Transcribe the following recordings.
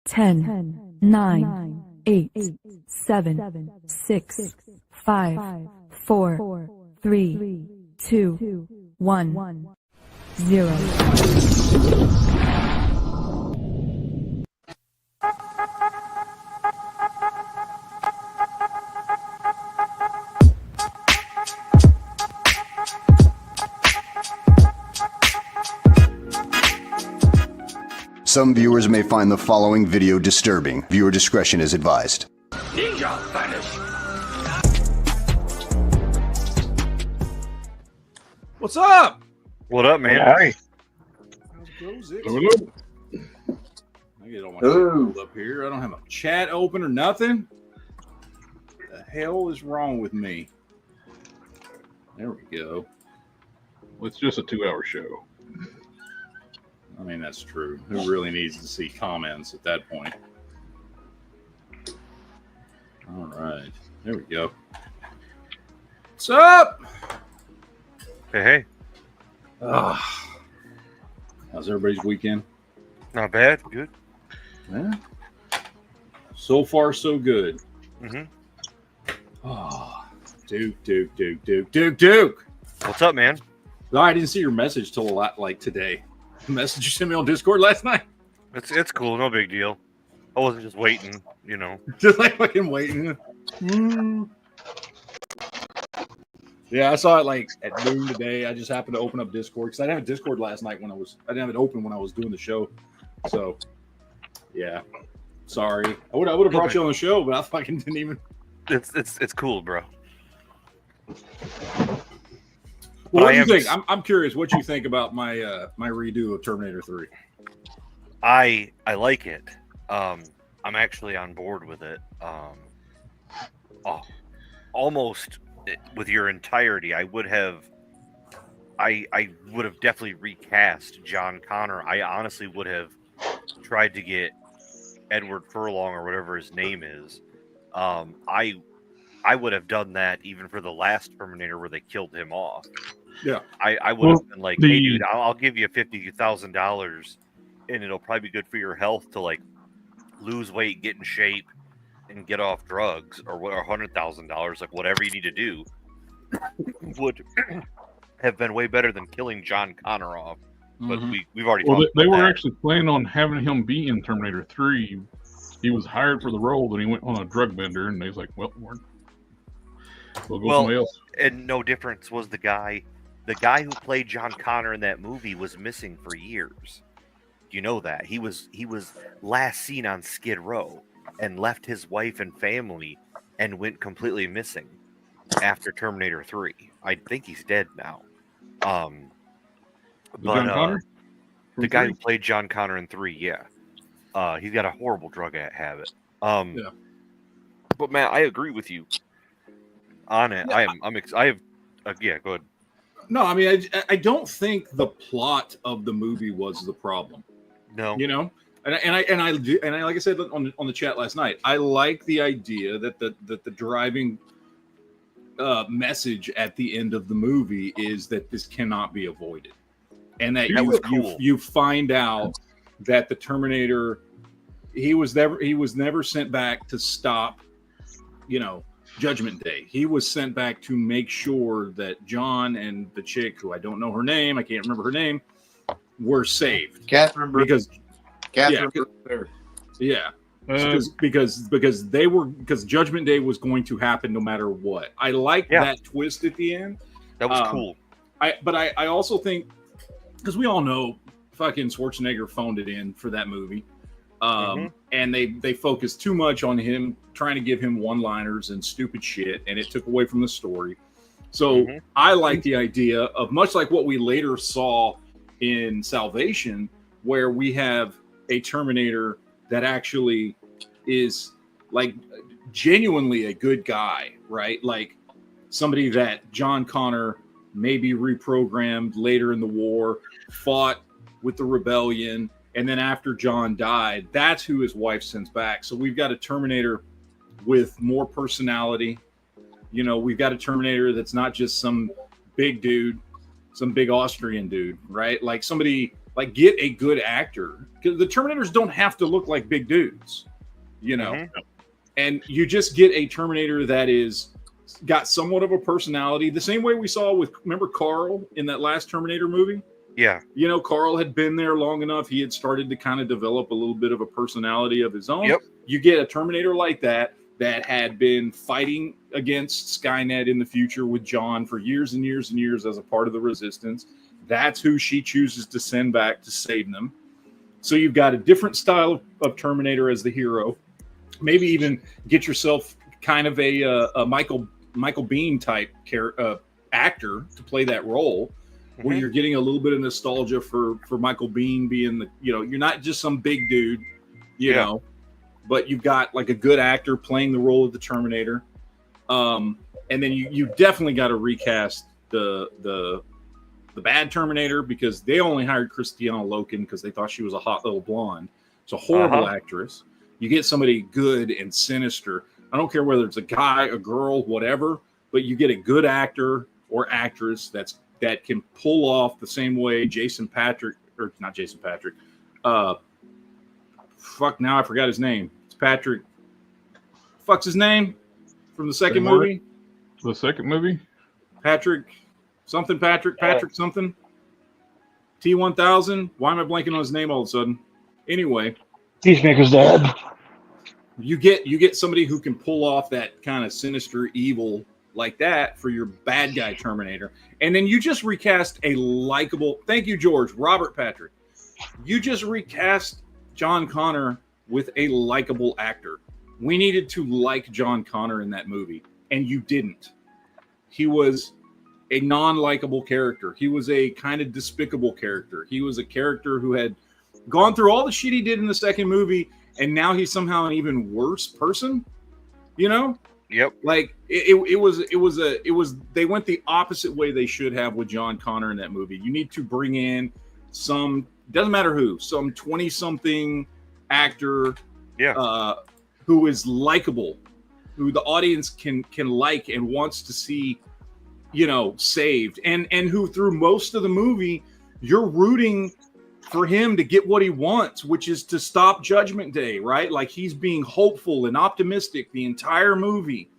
10, 9, 8, 7, 6, 5, 4, 3, 2, 1, 0. Some viewers may find the following video disturbing. Viewer discretion is advised. Ninja vanish! What's up? What up, man? Hi. How's it? Hello. I get all my shit up here. I don't have a chat open or nothing. What the hell is wrong with me? There we go. Well, it's just a 2-hour show. I mean, that's true. Who really needs to see comments at that point? All right. There we go. What's up? Hey. How's everybody's weekend? Not bad. Good. Yeah. So far, so good. Mm-hmm. Oh, Duke. What's up, man? No, I didn't see your message till a lot like today. The message you sent me on Discord last night. It's cool. No big deal. I wasn't just waiting, you know. Just like fucking waiting. Yeah, I saw it like at noon today. I just happened to open up Discord because I didn't have Discord last night I didn't have it open when I was doing the show. So, yeah. Sorry. I would have brought you on the show, but I fucking didn't even. It's cool, bro. Well, what do you think? I'm curious what you think about my my redo of Terminator 3. I like it. I'm actually on board with it. Almost with your entirety. I would have definitely recast John Connor. I honestly would have tried to get Edward Furlong or whatever his name is. I would have done that even for the last Terminator where they killed him off. Yeah, I would have been like, hey, dude, I'll give you $50,000, and it'll probably be good for your health to like lose weight, get in shape, and get off drugs, or $100,000, like whatever you need to do, would have been way better than killing John Connor off. But we've already. Well, they were that. actually planning on having him be in Terminator 3. He was hired for the role, then he went on a drug bender, and they was like, "Well, we'll go somebody else." And no difference was the guy who played John Connor in that movie was missing for years. You know that he was last seen on Skid Row and left his wife and family and went completely missing after Terminator 3. I think he's dead now. The guy who played John Connor in 3, yeah. He's got a horrible drug habit. Yeah. But man, I agree with you on it. Yeah. Yeah, go ahead. No, I mean, I don't think the plot of the movie was the problem. No, you know, and I like I said on the chat last night, I like the idea that the driving message at the end of the movie is that this cannot be avoided, and that you find out that the Terminator he was never sent back to stop, you know, Judgment Day. He was sent back to make sure that John and the chick, who I don't know her name, I can't remember her name, were saved. Catherine. Because Judgment Day was going to happen no matter what. I like that twist at the end. That was cool. I also think, because we all know fucking Schwarzenegger phoned it in for that movie. And they focused too much on him trying to give him one-liners and stupid shit, and it took away from the story. So I like the idea of, much like what we later saw in Salvation, where we have a Terminator that actually is like genuinely a good guy, right? Like somebody that John Connor maybe reprogrammed later in the war, fought with the rebellion, and then after John died, that's who his wife sends back. So we've got a Terminator with more personality. You know, we've got a Terminator that's not just some big dude, some big Austrian dude, right? Like somebody Like, get a good actor, because the Terminators don't have to look like big dudes, you know. Mm-hmm. And you just get a Terminator that is got somewhat of a personality, the same way we saw with, remember Carl in that last Terminator movie? Yeah. You know, Carl had been there long enough. He had started to kind of develop a little bit of a personality of his own. Yep. You get a Terminator like that had been fighting against Skynet in the future with John for years and years and years as a part of the Resistance. That's who she chooses to send back to save them. So you've got a different style of Terminator as the hero. Maybe even get yourself kind of a Michael Biehn type actor to play that role, where you're getting a little bit of nostalgia for Michael Biehn being the, you know, you're not just some big dude, you know, but you've got like a good actor playing the role of the Terminator. And then you definitely got to recast the bad Terminator, because they only hired Christiana Loken because they thought she was a hot little blonde. It's a horrible actress. You get somebody good and sinister. I don't care whether it's a guy, a girl, whatever, but you get a good actor or actress that can pull off the same way Jason Patrick, or not Jason Patrick. Now I forgot his name. It's Patrick. Fuck's his name from the second movie? The second movie? Patrick something. T-1000. Why am I blanking on his name all of a sudden? Anyway, Peacemaker's dad. You get somebody who can pull off that kind of sinister evil like that for your bad guy Terminator, and then you just recast a likable. Thank you, George. Robert Patrick. You just recast John Connor with a likable actor. We needed to like John Connor in that movie, and you didn't. He was a non-likable character. He was a kind of despicable character. He was a character who had gone through all the shit he did in the second movie, and now he's somehow an even worse person. You know? Yep. Like it was they went the opposite way they should have with John Connor in that movie. You need to bring in some, doesn't matter who, some 20-something actor who is likable, who the audience can like and wants to see, you know, saved, and who through most of the movie you're rooting for him to get what he wants, which is to stop Judgment Day, right? Like, he's being hopeful and optimistic the entire movie,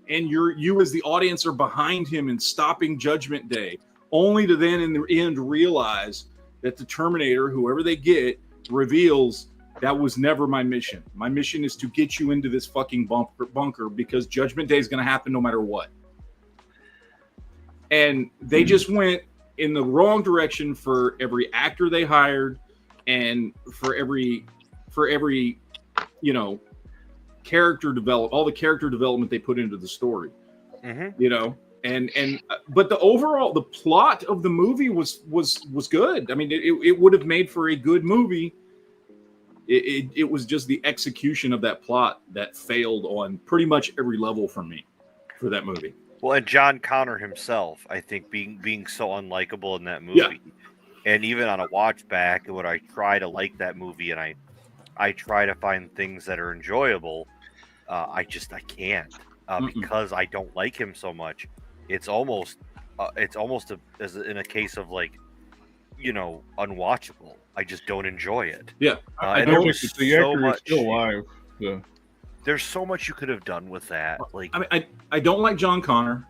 and you as the audience are behind him in stopping Judgment Day, only to then in the end realize that the Terminator, whoever they get, reveals that was never my mission. My mission is to get you into this fucking bunker because Judgment Day is going to happen no matter what. And they just went in the wrong direction for every actor they hired, and for every you know, character all the character development they put into the story. You know, but the plot of the movie was good. I mean, it would have made for a good movie. It was just the execution of that plot that failed on pretty much every level for me for that movie. Well, and John Connor himself, I think, being so unlikable in that movie, and even on a watch back, when I try to like that movie and I try to find things that are enjoyable, I can't because I don't like him so much. It's almost as in a case of, like, you know, unwatchable. I just don't enjoy it. Yeah, I don't think the actor is still alive. Yeah. There's so much you could have done with that. Like, I mean, I don't like John Connor.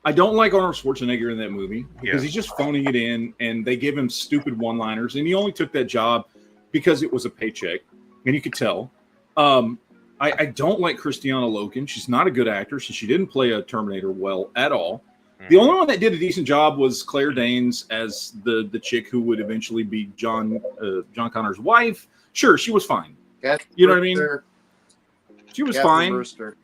I don't like Arnold Schwarzenegger in that movie because he's just phoning it in, and they give him stupid one-liners, and he only took that job because it was a paycheck, and you could tell. I don't like Christiana Loken. She's not a good actress, and she didn't play a Terminator well at all. The only one that did a decent job was Claire Danes as the chick who would eventually be John Connor's wife. Sure, she was fine. You know what I mean? She was fine. Brewster.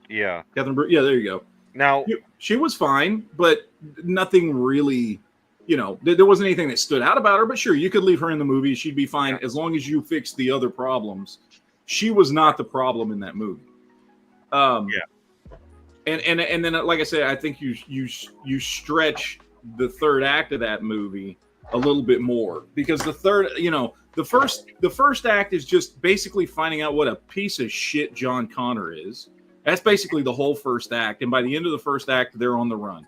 Yeah. Catherine Brewster. Yeah, there you go. Now, she was fine, but nothing really, you know, there wasn't anything that stood out about her. But sure, you could leave her in the movie. She'd be fine as long as you fixed the other problems. She was not the problem in that movie. And then, like I said, I think you stretch the third act of that movie a little bit more, because the third, you know, the first act is just basically finding out what a piece of shit John Connor is. That's basically the whole first act, and by the end of the first act, they're on the run.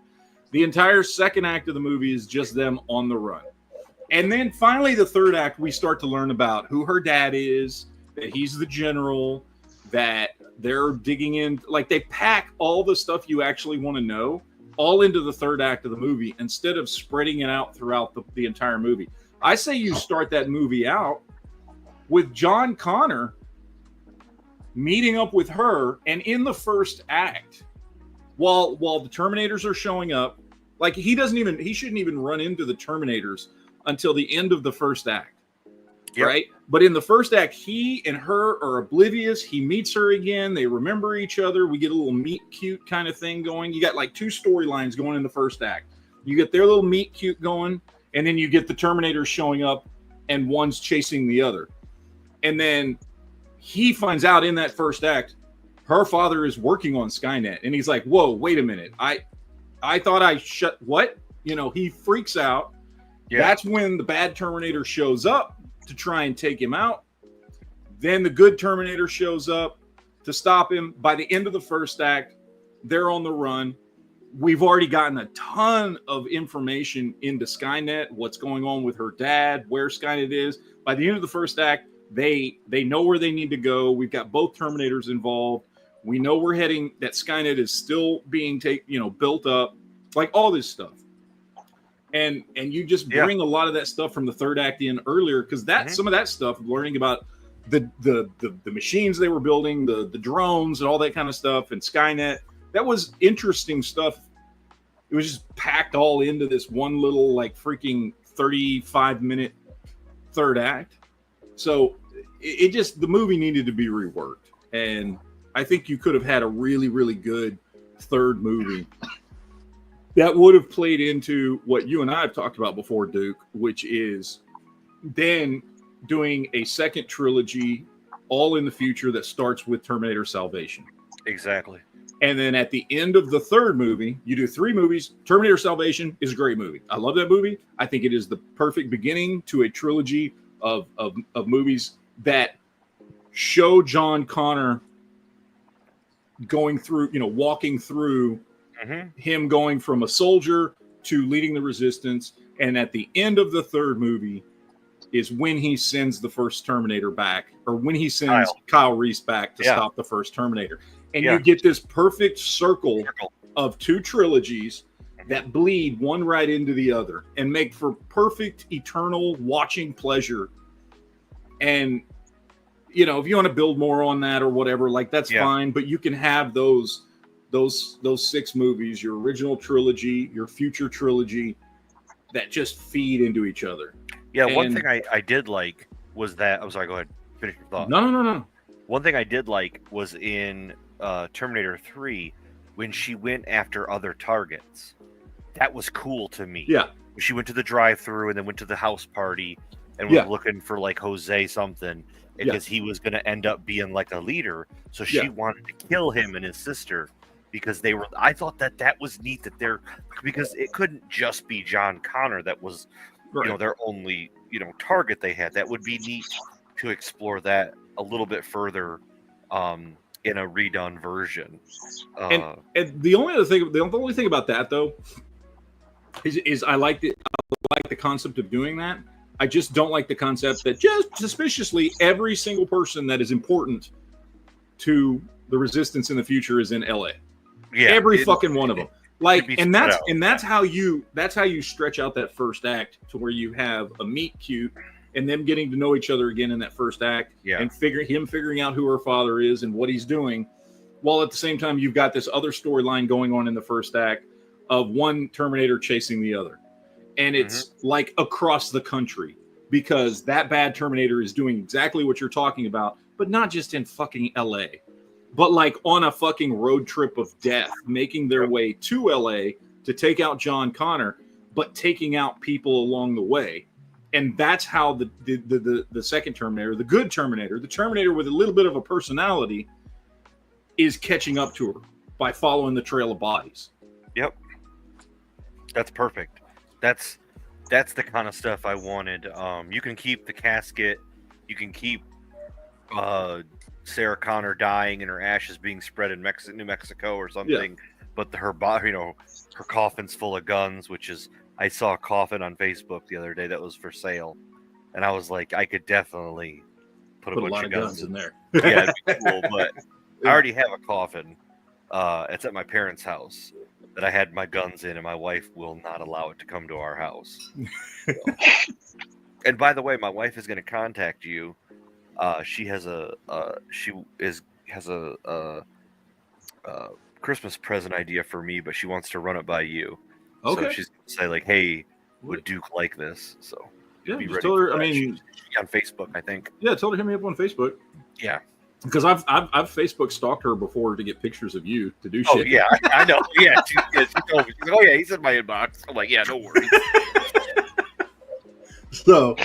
The entire second act of the movie is just them on the run. And then finally, the third act, we start to learn about who her dad is, that he's the general, that they're digging in. Like, they pack all the stuff you actually want to know all into the third act of the movie instead of spreading it out throughout the entire movie. I say you start that movie out with John Connor meeting up with her, and in the first act, while the Terminators are showing up, like, he shouldn't even run into the Terminators until the end of the first act. Yep. Right? But in the first act, he and her are oblivious. He meets her again. They remember each other. We get a little meet cute kind of thing going. You got like two storylines going in the first act. You get their little meet cute going, and then you get the Terminators showing up, and one's chasing the other. And then he finds out in that first act, her father is working on Skynet. And he's like, whoa, wait a minute. I thought I shut what? You know, he freaks out. Yeah. That's when the bad Terminator shows up to try and take him out. Then the good Terminator shows up to stop him. By the end of the first act, they're on the run. We've already gotten a ton of information into Skynet, what's going on with her dad, where Skynet is. By the end of the first act, they know where they need to go. We've got both Terminators involved. We know we're heading, that Skynet is still being built up, like all this stuff. And you just bring a lot of that stuff from the third act in earlier, because some of that stuff, learning about the machines they were building, the drones and all that kind of stuff, and Skynet, that was interesting stuff. It was just packed all into this one little like freaking 35-minute third act. So it just, the movie needed to be reworked, and I think you could have had a really, really good third movie that would have played into what you and I have talked about before, Duke, which is then doing a second trilogy all in the future that starts with Terminator Salvation. Exactly. And then at the end of the third movie, you do 3 movies. Terminator Salvation is a great movie. I love that movie. I think it is the perfect beginning to a trilogy of movies that show John Connor going through, walking through him going from a soldier to leading the resistance. And at the end of the third movie is when he sends the first Terminator back, or when he sends Kyle Reese back to stop the first Terminator. And you get this perfect circle of 2 trilogies that bleed one right into the other and make for perfect eternal watching pleasure. And, if you want to build more on that or whatever, like, that's fine, but you can have those 6 movies, your original trilogy, your future trilogy, that just feed into each other. Yeah, and one thing I did like was that, I'm sorry, go ahead, finish your thought. No. One thing I did like was in Terminator 3, when she went after other targets. That was cool to me. Yeah. She went to the drive-thru and then went to the house party and was looking for like Jose something, because he was going to end up being like a leader. So she wanted to kill him and his sister, because I thought that was neat, because it couldn't just be John Connor that was, their only, target they had. That would be neat to explore that a little bit further in a redone version. And the only thing about that though is I like the concept of doing that. I just don't like the concept that just suspiciously every single person that is important to the resistance in the future is in LA. Yeah, every fucking one of them. Like, and that's how you stretch out that first act to where you have a meet cute and them getting to know each other again in that first act, and figuring out who her father is and what he's doing, while at the same time you've got this other storyline going on in the first act of one Terminator chasing the other. And it's like across the country, because that bad Terminator is doing exactly what you're talking about, but not just in fucking LA, but like on a fucking road trip of death, making their way to LA to take out John Connor, but taking out people along the way. And that's how the second Terminator, the good Terminator, the Terminator with a little bit of a personality, is catching up to her by following the trail of bodies. Yep. That's perfect. That's the kind of stuff I wanted. You can keep the casket. You can keep Sarah Connor dying and her ashes being spread in New Mexico or something. But her body, her coffin's full of guns, which is I saw a coffin on Facebook the other day that was for sale, and I was like, I could definitely put a bunch lot of guns in there. Yeah, it'd be cool, but I already have a coffin. It's at my parents' house that I had my guns in, and my wife will not allow it to come to our house. So. And by the way, my wife is going to contact you. She has a Christmas present idea for me, but she wants to run it by you. Okay. So she's going to say like, "Hey, would Duke like this?" So yeah, be just ready tell her. for that. I mean, she's on Facebook, I think. Yeah, tell her to hit me up on Facebook. Yeah. Because I've Facebook stalked her before to get pictures of you to do shit. Oh yeah, I know. Yeah, she told me. She's like, "Oh yeah, he's in my inbox." I'm like, "Yeah, no worries." So,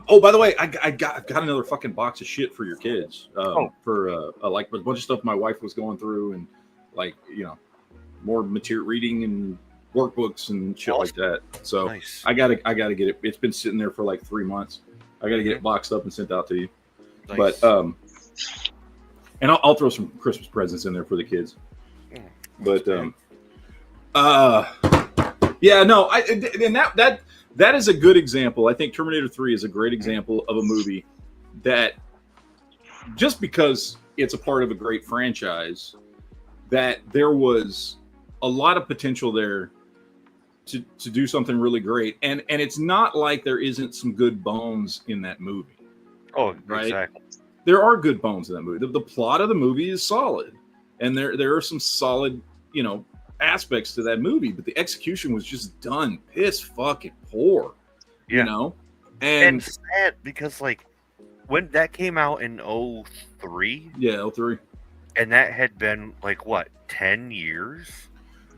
oh, by the way, I got another fucking box of shit for your kids. For like a bunch of stuff my wife was going through, and like more material reading and workbooks and shit like that. So nice. I gotta get it. It's been sitting there for like 3 months. I gotta get it boxed up and sent out to you. Nice. But and I'll throw some Christmas presents in there for the kids. But yeah, no, and that is a good example. I think Terminator 3 is a great example of a movie that, just because it's a part of a great franchise, that there was a lot of potential there to do something really great. And it's not like there isn't some good bones in that movie. Oh, right? Exactly. There are good bones in that movie. The plot of the movie is solid, and there are some solid, aspects to that movie, but the execution was just done piss fucking poor. Yeah. And sad because like when that came out in 2003. Yeah, 2003. And that had been like what, 10 years?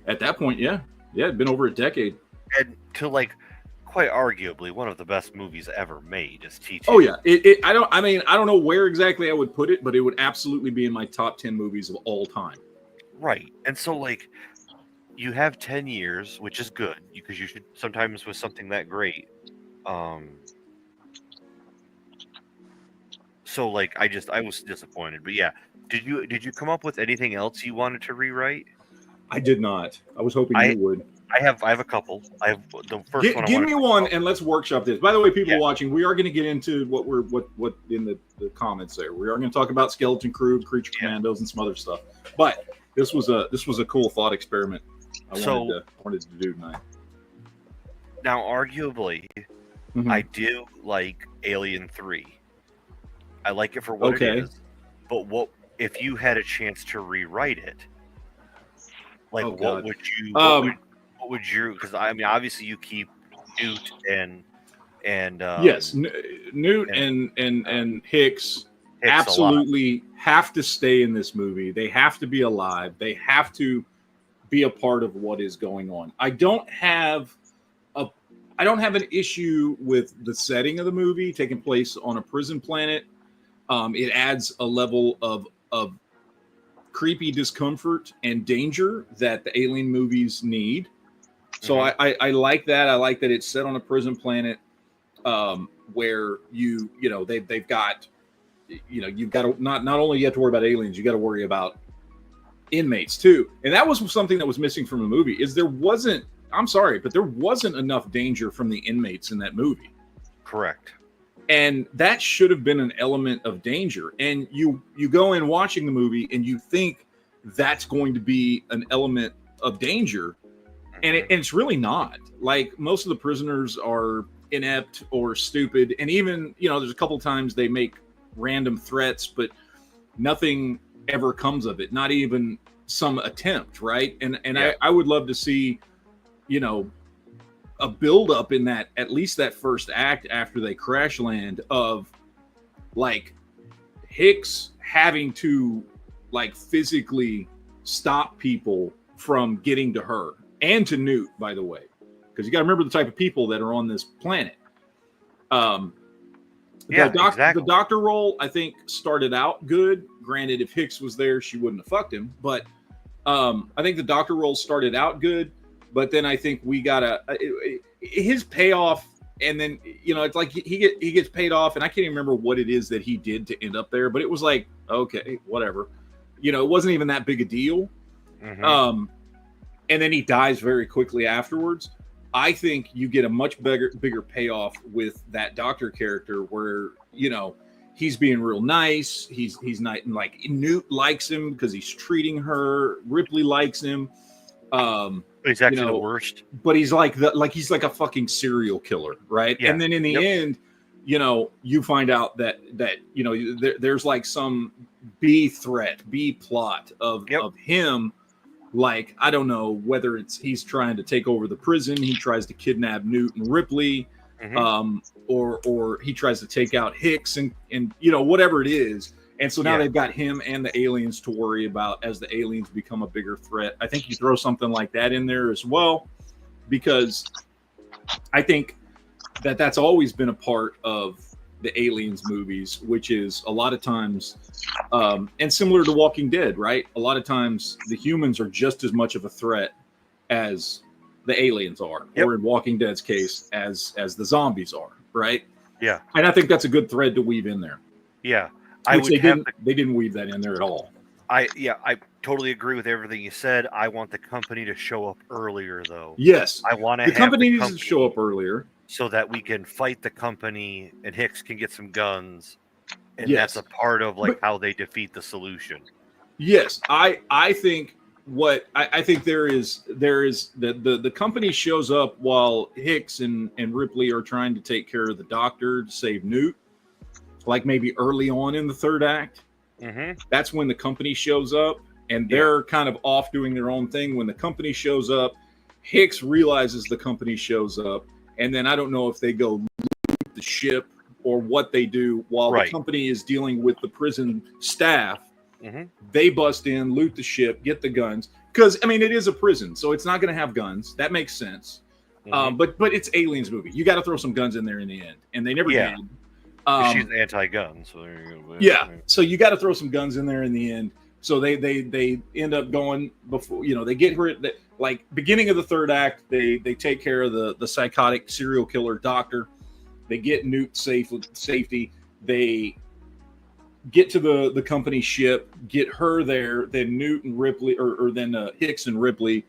At that point, yeah. Yeah, it'd been over a decade. And to like quite arguably one of the best movies ever made is T2. Oh yeah. I don't know where exactly I would put it, but it would absolutely be in my top 10 movies of all time. Right. And so like you have 10 years, which is good because you should sometimes with something that great. So like I was disappointed, but yeah. Did you come up with anything else you wanted to rewrite? I did not. I was hoping you would. I have a couple. I have the first one. Give me one and let's workshop this. By the way, people watching, we are going to get into what in the comments there. We are going to talk about Skeleton Crew, Creature Commandos, and some other stuff. But this was a cool thought experiment I wanted to do tonight. Now, arguably, I do like Alien 3. I like it for what it is. But what if you had a chance to rewrite it? Like, what would you? What would you? Because I mean, obviously, you keep Newt and yes, Newt and Hicks absolutely have to stay in this movie. They have to be alive. They have to be a part of what is going on. I don't have an issue with the setting of the movie taking place on a prison planet. It adds a level of creepy discomfort and danger that the Alien movies need. So I like that. I like that it's set on a prison planet where they've got, you've got to not only you have to worry about aliens, you got to worry about inmates too. And that was something that was missing from the movie is I'm sorry, but there wasn't enough danger from the inmates in that movie. Correct. And that should have been an element of danger. And you go in watching the movie and you think that's going to be an element of danger. And it's really not. Like, most of the prisoners are inept or stupid. And even, there's a couple times they make random threats, but nothing ever comes of it. Not even some attempt, right? And I would love to see, a buildup in that, at least that first act after they crash land, of like Hicks having to like physically stop people from getting to her and to Newt, by the way, because you got to remember the type of people that are on this planet. The doctor role, I think, started out good. Granted, if Hicks was there, she wouldn't have fucked him. But I think the doctor role started out good. But then I think we got his payoff, and then it's like he gets paid off, and I can't even remember what it is that he did to end up there. But it was like, okay, whatever. It wasn't even that big a deal. And then he dies very quickly afterwards. I think you get a much bigger payoff with that doctor character where, he's being real nice. He's not like Newt likes him because he's treating her. Ripley likes him. He's actually the worst. But he's he's like a fucking serial killer, right? Yeah. And then in the end, you find out that there's like some B plot of him. Like, I don't know whether he's trying to take over the prison. He tries to kidnap Newt and Ripley, or he tries to take out Hicks and whatever it is. And so now they've got him and the aliens to worry about as the aliens become a bigger threat. I think you throw something like that in there as well, because I think that's always been a part of the Aliens movies, which is a lot of times, and similar to Walking Dead, right? A lot of times the humans are just as much of a threat as the aliens are, or in Walking Dead's case, as the zombies are, right? Yeah. And I think that's a good thread to weave in there. Yeah. They didn't weave that in there at all. I totally agree with everything you said. I want the company to show up earlier, though. Yes. I want the company needs to show up earlier, so that we can fight the company and Hicks can get some guns, and that's a part of how they defeat the solution. Yes, I think I think there is the company shows up while Hicks and Ripley are trying to take care of the doctor to save Newt, like maybe early on in the third act. That's when the company shows up, and they're kind of off doing their own thing. When the company shows up, Hicks realizes the company shows up. And then I don't know if they go loot the ship or what they do while the company is dealing with the prison staff. They bust in, loot the ship, get the guns. Because, it is a prison, so it's not going to have guns. That makes sense. But it's Aliens movie. You got to throw some guns in there in the end. And they never did. She's anti-gun. So there you go. Yeah. So you got to throw some guns in there in the end. So they end up going before, they get her at like beginning of the third act. They take care of the psychotic serial killer doctor. They get Newt safety. They get to the company ship, get her there. Then Newt and Ripley, or then Hicks and Ripley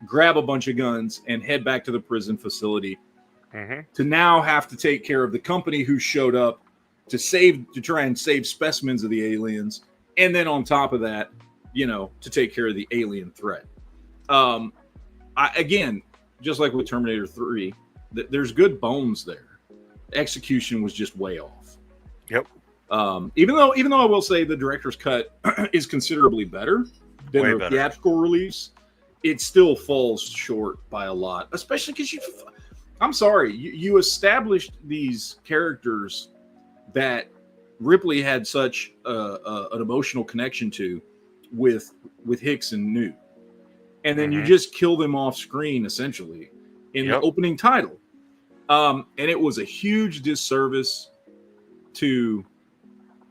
grab a bunch of guns and head back to the prison facility to now have to take care of the company who showed up to try and save specimens of the aliens. And then on top of that, to take care of the alien threat. Again, just like with Terminator 3, there's good bones there. Execution was just way off. Yep. Even though I will say the director's cut is considerably better than the theatrical release, it still falls short by a lot. Especially because I'm sorry, you established these characters that Ripley had such an emotional connection to with Hicks and Newt, and then you just kill them off screen essentially in the opening title, and it was a huge disservice to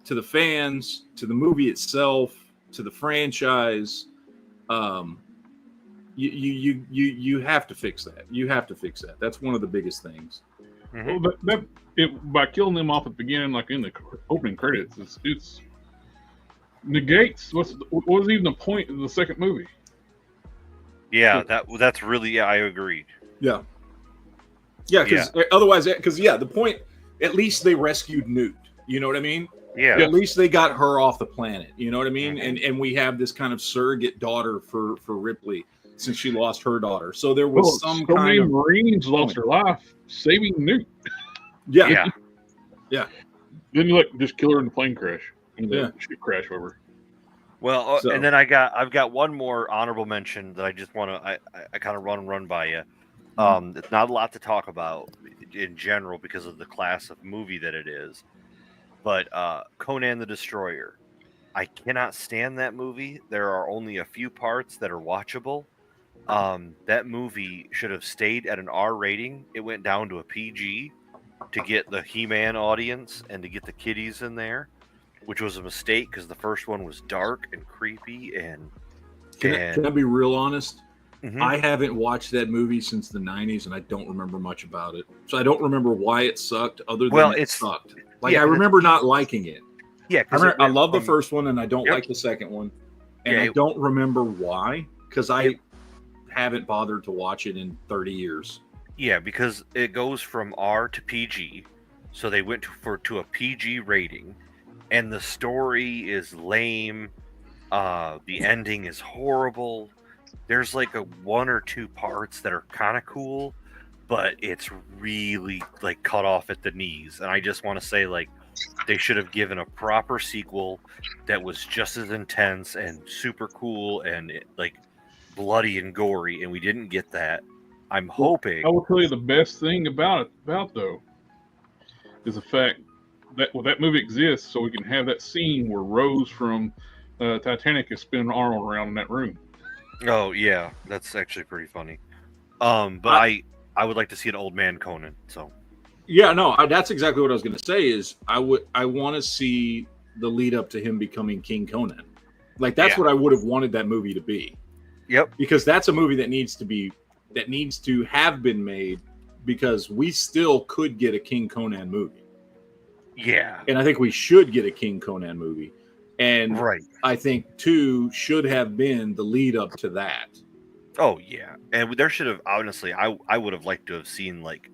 the fans, to the movie itself, to the franchise. You have to fix that. You have to fix that. That's one of the biggest things. Well, by killing them off at the beginning, like in the opening credits, it's negates what was even the point of the second movie. Yeah, that's really I agree. Yeah, because otherwise, the point. At least they rescued Newt. You know what I mean? Yeah. At least they got her off the planet. You know what I mean? And we have this kind of surrogate daughter for Ripley since she lost her daughter. So there was some kind of Marines lost their life saving Newt. Yeah. Then you just kill her in the plane crash. The ship crash over. Well, and then I've got one more honorable mention that I just want to I kind of run by you. It's not a lot to talk about in general because of the class of movie that it is, but Conan the Destroyer. I cannot stand that movie. There are only a few parts that are watchable. That movie should have stayed at an R rating. It went down to a PG to get the He-Man audience and to get the kiddies in there, which was a mistake because the first one was dark and creepy. Can I be real honest? I haven't watched that movie since the 90s, and I don't remember much about it. So I don't remember why it sucked, other than it sucked. I remember not liking it. Yeah, I love the first one, and I don't like the second one. And I don't remember why, because I haven't bothered to watch it in 30 years. Yeah, because it goes from R to PG, so they went to a PG rating, and the story is lame. The ending is horrible. There's like a one or two parts that are kind of cool, but it's really like cut off at the knees. And I just want to say, like, they should have given a proper sequel that was just as intense and super cool and like bloody and gory, and we didn't get that. I'm hoping. I will tell you the best thing about though is the fact that that movie exists so we can have that scene where Rose from Titanic is spinning Arnold around in that room. Oh yeah, that's actually pretty funny. But I would like to see an old man Conan. So yeah, no, that's exactly what I was going to say. Is I want to see the lead up to him becoming King Conan. Like that's what I would have wanted that movie to be. Yep. Because that's a movie that needs to have been made, because we still could get a King Conan movie. Yeah. And I think we should get a King Conan movie. And I think 2 should have been the lead up to that. Oh yeah, and there should have, honestly, I would have liked to have seen like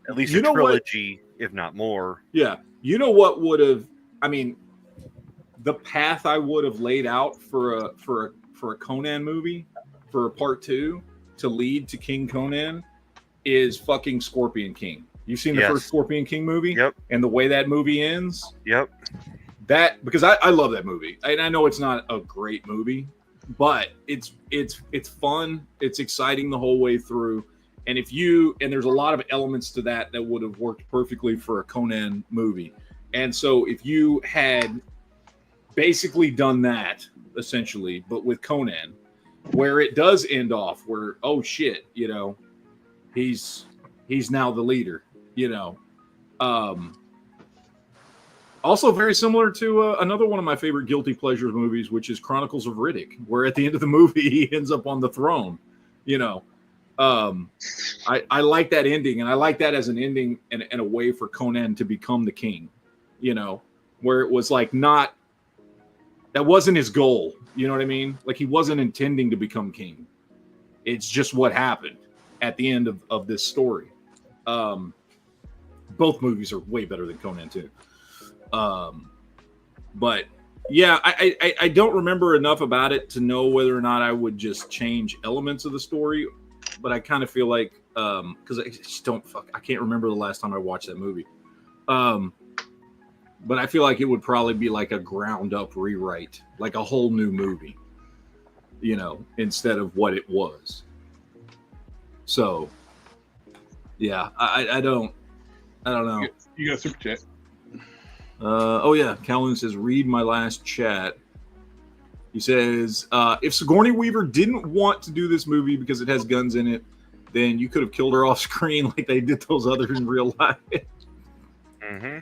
at least a trilogy, if not more. Yeah, you know what would have? I mean, the path I would have laid out for a Conan movie, for a part 2 to lead to King Conan, is fucking Scorpion King. You've seen the first Scorpion King movie? Yep. And the way that movie ends? Yep. That, because I love that movie. And I know it's not a great movie, but it's fun. It's exciting the whole way through. And there's a lot of elements to that would have worked perfectly for a Conan movie. And so if you had basically done that, essentially, but with Conan, where it does end off, where, oh shit, he's now the leader, Also very similar to another one of my favorite guilty pleasures movies, which is Chronicles of Riddick, where at the end of the movie he ends up on the throne. I like that ending, and I like that as an ending and a way for Conan to become the king. Where it was like that wasn't his goal. You know what I mean? Like he wasn't intending to become king. It's just what happened at the end of this story. Both movies are way better than Conan too. But yeah, I don't remember enough about it to know whether or not I would just change elements of the story. But I kind of feel like, because I just I can't remember the last time I watched that movie. But I feel like it would probably be like a ground up rewrite, like a whole new movie, instead of what it was. So yeah, I don't know. You got a super chat. Oh yeah, Calhoun says, read my last chat. He says, if Sigourney Weaver didn't want to do this movie because it has guns in it, then you could have killed her off screen like they did those others in real life. Mm-hmm.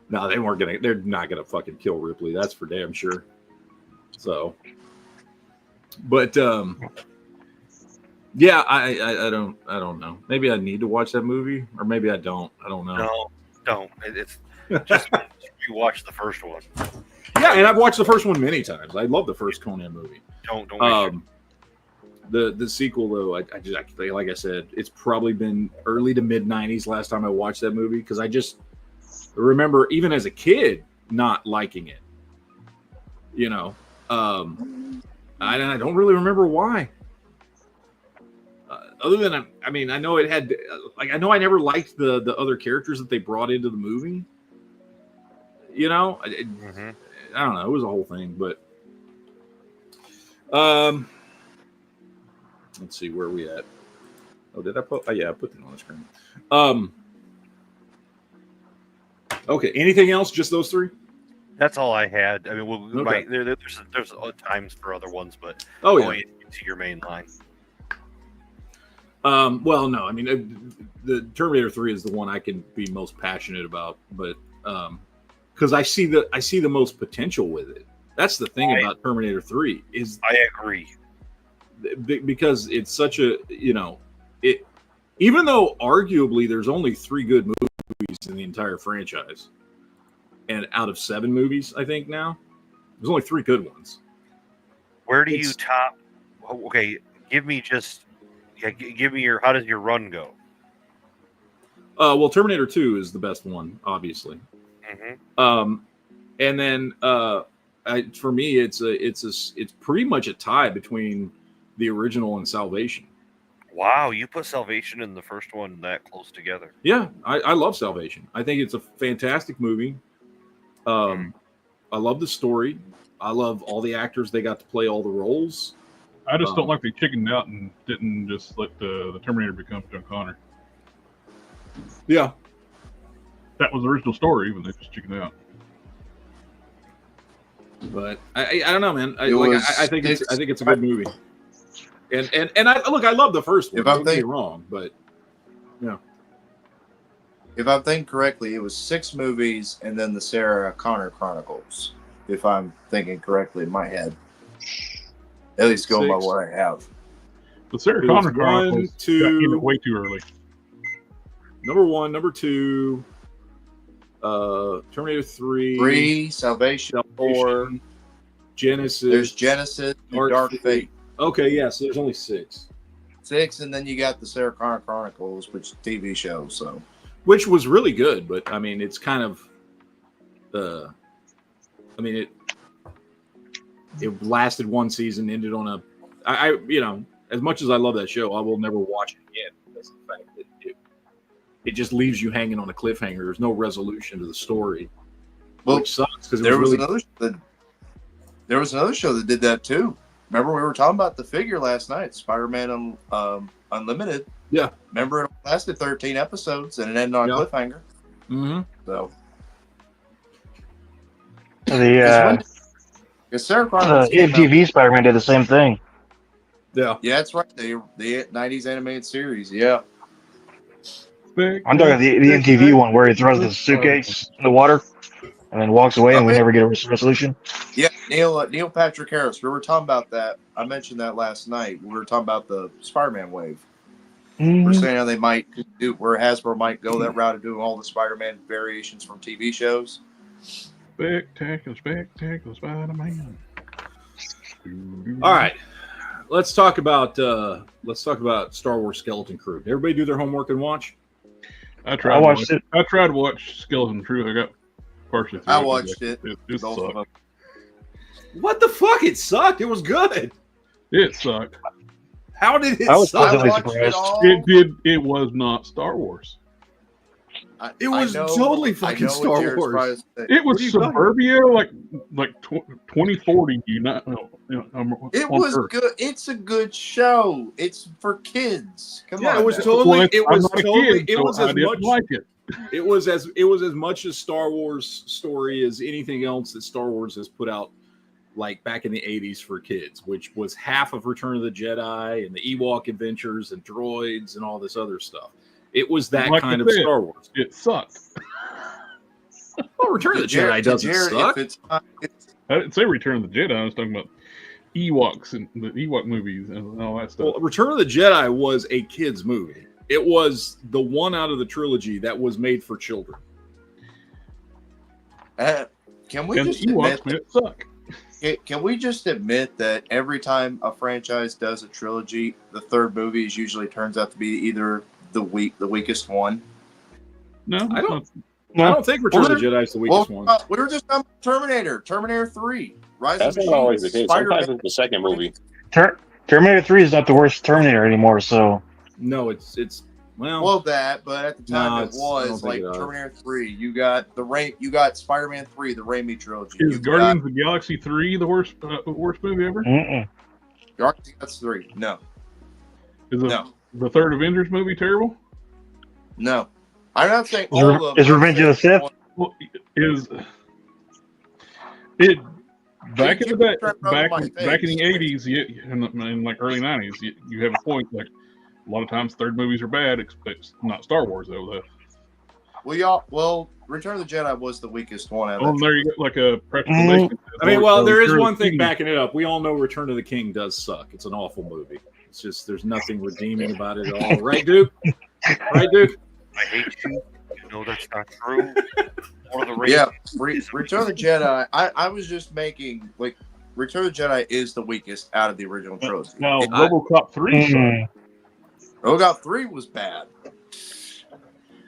No, they're not gonna fucking kill Ripley. That's for damn sure. So, but yeah, I don't know. Maybe I need to watch that movie, or maybe I don't. I don't know. No, don't. It's just rewatch the first one. Yeah, and I've watched the first one many times. I love the first Conan movie. Don't. The sequel though, I just like I said, it's probably been early to mid '90s last time I watched that movie, because I just remember even as a kid not liking it. I don't really remember why. Other than I know it had I know I never liked the other characters that they brought into the movie. Mm-hmm. I don't know. It was a whole thing, but let's see where we at. Oh, did I put? Oh, yeah, I put them on the screen. Okay. Anything else? Just those 3? That's all I had. I mean, Okay. there's times for other ones, but yeah, to your main line. Well, no, I mean, the Terminator 3 is the one I can be most passionate about, but because I see the most potential with it. That's the thing about Terminator 3 is I agree, because it's such a it. Even though arguably there's only 3 good movies in the entire franchise, and out of 7 movies, I think now there's only 3 good ones. Where do you top? Okay, give me give me how does your run go? Well, Terminator 2 is the best one, obviously. Mm-hmm. And then for me, it's pretty much a tie between the original and Salvation. Wow, you put Salvation in the first one that close together. Yeah, I love Salvation. I think it's a fantastic movie. I love the story. I love all the actors they got to play all the roles. I just don't like they chickened out and didn't just let the Terminator become John Connor. Yeah, that was the original story, but they just chickened out. But I don't know, man. I think it's a good movie. And I love the first one. Don't get me wrong, but yeah. If I'm thinking correctly, it was 6 movies and then the Sarah Connor Chronicles. If I'm thinking correctly in my head, at least going by what I have. The Sarah Connor Chronicles got in way too early. Number 1, number 2, Terminator 3, Salvation 4, Genesis. There's Genesis, Dark Fate. Okay, yes, there's only 6. 6, and then you got the Sarah Connor Chronicles, which is a TV show, so. Which was really good, but I mean, it's kind of, it lasted one season, ended on a, as much as I love that show, I will never watch it again because of the fact that it just leaves you hanging on a cliffhanger. There's no resolution to the story, which sucks because there was another show that did that too. Remember we were talking about the figure last night, Spider-Man Unlimited. Yeah. Remember it lasted 13 episodes and it ended on a cliffhanger. Mm-hmm. So the MTV Spider-Man did the same thing. Yeah. Yeah, that's right. The 90s animated series. Yeah. I'm talking the MTV one where he throws the suitcase in the water and then walks away and we never get a resolution. Yeah, Neil Patrick Harris. We were talking about that. I mentioned that last night. We were talking about the Spider-Man wave. We're saying how they might do where Hasbro might go that route of doing all the Spider-Man variations from TV shows. Spectacular Spider-Man. All right, let's talk about Star Wars Skeleton Crew. Did everybody do their homework and watch? I tried to watch Skeleton Crew. I got partially through. I watched it. It sucked. What the fuck? It sucked. It was good. It sucked. How did it I was suck? pleasantly surprised. It was not Star Wars. It was totally fucking Star Wars. It was Suburbia, like 2040. It was good. It's a good show. It's for kids. Come on. It was totally. It was as much a Star Wars story as anything else that Star Wars has put out, like back in the 80s for kids, which was half of Return of the Jedi and the Ewok Adventures and droids and all this other stuff. It was that kind of Star Wars. It sucked. Well, Return of the Jedi doesn't suck. I didn't say Return of the Jedi. I was talking about Ewoks and the Ewok movies and all that stuff. Well, Return of the Jedi was a kid's movie. It was the one out of the trilogy that was made for children. Can we just Can we just admit that every time a franchise does a trilogy, the third movie usually turns out to be either the weakest one? No, I don't think Return of the Jedi is the weakest one. We were just talking about Terminator 3. That's not always the case. Sometimes it's the second movie. Terminator 3 is not the worst Terminator anymore, so. No, it's well that, but at the time it was like Terminator 3. You got Spider-Man 3, the Raimi trilogy. Is Guardians of the Galaxy 3 the worst movie ever? Mm-mm. Guardians of the Galaxy 3, no. Is the third Avengers movie terrible? No, I'm not saying all of them. Is Revenge of the Sith? Well, back in the 80s, in like early 90s, you have a point. Like a lot of times, third movies are bad. It's not Star Wars though. Well, Return of the Jedi was the weakest one. There you go, like a practical. I mean, there is one thing backing it up. We all know Return of the King does suck. It's an awful movie. It's just there's nothing redeeming about it at all, right, Duke? Right, Duke? I hate you. You know that's not true. Yeah, Return of the Jedi. I was just making like Return of the Jedi is the weakest out of the original trilogy. Now, RoboCop 3 sucked. RoboCop 3 was bad.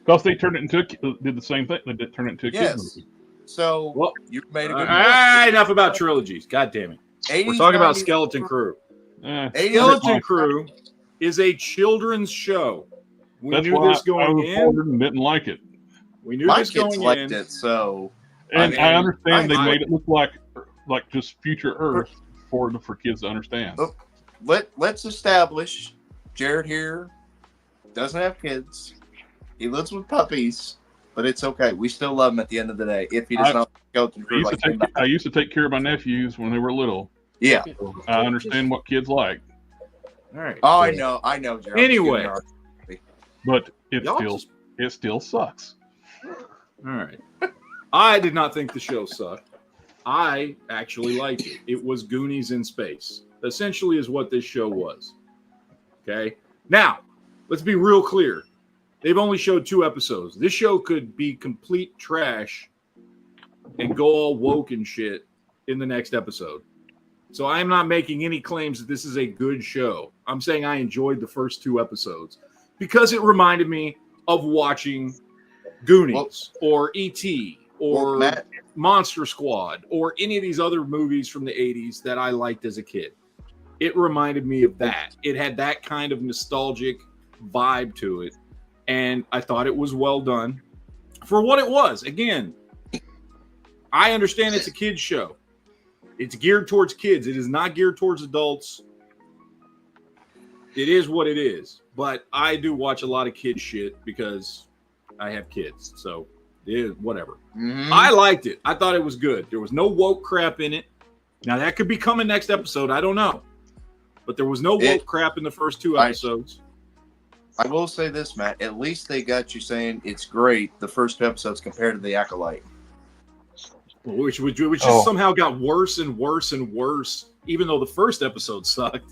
Because they turned it into did the same thing. They did turn it into a kid movie. So well, you made a good point. Enough about trilogies. God damn it. 80s, we're talking 90s, about Skeleton Crew. Skeleton Crew is a children's show. We knew this going in. And didn't like it. We knew this going in. My kids liked it, so. And I understand they made it look like just future Earth for kids to understand. Let's establish Jared here doesn't have kids. He lives with puppies, but it's okay. We still love him at the end of the day. If he does not go through, I used to take care of my nephews when they were little. Yeah, so I understand what kids like. All right. Oh, I know, Jared. Anyway, but it still sucks. All right. I did not think the show sucked. I actually liked it. It was Goonies in space. Essentially is what this show was. Okay? Now, let's be real clear. They've only showed 2 episodes. This show could be complete trash and go all woke and shit in the next episode. So I am not making any claims that this is a good show. I'm saying I enjoyed the first 2 episodes because it reminded me of watching Goonies or E.T. or Monster Squad or any of these other movies from the 80s that I liked as a kid. It reminded me of that. It had that kind of nostalgic vibe to it, and I thought it was well done for what it was. Again, I understand it's a kid's show. It's geared towards kids. It is not geared towards adults. It is what it is. But I do watch a lot of kid shit because I have kids. So it is whatever. Mm-hmm. I liked it. I thought it was good. There was no woke crap in it. Now that could be coming next episode. I don't know. But there was no woke crap in the first 2 episodes. I will say this, Matt. At least they got you saying it's great the first 2 episodes compared to the Acolyte. Which just somehow got worse and worse and worse, even though the first episode sucked.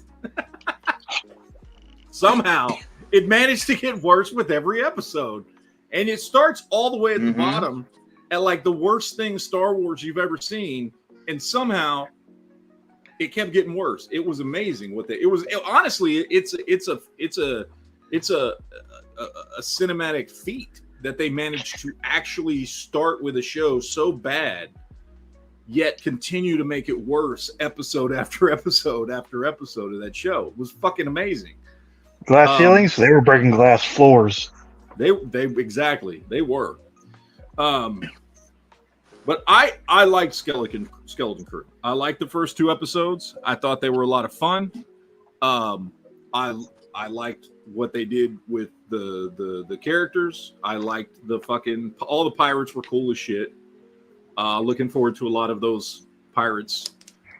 Somehow, it managed to get worse with every episode. And it starts all the way at the bottom at like the worst thing Star Wars you've ever seen. And somehow, it kept getting worse. It was amazing what honestly, it's a cinematic feat that they managed to actually start with a show so bad, yet continue to make it worse episode after episode after episode of that show. It was fucking amazing. Glass ceilings? They were breaking glass floors. They exactly. They were. But I liked Skeleton Crew. I liked the first 2 episodes. I thought they were a lot of fun. I liked what they did with the characters. I liked all the pirates were cool as shit. Looking forward to a lot of those pirates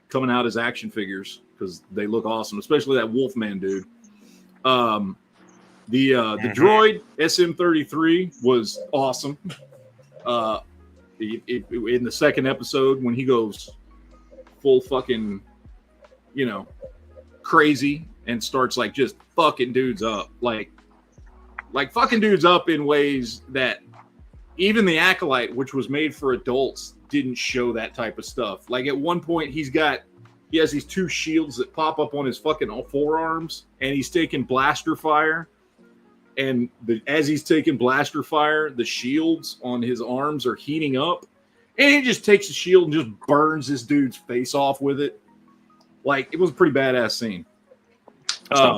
coming out as action figures because they look awesome, especially that Wolfman dude. The droid SM-33 was awesome. In the second episode when he goes full fucking, crazy and starts like just fucking dudes up, like fucking dudes up in ways that even the Acolyte, which was made for adults, didn't show that type of stuff. Like at one point he has these 2 shields that pop up on his fucking forearms and he's taking blaster fire. And as he's taking blaster fire, the shields on his arms are heating up. And he just takes the shield and just burns this dude's face off with it. Like, it was a pretty badass scene. I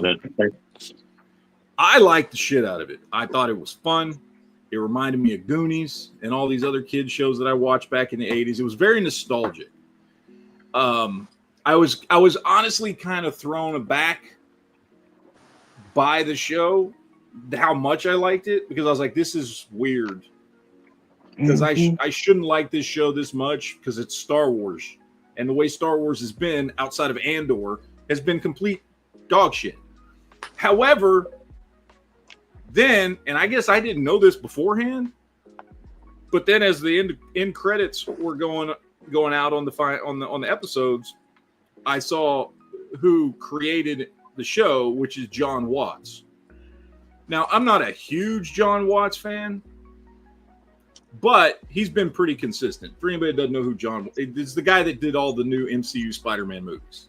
liked the shit out of it. I thought it was fun. It reminded me of Goonies and all these other kids shows that I watched back in the 80s. It was very nostalgic. I was honestly kind of thrown aback by the show, how much I liked it, because I was like, this is weird. Because I shouldn't like this show this much because it's Star Wars. And the way Star Wars has been outside of Andor has been complete dog shit. However, then, and I guess I didn't know this beforehand, but then as the end credits were going out on the episodes, I saw who created the show, which is John Watts. Now, I'm not a huge John Watts fan, But he's been pretty consistent. For anybody that doesn't know who John, it's the guy that did all the new MCU Spider-Man movies.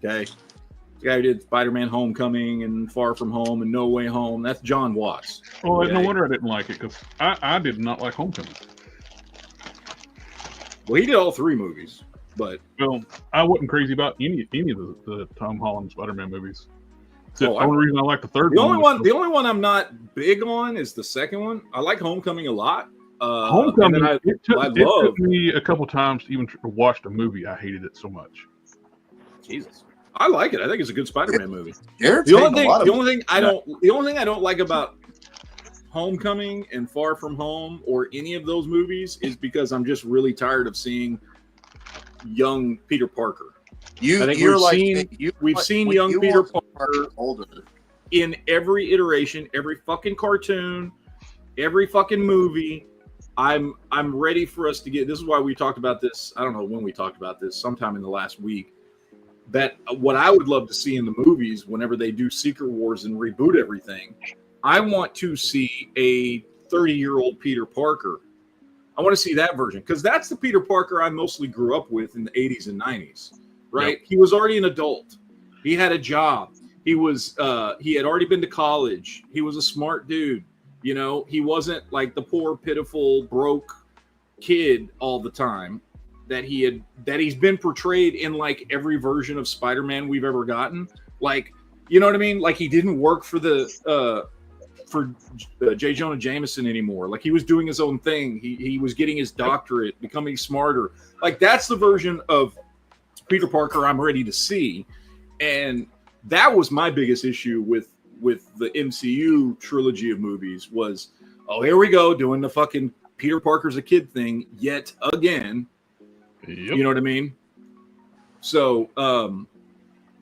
Okay, the guy who did Spider-Man: Homecoming and Far From Home and No Way Home. That's John Watts. Well, okay? No wonder I didn't like it because I did not like Homecoming. Well, he did all 3 movies, but I wasn't crazy about any of the Tom Holland Spider-Man movies. The Oh, only reason I like the third the one. The only one I'm not big on is the second one. I like Homecoming a lot. Homecoming. And It took me a couple times to even watch the movie. I hated it so much. Jesus, I like it. I think it's a good Spider-Man movie. Jared's The hating a lot of only thing I don't like about Homecoming and Far From Home or any of those movies is because I'm just really tired of seeing young Peter Parker. We've seen young Peter Parker older in every iteration, every fucking cartoon, every fucking movie. I'm ready for us to get. This is why we talked about this. I don't know when we talked about this. Sometime in the last week. That what I would love to see in the movies, whenever they do Secret Wars and reboot everything, I want to see a 30-year-old Peter Parker. I want to see that version because that's the Peter Parker I mostly grew up with in the 80s and 90s. Right? Yep. He was already an adult. He had a job. He had already been to college. He was a smart dude. You know, he wasn't like the poor, pitiful, broke kid all the time that he's been portrayed in like every version of Spider-Man we've ever gotten. Like, you know what I mean? Like he didn't work for J. Jonah Jameson anymore. Like he was doing his own thing. He was getting his doctorate, becoming smarter. Like that's the version of Peter Parker I'm ready to see. And that was my biggest issue with the MCU trilogy of movies was, oh, here we go doing the fucking Peter Parker's a kid thing yet again. Yep. You know what I mean? So,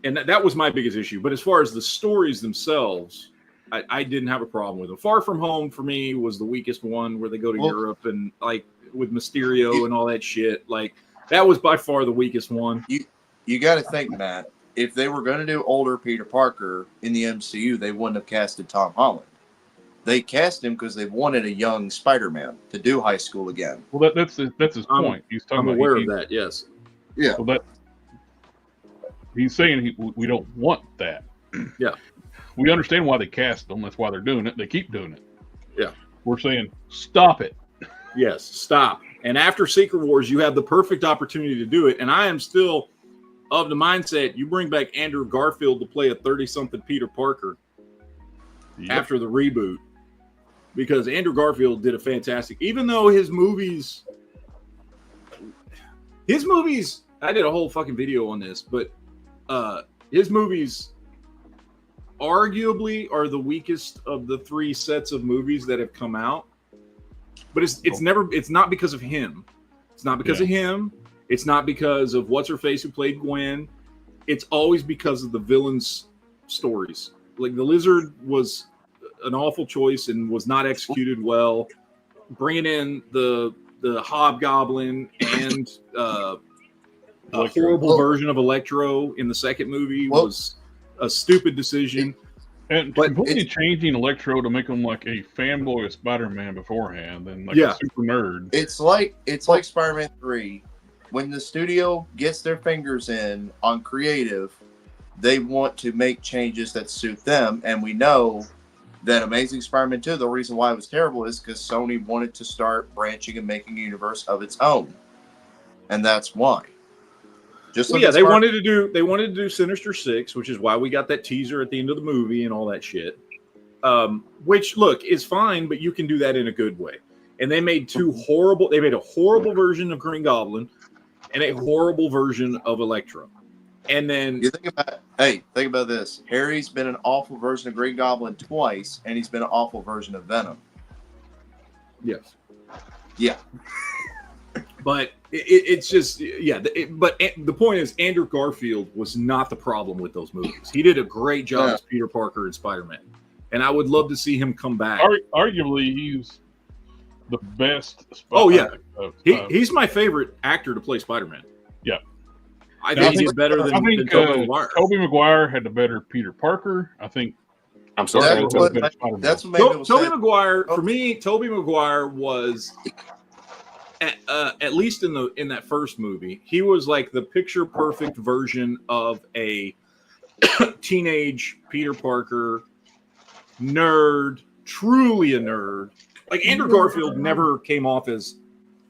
and that was my biggest issue. But as far as the stories themselves, I didn't have a problem with them. Far From Home for me was the weakest one, where they go to Europe and like with Mysterio and all that shit. Like that was by far the weakest one. You got to think, Matt, if they were going to do older Peter Parker in the MCU, they wouldn't have casted Tom Holland. They cast him because they wanted a young Spider-Man to do high school again. Well, that's his point. I'm aware of that. Yes. Yeah. So he's saying we don't want that. Yeah. We understand why they cast them. That's why they're doing it. They keep doing it. Yeah. We're saying stop it. Yes, stop. And after Secret Wars, you have the perfect opportunity to do it. And I am still of the mindset you bring back Andrew Garfield to play a 30-something Peter Parker after the reboot. Because Andrew Garfield did a fantastic, even though his movies, I did a whole fucking video on this, but his movies arguably are the weakest of the 3 sets of movies that have come out. But it's not because of him. It's not because of him. It's not because of what's-her-face who played Gwen. It's always because of the villain's stories. Like the Lizard was an awful choice and was not executed well. Bringing in the Hobgoblin and a horrible version of Electro in the second movie was a stupid decision. And completely changing Electro to make him like a fanboy of Spider-Man beforehand and like a super nerd. It's like Spider-Man 3. When the studio gets their fingers in on creative, they want to make changes that suit them. And we know that Amazing Spider-Man 2, the reason why it was terrible is because Sony wanted to start branching and making a universe of its own. And that's why. They wanted to do Sinister Six, which is why we got that teaser at the end of the movie and all that shit. Which, look, is fine, but you can do that in a good way. And they made they made a horrible version of Green Goblin and a horrible version of Electro. And then you think about this. Harry's been an awful version of Green Goblin twice, and he's been an awful version of Venom. Yes. Yeah. But it's just, but the point is, Andrew Garfield was not the problem with those movies. He did a great job as Peter Parker and Spider-Man. And I would love to see him come back. Arguably, he's the best. He's my favorite actor to play Spider-Man. Yeah. I think he's better than Tobey Maguire. Tobey Maguire had the better Peter Parker. I think I'm still That's saying what Spider-Man. that's what made me Tobey say. Maguire, for me, Tobey Maguire was at least in that first movie, he was like the picture perfect version of a teenage Peter Parker nerd, truly a nerd. Like Andrew Garfield never came off as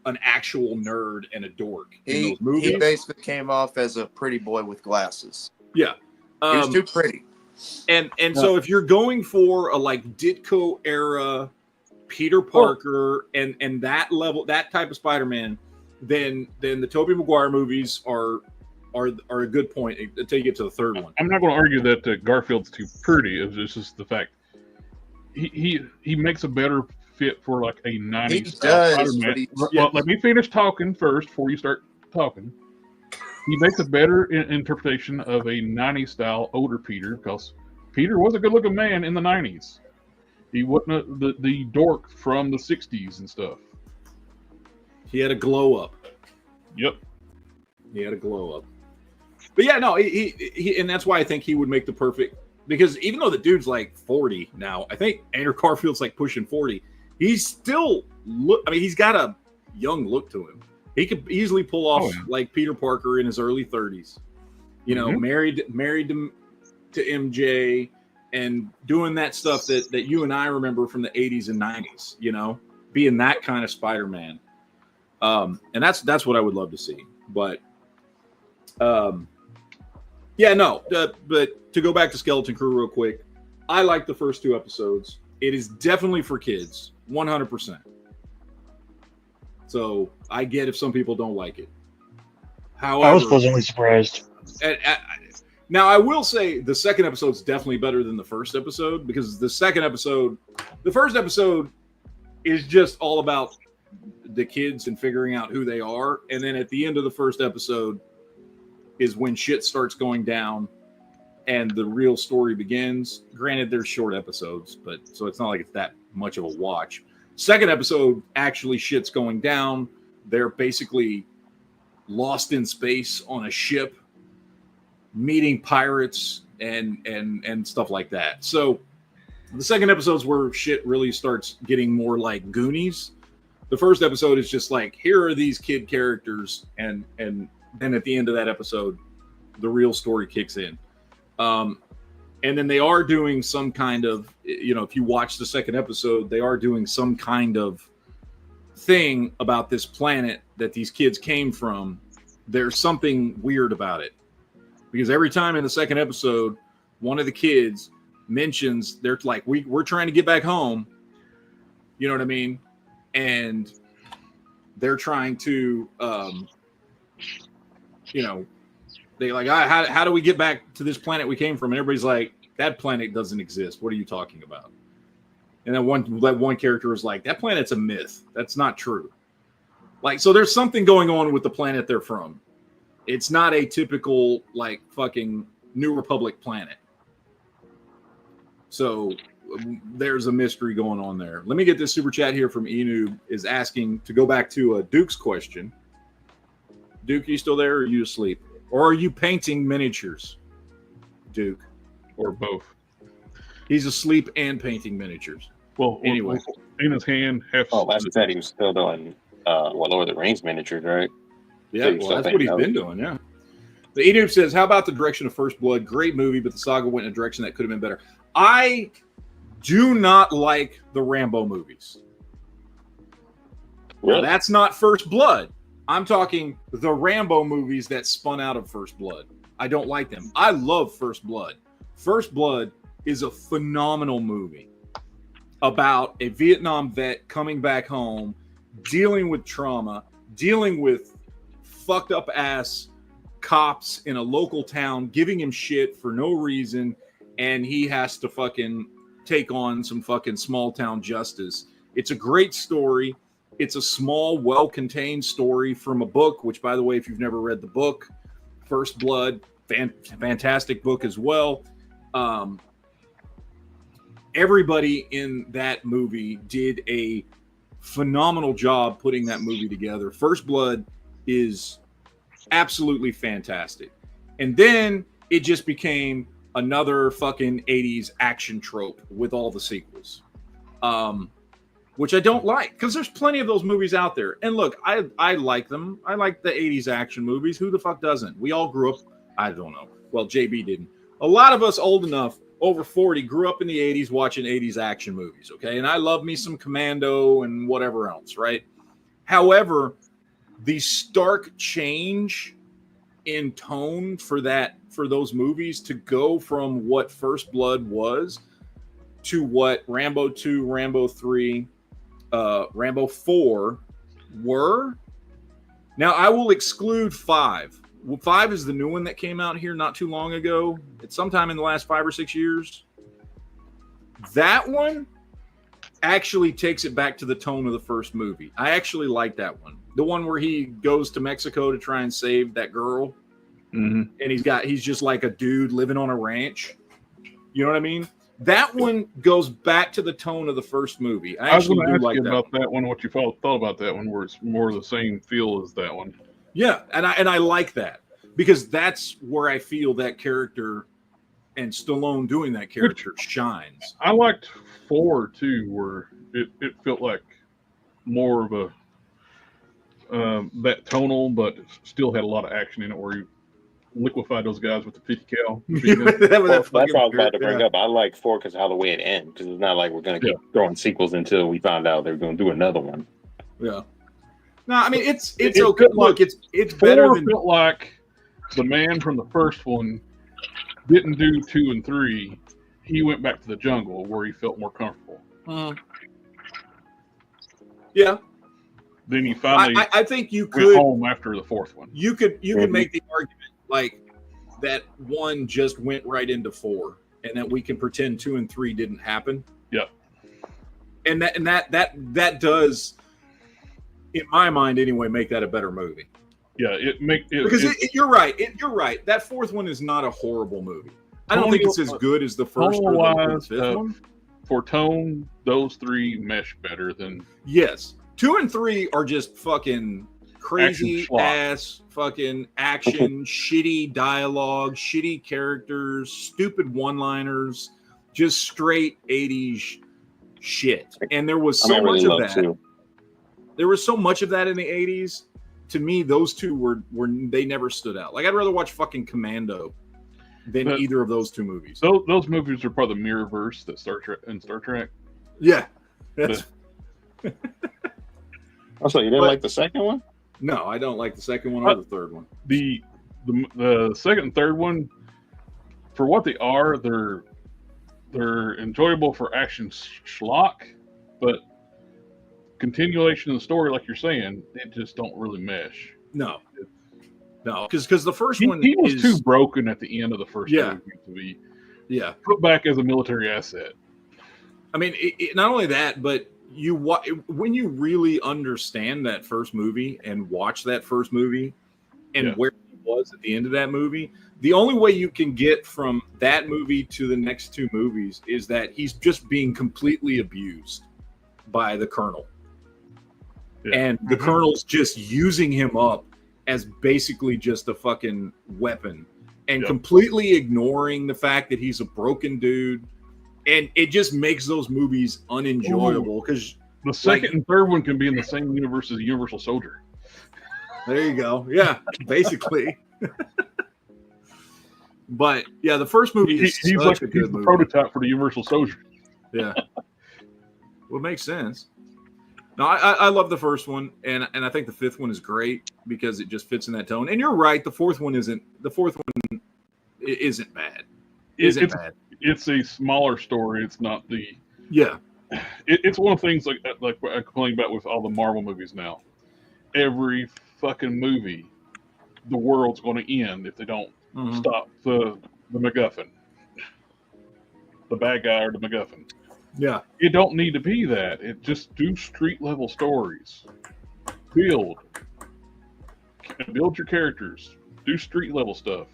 an actual nerd and a dork in those movies. He basically came off as a pretty boy with glasses. Yeah. He was too pretty. And so if you're going for a like Ditko era Peter Parker and that level, that type of Spider-Man, then the Tobey Maguire movies are a good point until you get to the third one. I'm not going to argue that Garfield's too pretty. It's just the fact he makes a better fit for like a 90s Spider-Man. Well, let me finish talking first before you start talking. He makes a better interpretation of a 90s style older Peter, because Peter was a good looking man in the 90s. He wasn't the dork from the 60s and stuff. He had a glow up. Yep. He had a glow up. But yeah, no, he and that's why I think he would make the perfect, because even though the dude's like 40 now, I think Andrew Garfield's like pushing 40. He's still he's got a young look to him. He could easily pull off like Peter Parker in his early 30s. You know, married to MJ and doing that stuff that you and I remember from the 80s and 90s, you know, being that kind of Spider-Man. And that's what I would love to see. But but to go back to Skeleton Crew real quick, I like the first 2 episodes. It is definitely for kids, 100%. So I get if some people don't like it. However, I was pleasantly surprised. Now I will say the second episode is definitely better than the first episode, because the first episode is just all about the kids and figuring out who they are, and then at the end of the first episode is when shit starts going down and the real story begins. Granted, they're short episodes, but so it's not like it's that much of a watch. Second episode, actually shit's going down. They're basically lost in space on a ship, meeting pirates and stuff like that. So the second episode's where shit really starts getting more like Goonies. The first episode is just like, here are these kid characters, and then at the end of that episode, the real story kicks in. And then they are doing some kind of, you know, if you watch the second episode, they are doing some kind of thing about this planet that these kids came from. There's something weird about it, because every time in the second episode, one of the kids mentions, they're like, we're trying to get back home. You know what I mean? And they're trying to, you know, they like, how do we get back to this planet we came from? And everybody's like, that planet doesn't exist. What are you talking about? And then one character was like, that planet's a myth. That's not true. Like, so there's something going on with the planet they're from. It's not a typical like fucking New Republic planet. So there's a mystery going on there. Let me get this super chat here from Enu is asking to go back to Duke's question. Duke, are you still there, or are you asleep? Or are you painting miniatures, Duke? Or both. He's asleep and painting miniatures. Well, anyway. In his hand. Last said he was still doing Lord of the Rings miniatures, right? Yeah, well, that's what he's been doing, yeah. The Enu says, how about the direction of First Blood? Great movie, but the saga went in a direction that could have been better. I do not like the Rambo movies. Really? Now, that's not First Blood. I'm talking the Rambo movies that spun out of First Blood. I don't like them. I love First Blood. First Blood is a phenomenal movie about a Vietnam vet coming back home, dealing with trauma, dealing with fucked up ass cops in a local town, giving him shit for no reason, and he has to fucking take on some fucking small town justice. It's a great story. It's a small, well-contained story from a book, which, by the way, if you've never read the book, First Blood, fantastic book as well. Everybody in that movie did a phenomenal job putting that movie together. First Blood is absolutely fantastic. And then it just became another fucking 80s action trope with all the sequels. Which I don't like, because there's plenty of those movies out there. And look, I like them. I like the 80s action movies. Who the fuck doesn't? We all grew up, I don't know. Well, JB didn't. A lot of us old enough, over 40, grew up in the 80s watching 80s action movies, okay? And I love me some Commando and whatever else, right? However, the stark change in tone for those movies to go from what First Blood was to what Rambo 2, Rambo 3, Rambo 4 were. Now, I will exclude 5. 5 is the new one that came out here not too long ago. It's sometime in the last 5 or 6 years. That one actually takes it back to the tone of the first movie. I actually like that one. The one where he goes to Mexico to try and save that girl. And he's just like a dude living on a ranch. You know what I mean? That one goes back to the tone of the first movie. I was going to ask you about that one. What you thought about that one, where it's more the same feel as that one? Yeah, and I like that, because that's where I feel that character and Stallone doing that character shines. I liked 4 too, where it felt like more of a that tonal, but still had a lot of action in it, where you liquefied those guys with the 50 cal. That's what I was about to bring up. I like 4 because of how the way it ends. Because it's not like we're going to keep throwing sequels until we found out they're going to do another one. Yeah. No, I mean it's okay. Look, it's better than. Felt like the man from the first one didn't do 2 and 3. He went back to the jungle where he felt more comfortable. Yeah. Then he finally. I think you went could home after the 4th one. You could make the argument like that 1 just went right into 4, and that we can pretend 2 and 3 didn't happen. Yeah. And that does, in my mind anyway, make that a better movie. Yeah, because you're right. You're right. That 4th one is not a horrible movie. I don't think it's as good as the first or the 5th one. For tone, those 3 mesh better than. Yes, 2 and 3 are just fucking crazy ass fucking action, shitty dialogue, shitty characters, stupid one-liners, just straight 80s shit. And there was so much of that. Too. There was so much of that in the 80s. To me, those 2 were they never stood out. Like, I'd rather watch fucking Commando than either of those 2 movies. Those movies are part of the mirrorverse that Star Trek. Yeah. Also, you didn't like the second one? No, I don't like the second one or the third one. The second and third one, for what they are, they're enjoyable for action schlock, but continuation of the story, like you're saying, it just don't really mesh. No, because the first one he was too broken at the end of the first movie to be put back as a military asset. I mean, not only that, but when you really understand that first movie and watch that first movie and where he was at the end of that movie, the only way you can get from that movie to the next 2 movies is that he's just being completely abused by the Colonel. And the Colonel's just using him up as basically just a fucking weapon and completely ignoring the fact that he's a broken dude. And it just makes those movies unenjoyable because the second and third one can be in the same universe as Universal Soldier. There you go. Yeah, basically. But yeah, the first movie is he's like a good movie. Prototype for the Universal Soldier. Yeah. Well, it makes sense. No, I love the first one, and I think the 5th one is great because it just fits in that tone. And you're right, the 4th one isn't bad. Bad. It's a smaller story. It's not the It's one of the things like I complain about with all the Marvel movies now. Every fucking movie, the world's going to end if they don't stop the MacGuffin, the bad guy or the MacGuffin. Yeah, it don't need to be that. It just do street level stories. Build your characters. Do street level stuff.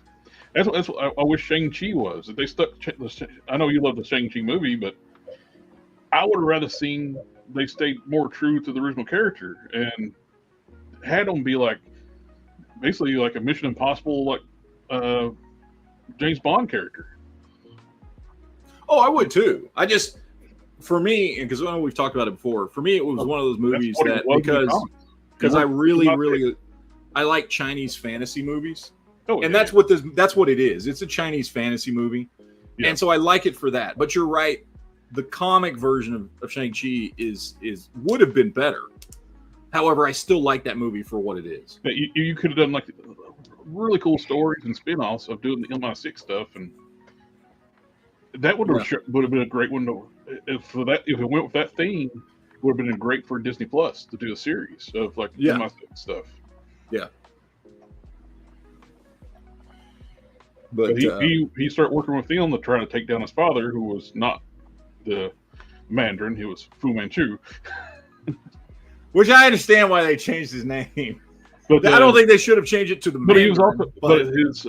That's what I wish Shang-Chi was. If they stuck. I know you love the Shang-Chi movie, but I would have rather seen they stayed more true to the original character and had them be like basically like a Mission Impossible, like James Bond character. Oh, I would too. For me, because I know we've talked about it before. For me, it was one of those movies that because I really I like Chinese fantasy movies, and that's what it is. It's a Chinese fantasy movie, and so I like it for that. But you're right. The comic version of Shang-Chi would have been better. However, I still like that movie for what it is. You could have done like really cool stories and spin-offs of doing the MI6 stuff, and that would have been a great one. If it went with that theme, would have been great for Disney Plus to do a series of like MI6 stuff. Yeah. But he started working with them to try to take down his father, who was not the Mandarin, he was Fu Manchu. Which I understand why they changed his name. But I don't think they should have changed it to the Mandarin. He was also, but his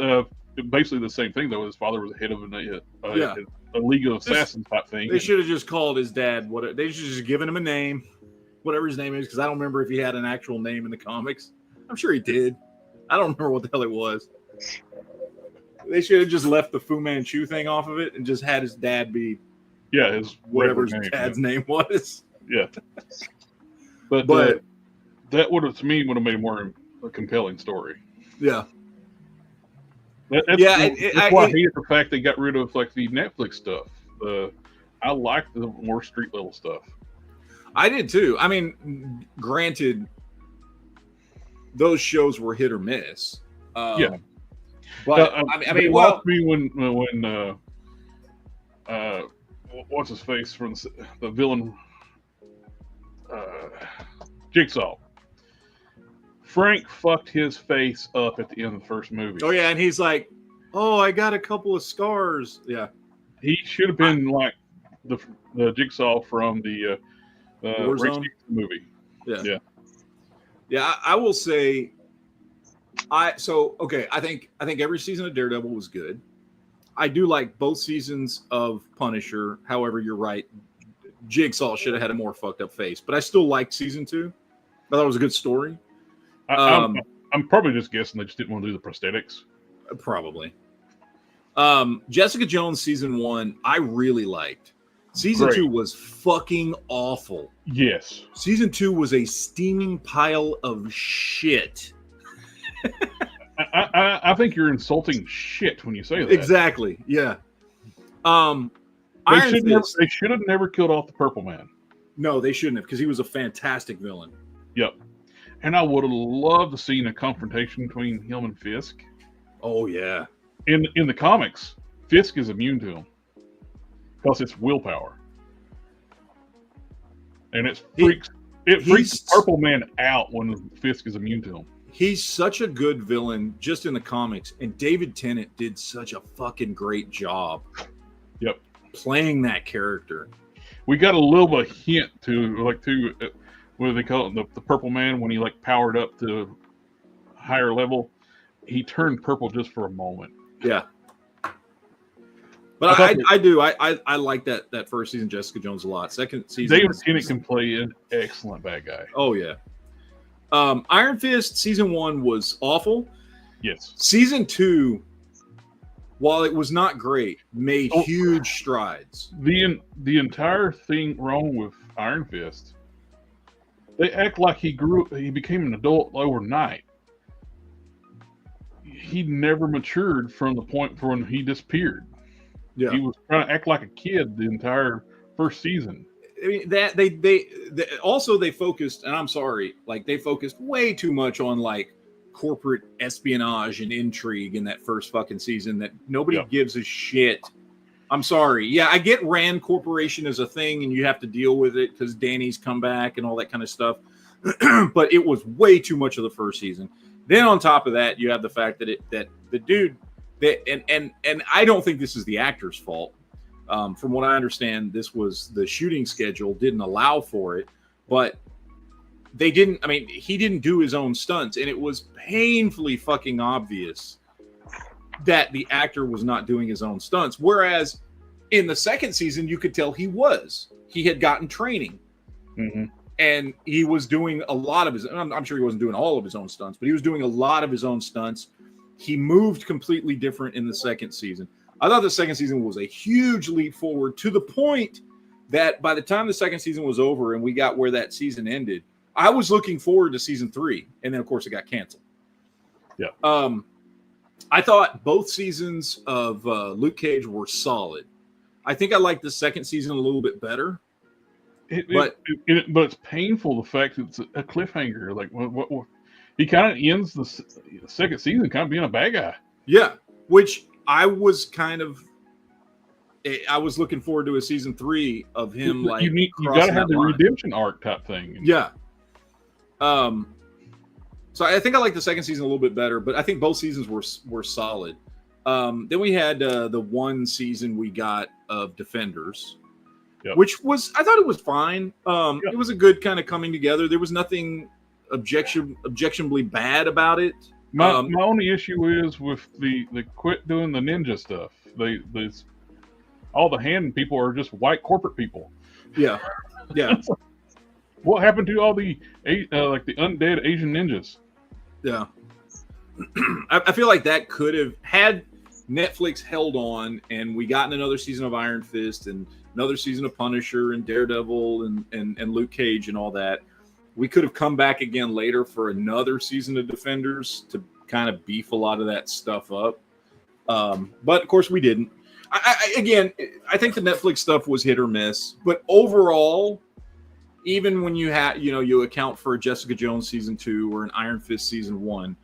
basically the same thing though. His father was the head of a League of Assassins type thing. They should have just called his dad they should have just given him a name, whatever his name is, because I don't remember if he had an actual name in the comics. I'm sure he did. I don't remember what the hell it was. They should have just left the Fu Manchu thing off of it and just had his dad be his whatever his dad's name was. Yeah. But that would have, to me, would have made more a compelling story. Yeah. That's why I hated the fact they got rid of like the Netflix stuff. I like the more street level stuff. I did too. I mean, granted, those shows were hit or miss. But I mean, watch me when what's his face from the villain. Jigsaw. Frank fucked his face up at the end of the first movie. Oh yeah, and he's like, "Oh, I got a couple of scars." Yeah, he should have been like the Jigsaw from the Warzone movie. Yeah. I will say, I think every season of Daredevil was good. I do like both seasons of Punisher. However, you're right. Jigsaw should have had a more fucked up face, but I still liked season 2. I thought it was a good story. I'm probably just guessing they just didn't want to do the prosthetics. Probably. Jessica Jones season 1, I really liked. Season 2 was fucking awful. Yes. Season 2 was a steaming pile of shit. I think you're insulting shit when you say that. Exactly. Yeah. They should have never killed off the Purple Man. No, they shouldn't have, because he was a fantastic villain. Yep. And I would have loved to see a confrontation between him and Fisk. Oh yeah. In the comics, Fisk is immune to him because it's willpower, and it freaks the Purple Man out when Fisk is immune to him. He's such a good villain just in the comics, and David Tennant did such a fucking great job. Yep. Playing that character. We got a little bit of hint to what do they call it? The Purple Man, when he like powered up to a higher level, he turned purple just for a moment. Yeah. But I like that first season Jessica Jones a lot. Second season, David Tennant can play an excellent bad guy. Oh yeah. Iron Fist season 1 was awful. Yes. Season 2, while it was not great, made huge strides. The entire thing wrong with Iron Fist, they act like he became an adult overnight. He never matured from the point when he disappeared. Yeah. He was trying to act like a kid the entire first season. I mean, that they focused, and I'm sorry, like they focused way too much on like corporate espionage and intrigue in that first fucking season that nobody gives a shit. I'm sorry. Yeah, I get Rand Corporation as a thing and you have to deal with it because Danny's come back and all that kind of stuff. But it was way too much of the first season. Then on top of that, you have the fact that the dude that and I don't think this is the actor's fault. From what I understand, this was the shooting schedule didn't allow for it, but he didn't do his own stunts, and it was painfully fucking obvious that the actor was not doing his own stunts. Whereas in the second season, you could tell he had gotten training. Mm-hmm. And he was doing a lot of his, I'm sure he wasn't doing all of his own stunts, but he was doing a lot of his own stunts. He moved completely different in the second season. I thought the second season was a huge leap forward, to the point that by the time the second season was over and we got where that season ended, I was looking forward to season 3, and then of course it got canceled. Yeah. I thought both seasons of Luke Cage were solid. I think I liked the second season a little bit better. But it's painful, the fact that it's a cliffhanger. Like, what he kind of ends the second season kind of being a bad guy. Yeah, which I was looking forward to a season 3 of him. You got to have the redemption arc type thing. Yeah. So I think I like the second season a little bit better, but I think both seasons were solid. Then we had the one season we got of Defenders, which I thought it was fine. It was a good kind of coming together. There was nothing objectionably bad about it. My only issue is with the quit doing the ninja stuff. All the hand people are just white corporate people. Yeah. What happened to all the like the undead Asian ninjas? Yeah, I feel like that could have had Netflix held on, and we gotten another season of Iron Fist and another season of Punisher and Daredevil and Luke Cage and all that. We could have come back again later for another season of Defenders to kind of beef a lot of that stuff up. But of course we didn't. I think the Netflix stuff was hit or miss, but overall, even when you account for a Jessica Jones season 2 or an Iron Fist season 1,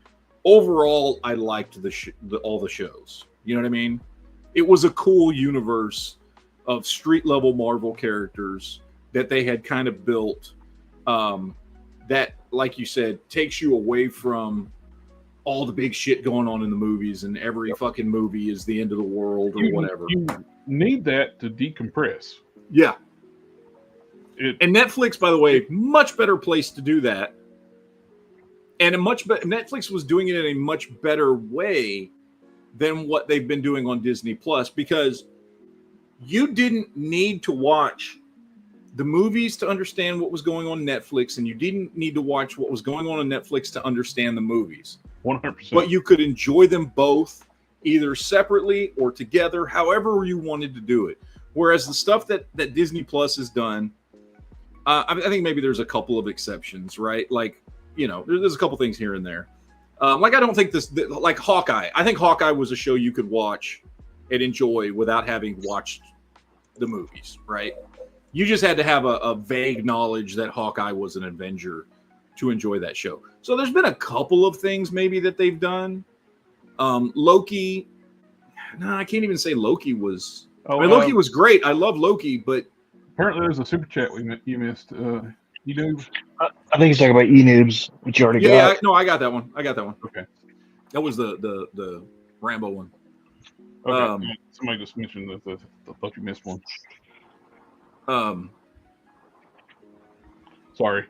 overall I liked all the shows. You know what I mean? It was a cool universe of street level Marvel characters that they had kind of built. That, like you said, takes you away from all the big shit going on in the movies, and every fucking movie is the end of the world or whatever. You need that to decompress. Yeah. And Netflix, by the way, much better place to do that. And Netflix was doing it in a much better way than what they've been doing on Disney Plus, because you didn't need to watch the movies to understand what was going on Netflix, and you didn't need to watch what was going on Netflix to understand the movies. 100%. But you could enjoy them both, either separately or together, however you wanted to do it. Whereas the stuff that Disney Plus has done, I think maybe there's a couple of exceptions, right? Like, there's a couple things here and there. Like, I don't think like Hawkeye. I think Hawkeye was a show you could watch and enjoy without having watched the movies, right? You just had to have a vague knowledge that Hawkeye was an Avenger to enjoy that show. So there's been a couple of things maybe that they've done. Loki. No, I can't even say Loki was. Loki was great. I love Loki, but apparently there's a super chat you missed. E-Noobs? I think he's talking about E-Noobs, which you already got. Yeah, no, I got that one. Okay. That was the Rambo one. Okay. Somebody just mentioned that I thought you missed one. Sorry.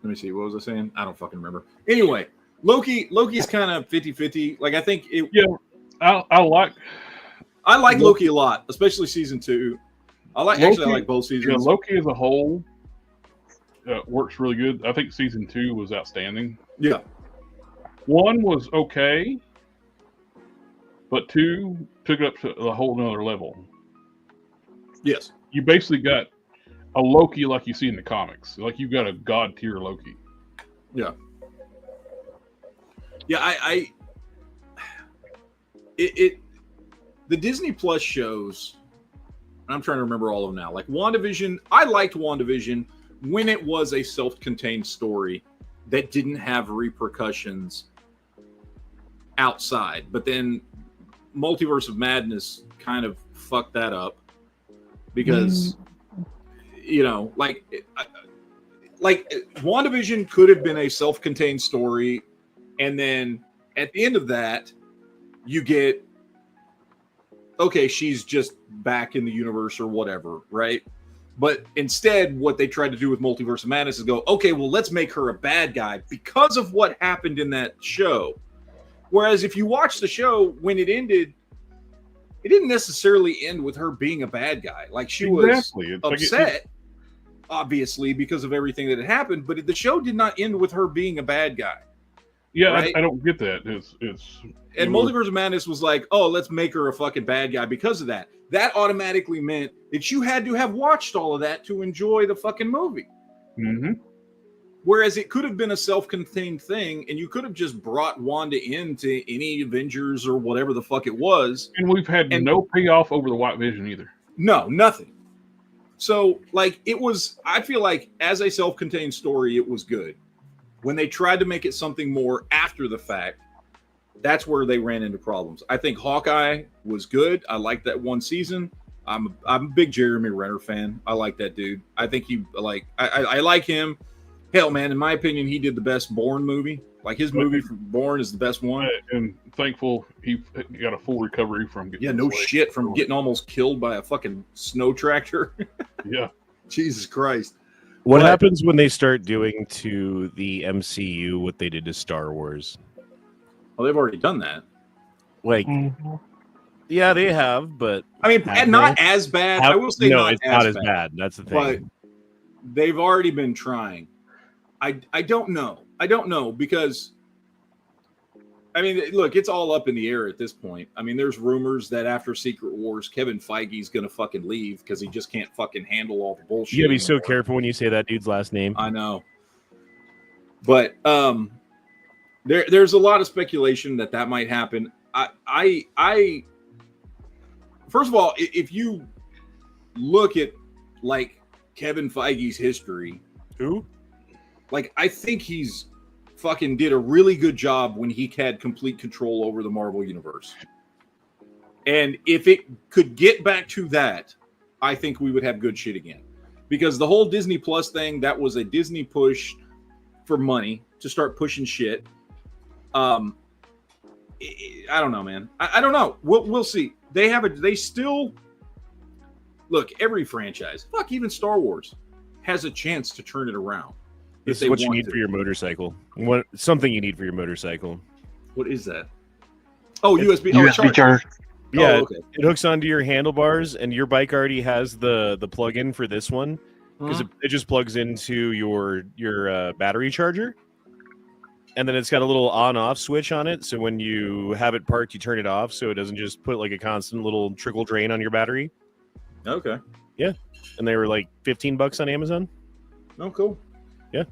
Let me see. What was I saying? I don't fucking remember. Anyway, Loki's kind of 50-50. Like, I think it. Yeah, I like Loki a lot, especially season 2. I like both seasons. Yeah, Loki as a whole works really good. I think season 2 was outstanding. Yeah. 1 was okay, but 2 took it up to a whole nother level. Yes. You basically got a Loki like you see in the comics. Like, you've got a god tier Loki. Yeah. Yeah, the Disney Plus shows, I'm trying to remember all of them now. Like WandaVision, I liked WandaVision when it was a self-contained story that didn't have repercussions outside. But then Multiverse of Madness kind of fucked that up because, like WandaVision could have been a self-contained story, and then at the end of that, you get, okay, she's just back in the universe or whatever, right? But instead, what they tried to do with Multiverse of Madness is go, okay, well, let's make her a bad guy because of what happened in that show. Whereas if you watch the show, when it ended, it didn't necessarily end with her being a bad guy. Like, she was upset, obviously, because of everything that had happened, but the show did not end with her being a bad guy. Yeah, right? I don't get that. It's and Multiverse of Madness was like, oh, let's make her a fucking bad guy because of that. That automatically meant that you had to have watched all of that to enjoy the fucking movie. Mm-hmm. Whereas it could have been a self-contained thing, and you could have just brought Wanda into any Avengers or whatever the fuck it was. And we've had no payoff over the White Vision either. No, nothing. So, like, it was, I feel like as a self-contained story, it was good. When they tried to make it something more after the fact, that's where they ran into problems. I think Hawkeye was good. I liked that one season. I'm a big Jeremy Renner fan. I like that dude. I think he, like, I like him. Hell, man, in my opinion, he did the best Bourne movie. Like, his movie from Bourne is the best one. And thankful he got a full recovery from getting from getting almost killed by a fucking snow tractor. Yeah. Jesus Christ. What happens when they start doing to the MCU what they did to Star Wars? Well, they've already done that. Like, yeah, they have, but I mean, and not as bad. I will say no, it's not as bad. That's the thing. But they've already been trying. I don't know. I don't know because, I mean, look, it's all up in the air at this point. I mean, there's rumors that after Secret Wars, Kevin Feige's going to fucking leave because he just can't fucking handle all the bullshit. You gotta be so careful when you say that dude's last name. I know. But there's a lot of speculation that might happen. I first of all, if you look at like Kevin Feige's history, who? Like, I think he's fucking did a really good job when he had complete control over the Marvel Universe. And if it could get back to that, I think we would have good shit again. Because the whole Disney Plus thing, that was a Disney push for money to start pushing shit. I don't know, man. I don't know. We'll see. They still look, every franchise, fuck, even Star Wars has a chance to turn it around. This is what you need for your motorcycle. Something you need for your motorcycle. What is that? Oh, USB. USB charger. Yeah, okay. It hooks onto your handlebars, and your bike already has the plug-in for this one because it just plugs into your battery charger, and then it's got a little on-off switch on it. So when you have it parked, you turn it off, so it doesn't just put like a constant little trickle drain on your battery. Okay. Yeah, and they were like $15 on Amazon. Oh, cool. Yeah,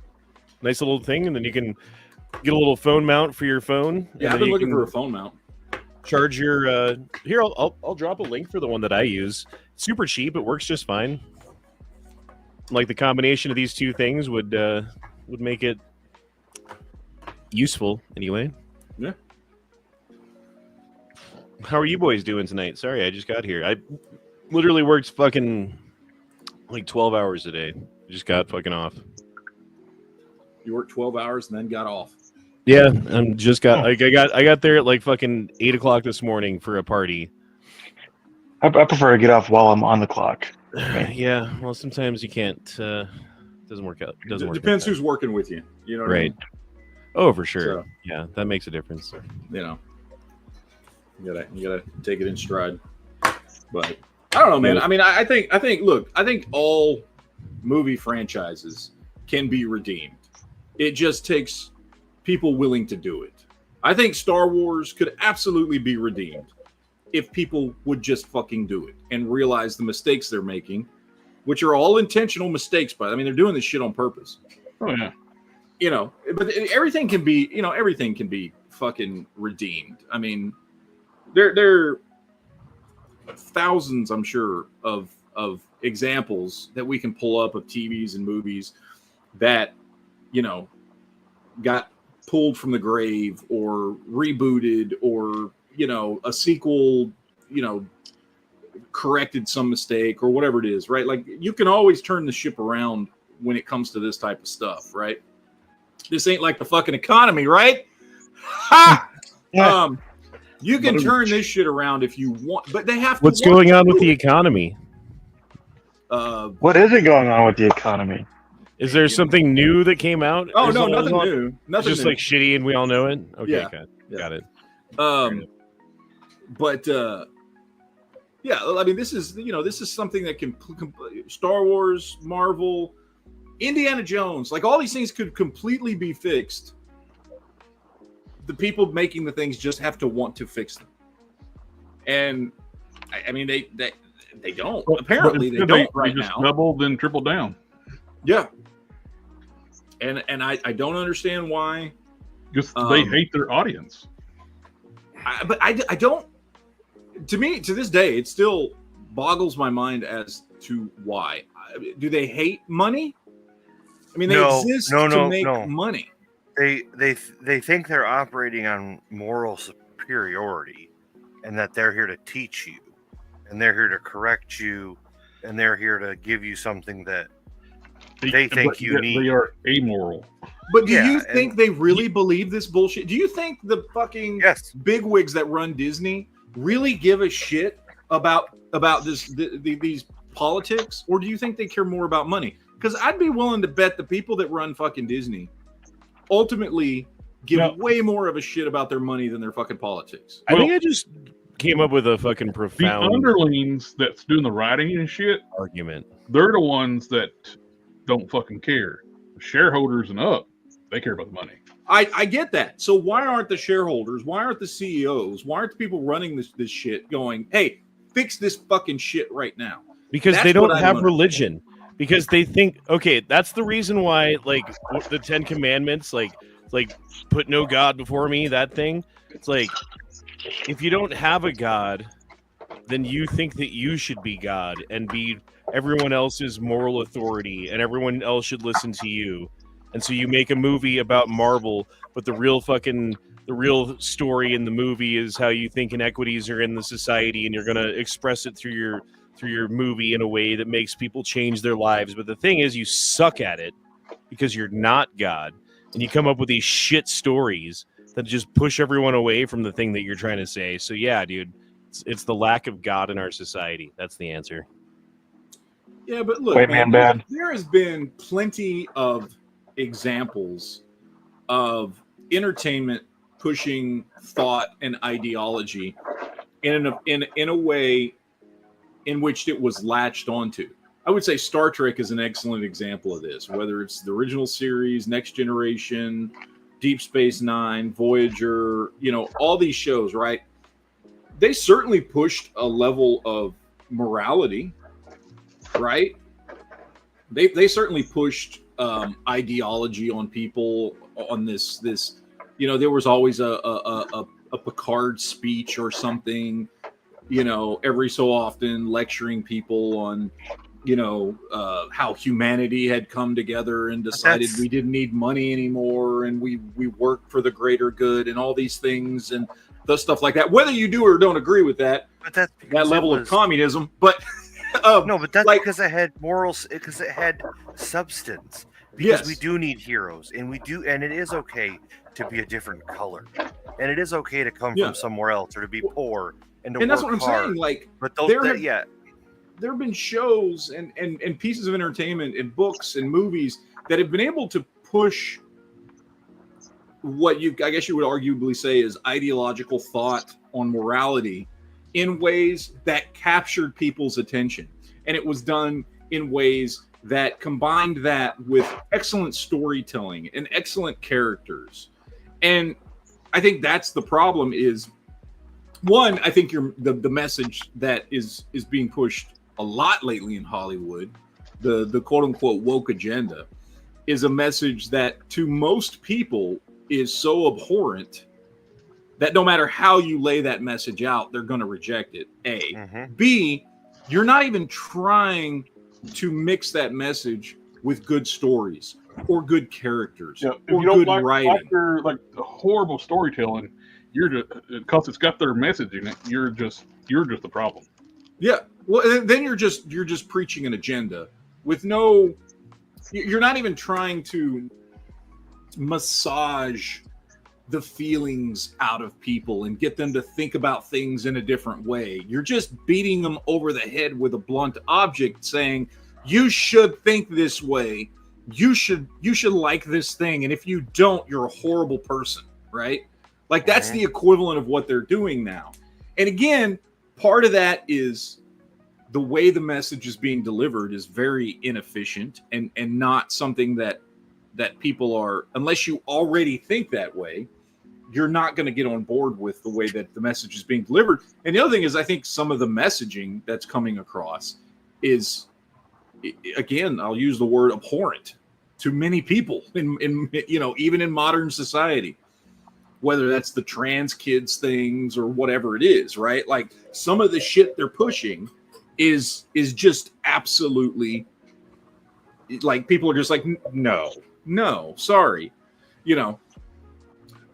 nice little thing, and then you can get a little phone mount for your phone. Yeah, I've been looking for a phone mount. Charge your here. I'll drop a link for the one that I use. It's super cheap. It works just fine. Like the combination of these two things would make it useful anyway. Yeah. How are you boys doing tonight? Sorry, I just got here. I literally worked fucking like 12 hours a day. Just got fucking off. You worked 12 hours and then got off. Yeah, I got there at like fucking 8 o'clock this morning for a party. I prefer to get off while I'm on the clock. Yeah, well, sometimes you can't. Doesn't work out. It depends who's working with you. You know what I mean? Oh, for sure. So, yeah, that makes a difference. You know, you gotta take it in stride. But I don't know, man. I mean, I think all movie franchises can be redeemed. It just takes people willing to do it. I think Star Wars could absolutely be redeemed if people would just fucking do it and realize the mistakes they're making, which are all intentional mistakes. But I mean, they're doing this shit on purpose. Oh yeah. You know, but everything can be fucking redeemed. I mean, there are thousands, I'm sure, of examples that we can pull up of TVs and movies that, you know, got pulled from the grave or rebooted, or, you know, a sequel, you know, corrected some mistake or whatever it is, right? Like, you can always turn the ship around when it comes to this type of stuff, right? This ain't like the fucking economy, right? Ha! Yeah. You can turn this shit around if you want, but they have to. What's going on with the economy? What isn't going on with the economy? Is there something new that came out? Oh, no, nothing new. Nothing just new. Like shitty and we all know it? Okay, yeah. Got it. But yeah, I mean, this is something that can Star Wars, Marvel, Indiana Jones, like all these things could completely be fixed the people making the things just have to want to fix them. And I mean, they don't. Apparently, they don't right just now. Double then triple down. Yeah. And I don't understand why. Just they hate their audience. But I don't. To me, to this day, it still boggles my mind as to why. Do they hate money? I mean, they exist to make money. They think they're operating on moral superiority, and that they're here to teach you, and they're here to correct you, and they're here to give you something that they think you need. They are amoral. But do you think they really believe this bullshit? Do you think the fucking bigwigs that run Disney really give a shit about these politics, or do you think they care more about money? Because I'd be willing to bet the people that run fucking Disney ultimately give way more of a shit about their money than their fucking politics. I think I just came up with a fucking profound the underlings that's doing the writing and shit argument. They're the ones that don't fucking care. The shareholders and up, they care about the money. I get that. So why aren't the shareholders, why aren't the CEOs, why aren't the people running this shit going, hey, fix this fucking shit right now? Because they don't have religion. Because they think, okay, that's the reason why, like, the 10 Commandments, like put no God before me, that thing. It's like, if you don't have a God, then you think that you should be God and be everyone else's moral authority, and everyone else should listen to you. And so you make a movie about Marvel, but the real story in the movie is how you think inequities are in the society, and you're going to express it through your movie in a way that makes people change their lives. But the thing is, you suck at it because you're not God, and you come up with these shit stories that just push everyone away from the thing that you're trying to say. So yeah, dude, it's the lack of God in our society. That's the answer. Yeah, but look, there has been plenty of examples of entertainment pushing thought and ideology in a way in which it was latched onto. I would say Star Trek is an excellent example of this, whether it's the original series, Next Generation, Deep Space Nine, Voyager, all these shows, right? They certainly pushed a level of morality, right? They certainly pushed ideology on people on this. There was always a Picard speech or something, every so often lecturing people on, how humanity had come together and decided we didn't need money anymore, and we work for the greater good and all these things and the stuff like that. Whether you do or don't agree with that, but that's that level of communism, but. No, but that's because it had morals, because it had substance. Because we do need heroes, and it is okay to be a different color, and it is okay to come from somewhere else or to be poor and to work that's what I'm hard. saying. Like, but there have been shows and pieces of entertainment and books and movies that have been able to push what I guess you would arguably say is ideological thought on morality in ways that captured people's attention. And it was done in ways that combined that with excellent storytelling and excellent characters. And I think that's the problem is, one, I think the message that is being pushed a lot lately in Hollywood, the quote unquote woke agenda, is a message that to most people is so abhorrent that no matter how you lay that message out, they're going to reject it. A. Mm-hmm. B, you're not even trying to mix that message with good stories or good characters or good writing. After like the horrible storytelling, you're just because it's got their message in it. You're just the problem. Yeah. Well, then you're just preaching an agenda with no. You're not even trying to massage the feelings out of people and get them to think about things in a different way. You're just beating them over the head with a blunt object saying, you should think this way. You should like this thing. And if you don't, you're a horrible person, right? Like that's the equivalent of what they're doing now. And again, part of that is the way the message is being delivered is very inefficient and not something that people are, unless you already think that way, you're not going to get on board with the way that the message is being delivered. And the other thing is, I think some of the messaging that's coming across is, again, I'll use the word abhorrent to many people in even in modern society, whether that's the trans kids things or whatever it is, right? Like some of the shit they're pushing is just absolutely like people are just like, no, sorry,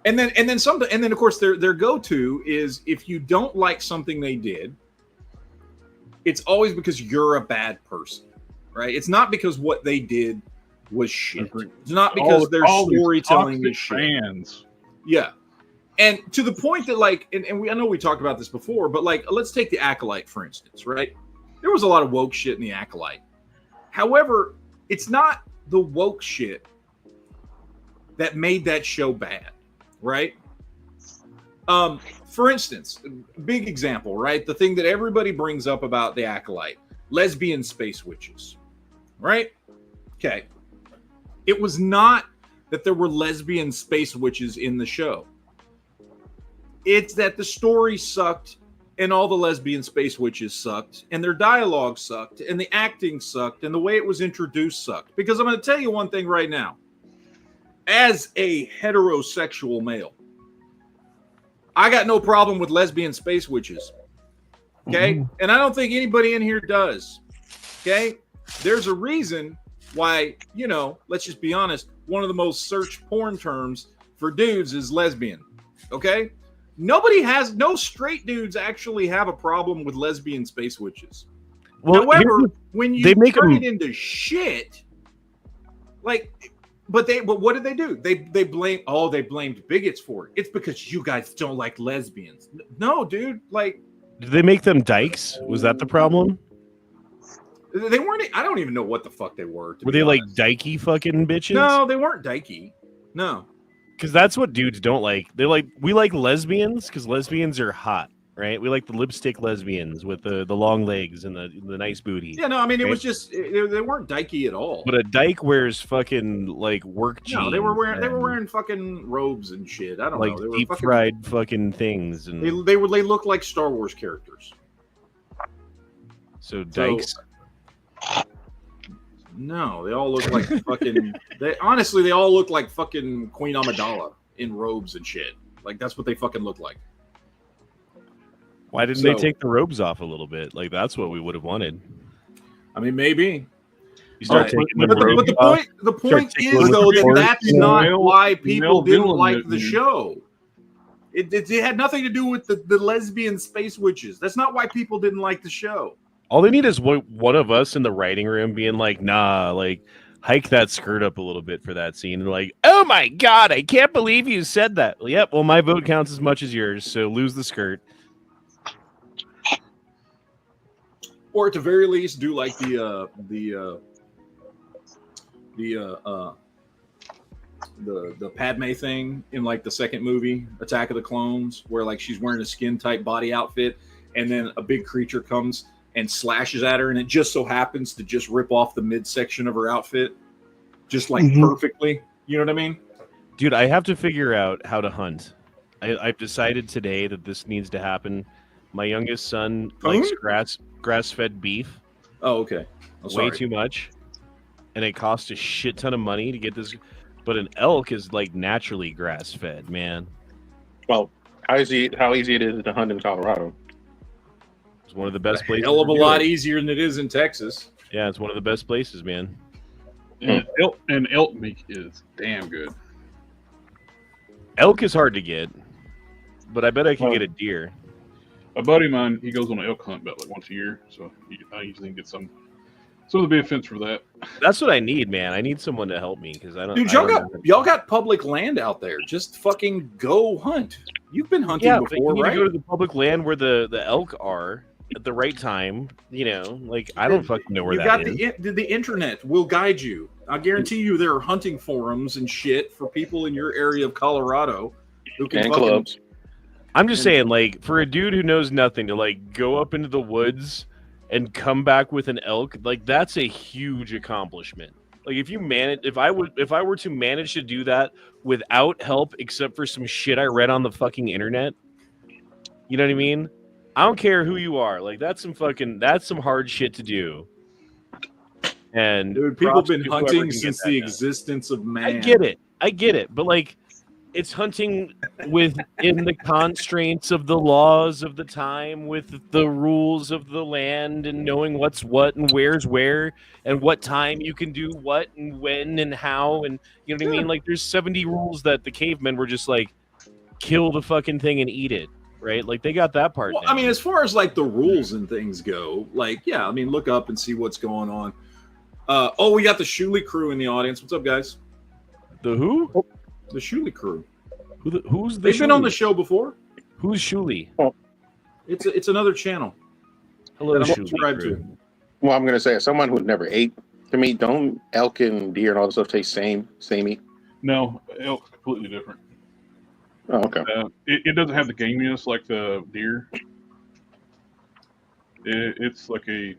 and then something, and then of course their go-to is if you don't like something they did, it's always because you're a bad person, right? It's not because what they did was shit. It's not because their storytelling is shit. Fans. Yeah. And to the point that I know we talked about this before, but let's take the Acolyte, for instance, right? There was a lot of woke shit in the Acolyte. However, it's not the woke shit that made that show bad, right? For instance, big example, right? The thing that everybody brings up about the Acolyte, lesbian space witches, right? Okay. It was not that there were lesbian space witches in the show. It's that the story sucked and all the lesbian space witches sucked and their dialogue sucked and the acting sucked and the way it was introduced sucked. Because I'm going to tell you one thing right now. As a heterosexual male, I got no problem with lesbian space witches. Okay? Mm-hmm. And I don't think anybody in here does. Okay? There's a reason why, let's just be honest, one of the most searched porn terms for dudes is lesbian. Okay? No straight dudes actually have a problem with lesbian space witches. Well, however, when you turn it into shit, but what did they do? They blamed bigots for it. It's because you guys don't like lesbians. No, dude. Did they make them dykes? Was that the problem? They weren't. I don't even know what the fuck they were. Were they honest. Like dykey fucking bitches? No, they weren't dykey. No. Because that's what dudes don't like. We like lesbians because lesbians are hot, right? We like the lipstick lesbians with the long legs and the nice booty. Yeah, no, I mean it was just they weren't dykey at all. But a dyke wears fucking work jeans. No, they were wearing fucking robes and shit. I don't know. They were deep fried fucking things, and they looked like Star Wars characters. So dykes. No, they all look like fucking. They all look like fucking Queen Amidala in robes and shit. That's what they fucking look like. Why didn't they take the robes off a little bit? That's what we would have wanted. I mean, maybe. You start taking but the point is though that's not why people didn't like the show. It had nothing to do with the lesbian space witches. That's not why people didn't like the show. All they need is one of us in the writing room being like, nah, hike that skirt up a little bit for that scene. And oh my God, I can't believe you said that. Yep, well, my vote counts as much as yours, so lose the skirt. Or at the very least, do the Padme thing in the second movie, Attack of the Clones, where she's wearing a skin tight body outfit, and then a big creature comes and slashes at her, and it just so happens to just rip off the midsection of her outfit, just perfectly. You know what I mean? Dude, I have to figure out how to hunt. I've decided today that this needs to happen. My youngest son likes grass-fed beef. Oh, okay. Way too much. And it costs a shit ton of money to get this. But an elk is naturally grass-fed, man. Well, how easy it is to hunt in Colorado. It's one of the best places. A hell of a lot easier than it is in Texas. Yeah, it's one of the best places, man. And elk meat is damn good. Elk is hard to get, but I bet I can get a deer. A buddy of mine, he goes on an elk hunt about once a year, so I usually get some of the benefits for that. That's what I need, man. I need someone to help me because I don't. Dude, y'all got public land out there. Just fucking go hunt. You've been hunting before, but you right? need to go to the public land where the elk are at the right time. I don't fucking know where that is. The internet will guide you. I guarantee you there are hunting forums and shit for people in your area of Colorado who can clubs. I'm just saying, for a dude who knows nothing to go up into the woods and come back with an elk, that's a huge accomplishment. Like if I were to manage to do that without help, except for some shit I read on the fucking internet, you know what I mean? I don't care who you are. Like that's some hard shit to do. And dude, people have been hunting since the existence of man. I get it, but like, it's hunting within the constraints of the laws of the time, with the rules of the land, and knowing what's what and where's where, and what time you can do what and when and how, and you know what I mean? Like, there's 70 rules that the cavemen were just like, kill the fucking thing and eat it, right? Like, they got that part. Well, I mean, as far as like the rules and things go, like, yeah, I mean, look up and see what's going on. We got the Shuley crew in the audience. What's up, guys? The who? Oh, the Shuley crew. Who's the They've been on the show before. Who's Shuley? Oh. It's another channel. Hello, that I'm Shuley subscribed crew. to. Well, I'm gonna say, as someone who never ate, to me, don't elk and deer and all this stuff taste samey? No, elk's completely different. Oh, okay. It doesn't have the gaminess like the deer. It's like a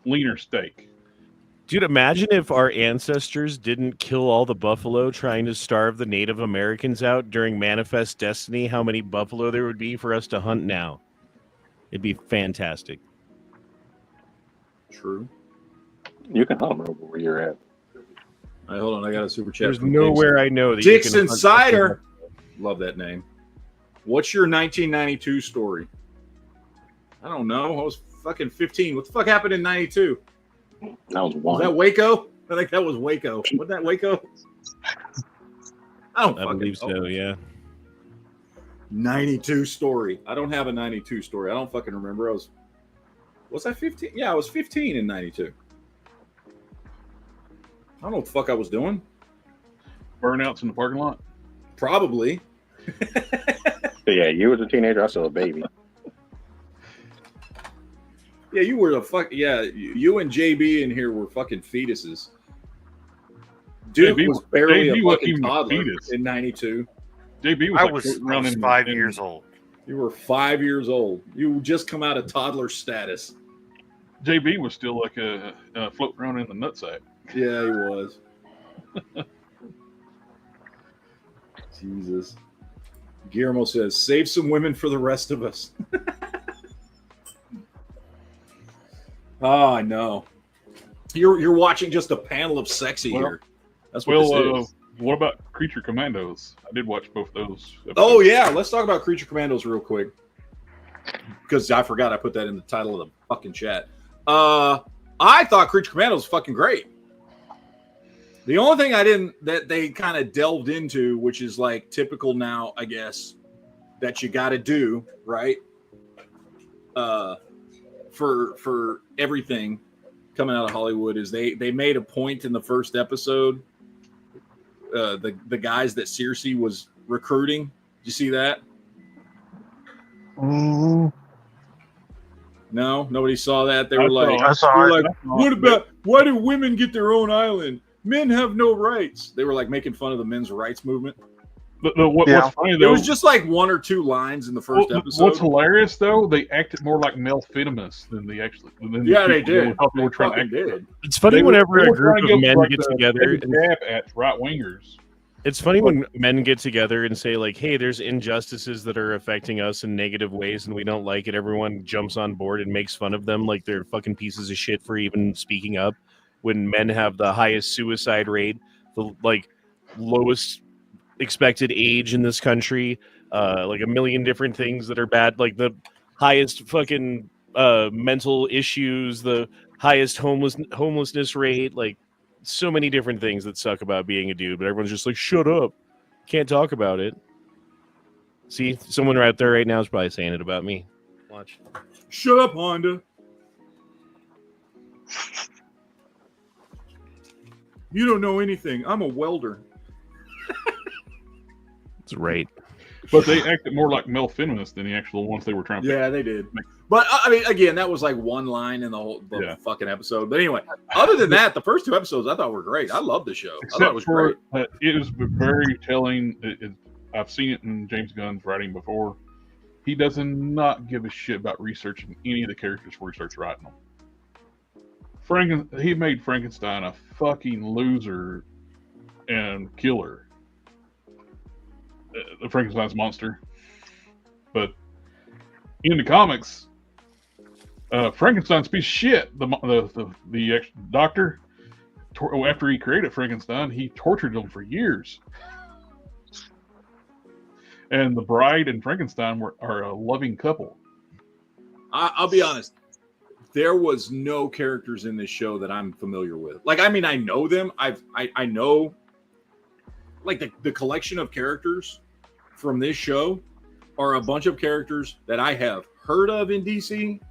leaner steak. Dude, imagine if our ancestors didn't kill all the buffalo trying to starve the Native Americans out during Manifest Destiny, how many buffalo there would be for us to hunt now. It'd be fantastic. True. You can hunt them where you're at. All right, hold on. I got a super chat. There's nowhere I know that Dixon you can Cider. Love that name. What's your 1992 story? I don't know. I was fucking 15. What the fuck happened in 92? That was one. Was that Waco? I think that was Waco. Was that Waco? I believe so, yeah. 92 story. I don't have a 92 story. I don't fucking remember. Was I 15? Yeah, I was 15 in 92. I don't know what the fuck I was doing. Burnouts in the parking lot? Probably. Yeah, you was a teenager. I was still a baby. Yeah, you were you and JB in here were fucking fetuses. Duke was barely a fucking toddler in 92. JB was I was 5 years old. You were 5 years old. You just come out of toddler status. JB was still like a floating around in the nutsack. Yeah, he was. Jesus. Guillermo says, save some women for the rest of us. Oh, I know. You're watching just a panel of sexy here. That's what this is. What about Creature Commandos? I did watch both those episodes. Oh, yeah. Let's talk about Creature Commandos real quick. Because I forgot I put that in the title of the fucking chat. I thought Creature Commandos was fucking great. The only thing that they kind of delved into, which is like typical now, I guess, that you got to do, right? For everything coming out of Hollywood is they made a point in the first episode. The guys that Circe was recruiting. Did you see that? Mm. No, nobody saw that. They were like, why do women get their own island? Men have no rights. They were like making fun of the men's rights movement. What's funny though? It was just like one or two lines in the first episode. What's hilarious though? They acted more like male venomous than they actually. They did. They trying to act. Did. It's funny whenever a group of men get together and jab at right wingers. It's funny when men get together and say like, "Hey, there's injustices that are affecting us in negative ways, and we don't like it." Everyone jumps on board and makes fun of them like they're fucking pieces of shit for even speaking up. When men have the highest suicide rate, the like lowest expected age in this country, like a million different things that are bad, like the highest fucking mental issues, the highest homelessness rate, like so many different things that suck about being a dude, but everyone's just like, shut up, can't talk about it. See, someone right there right now is probably saying it about me. Watch. Shut up, Honda. You don't know anything. I'm a welder. That's right. But they acted more like male feminists than the actual ones they were trying to. Yeah, they did. But I mean, again, that was like one line in the whole fucking episode. But anyway, other than that, the first two episodes I thought were great. I loved the show. I thought it was great. It was very telling. I've seen it in James Gunn's writing before. He does not give a shit about researching any of the characters before he starts writing them. He made Frankenstein a fucking loser and killer. The Frankenstein's monster. But in the comics, Frankenstein's a piece of shit. The doctor, after he created Frankenstein, he tortured him for years. And the bride and Frankenstein are a loving couple. I'll be honest. There was no characters in this show that I'm familiar with. Like, I mean, I know them. I know, like, the collection of characters from this show are a bunch of characters that I have heard of in DC,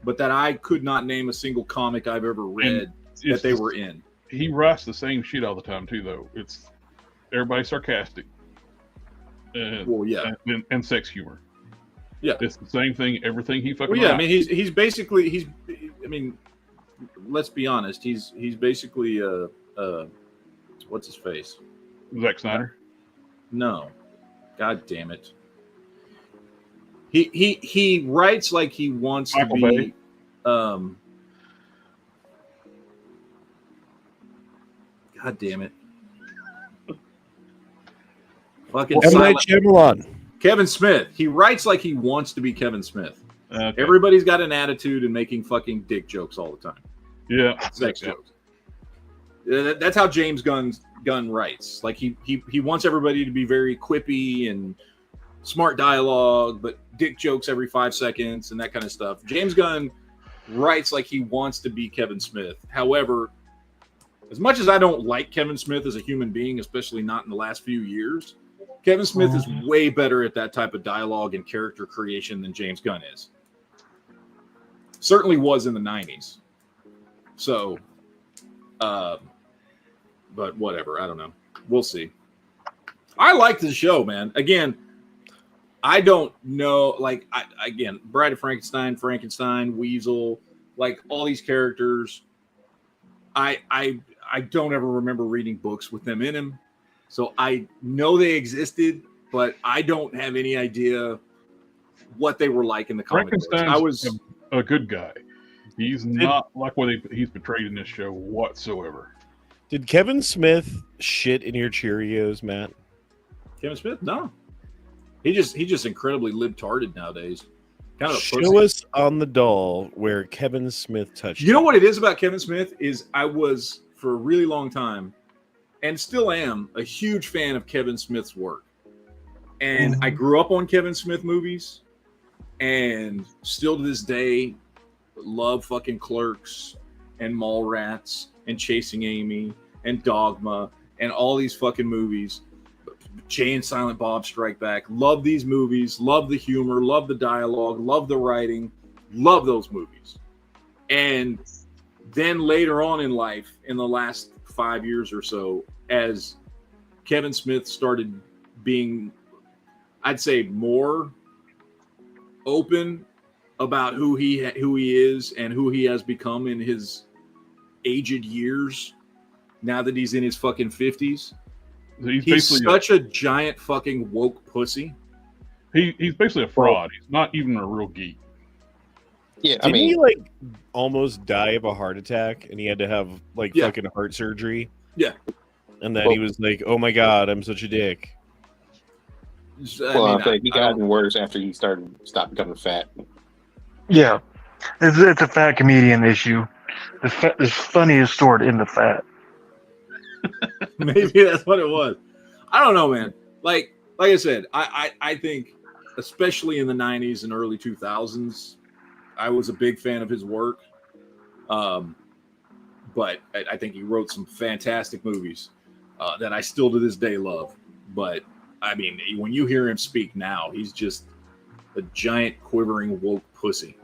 but that I could not name a single comic I've ever read that they were in. He writes the same shit all the time too, though. It's everybody's sarcastic. And sex humor. Yeah, it's the same thing. Everything he fucking. Well, yeah, writes. I mean, he's basically I mean, let's be honest. He's basically what's his face? Zack Snyder. No, God damn it. He writes like he wants Michael to be. God damn it. Fucking Kevin Smith. He writes like he wants to be Kevin Smith. Okay. Everybody's got an attitude and making fucking dick jokes all the time. Yeah. Sex jokes. That's how James Gunn writes. Like he wants everybody to be very quippy and smart dialogue, but dick jokes every 5 seconds and that kind of stuff. James Gunn writes like he wants to be Kevin Smith. However, as much as I don't like Kevin Smith as a human being, especially not in the last few years, Kevin Smith is way better at that type of dialogue and character creation than James Gunn is. Certainly was in the 90s. So, but whatever. I don't know. We'll see. I like the show, man. Again, I don't know. Like, Bride of Frankenstein, Weasel, like all these characters. I don't ever remember reading books with them in them. So I know they existed, but I don't have any idea what they were like in the comic books. I was a good guy. He's not like what he's portrayed in this show whatsoever. Did Kevin Smith shit in your Cheerios, Matt? Kevin Smith? No. He just incredibly libtarded nowadays. Kind of a Show us on the doll where Kevin Smith touched. You know what it is about Kevin Smith is I was for a really long time, and still am, a huge fan of Kevin Smith's work. And I grew up on Kevin Smith movies, and still to this day love fucking Clerks and Mallrats and Chasing Amy and Dogma and all these fucking movies. Jay and Silent Bob Strike Back. Love these movies. Love the humor. Love the dialogue. Love the writing. Love those movies. And then later on in life, in the last 5 years or so, as Kevin Smith started being, I'd say, more open about who he is and who he has become in his aged years, now that he's in his fucking 50s. He's such a giant fucking woke pussy. He's basically a fraud. He's not even a real geek. Yeah, Didn't he like almost die of a heart attack and he had to have like fucking heart surgery? Yeah. And then he was like, "Oh my god, I'm such a dick." I think he got worse after he stopped becoming fat. Yeah, it's a fat comedian issue. The funny is stored in the fat. Maybe that's what it was. I don't know, man. Like I said, I think, especially in the 90s and early 2000s, I was a big fan of his work. But I think he wrote some fantastic movies that I still to this day love. But I mean, when you hear him speak now, he's just a giant quivering woke pussy.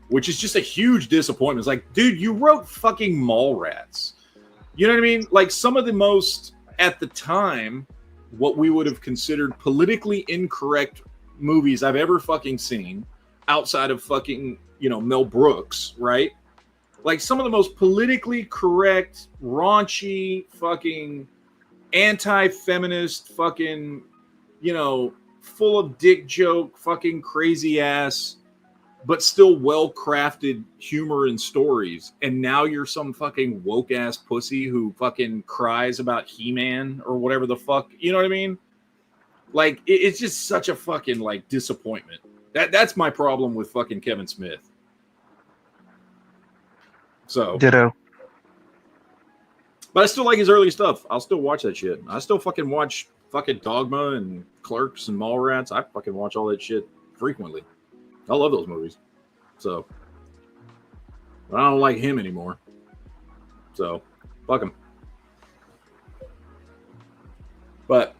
Which is just a huge disappointment. It's like, dude, you wrote fucking Mallrats. You know what I mean? Like some of the most, at the time, what we would have considered politically incorrect movies I've ever fucking seen, outside of fucking, Mel Brooks, right? Like some of the most politically correct, raunchy, fucking anti-feminist, fucking, full of dick joke, fucking crazy ass, but still well-crafted humor and stories. And now you're some fucking woke-ass pussy who fucking cries about He-Man or whatever the fuck. You know what I mean? Like, it's just such a fucking, like, disappointment. That's my problem with fucking Kevin Smith. So. Ditto. But I still like his early stuff. I'll still watch that shit. I still fucking watch fucking Dogma and Clerks and Mallrats. I fucking watch all that shit frequently. I love those movies. So. But I don't like him anymore. So. Fuck him. But.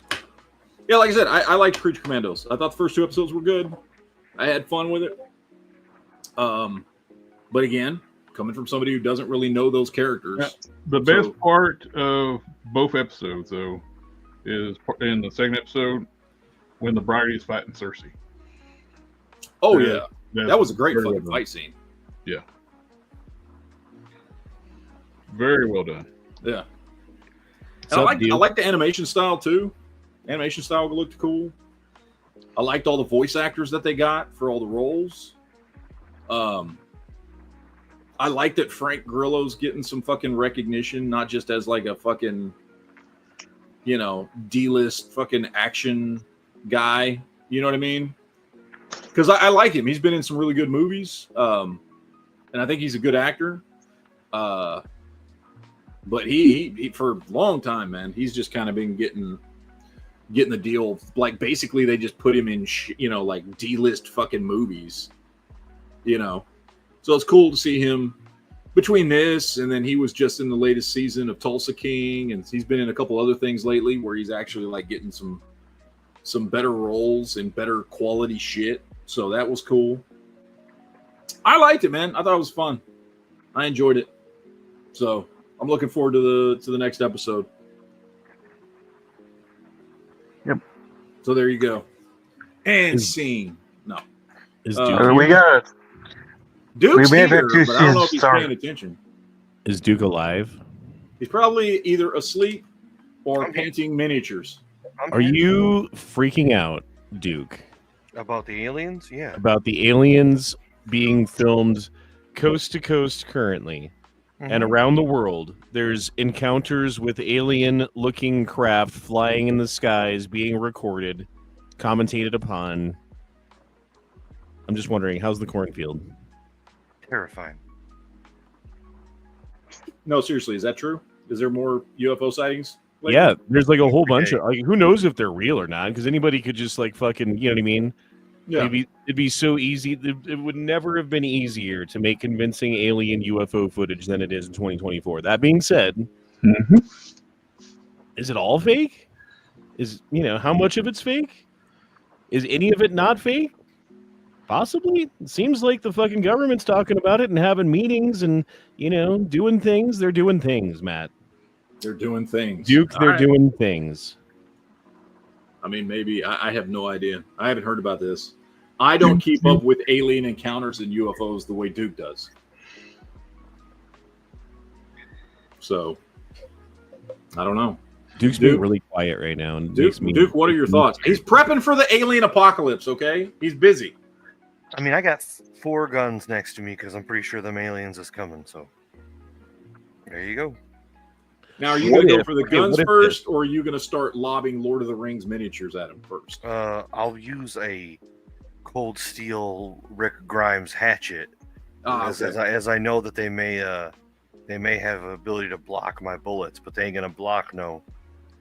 Yeah, like I said, I liked Creature Commandos. I thought the first 2 episodes were good. I had fun with it. But again, coming from somebody who doesn't really know those characters. Yeah. The best part of both episodes, though, is in the second episode when the bride is fighting Cersei. Oh, yeah. That was a great fucking fight scene. Yeah. Very well done. Yeah. And I like the animation style, too. Animation style looked cool. I liked all the voice actors that they got for all the roles. I like that Frank Grillo's getting some fucking recognition, not just as like a fucking, you know, D-list fucking action guy. You know what I mean? Because I like him. He's been in some really good movies. And I think he's a good actor. But he for a long time, man, he's just kind of been getting the deal. Like, basically they just put him in you know, like D-list fucking movies, you know. So it's cool to see him between this, and then he was just in the latest season of Tulsa King, and he's been in a couple other things lately where he's actually like getting some better roles and better quality shit. So that was cool. I liked it, man. I thought it was fun. I enjoyed it. So I'm looking forward to the next episode. Yep. So there you go. And scene. No. We got it. Duke's we may have here, had 2 but I don't know if he's seasons. paying attention. Is Duke alive? He's probably either asleep or painting miniatures. Are you freaking out, Duke? About the aliens? Yeah. About the aliens being filmed coast to coast currently. And around the world, there's encounters with alien-looking craft flying in the skies, being recorded, commentated upon. I'm just wondering, how's the cornfield? Terrifying. No, seriously, is that true? Is there more UFO sightings lately? Yeah, there's like a whole bunch of, like, who knows if they're real or not? Because anybody could just like fucking, you know what I mean? Yeah. It'd be so easy. It would never have been easier to make convincing alien UFO footage than it is in 2024. That being said, is it all fake? Is, you know, how much of it's fake? Is any of it not fake? Possibly. It seems like the fucking government's talking about it and having meetings and, you know, doing things. They're doing things, Matt. They're doing things. Duke, they're doing things. I mean, maybe. I have no idea. I haven't heard about this. I don't keep up with alien encounters and UFOs the way Duke does. So, I don't know. Duke's being really quiet right now. And Duke, what are your thoughts? He's prepping for the alien apocalypse, okay? He's busy. I mean, I got 4 guns next to me because I'm pretty sure them aliens is coming. So there you go. Now, are you going to go for the guns first, or are you going to start lobbing Lord of the Rings miniatures at him first? I'll use a cold steel Rick Grimes hatchet, as I know that they may have ability to block my bullets, but they ain't going to block no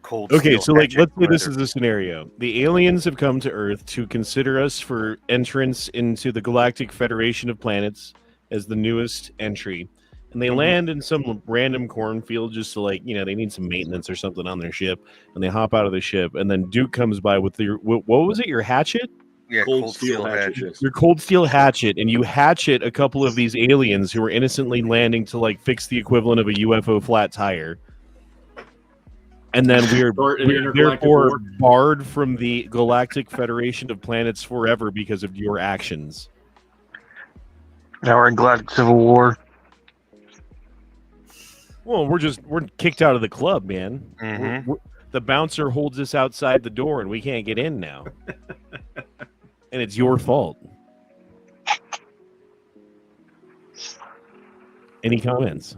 cold steel. Okay, so like, let's say this is a scenario. The aliens have come to Earth to consider us for entrance into the Galactic Federation of Planets as the newest entry. And they land in some random cornfield just to, like, you know, they need some maintenance or something on their ship. And they hop out of the ship. And then Duke comes by with your, what was it, your hatchet? Yeah, cold steel hatchet. Your cold steel hatchet. And you hatchet a couple of these aliens who are innocently landing to, like, fix the equivalent of a UFO flat tire. And then we're therefore barred from the Galactic Federation of Planets forever because of your actions. Now we're in Galactic Civil War. Well, we're kicked out of the club, man. The bouncer holds us outside the door, and we can't get in now. And it's your fault. Any comments?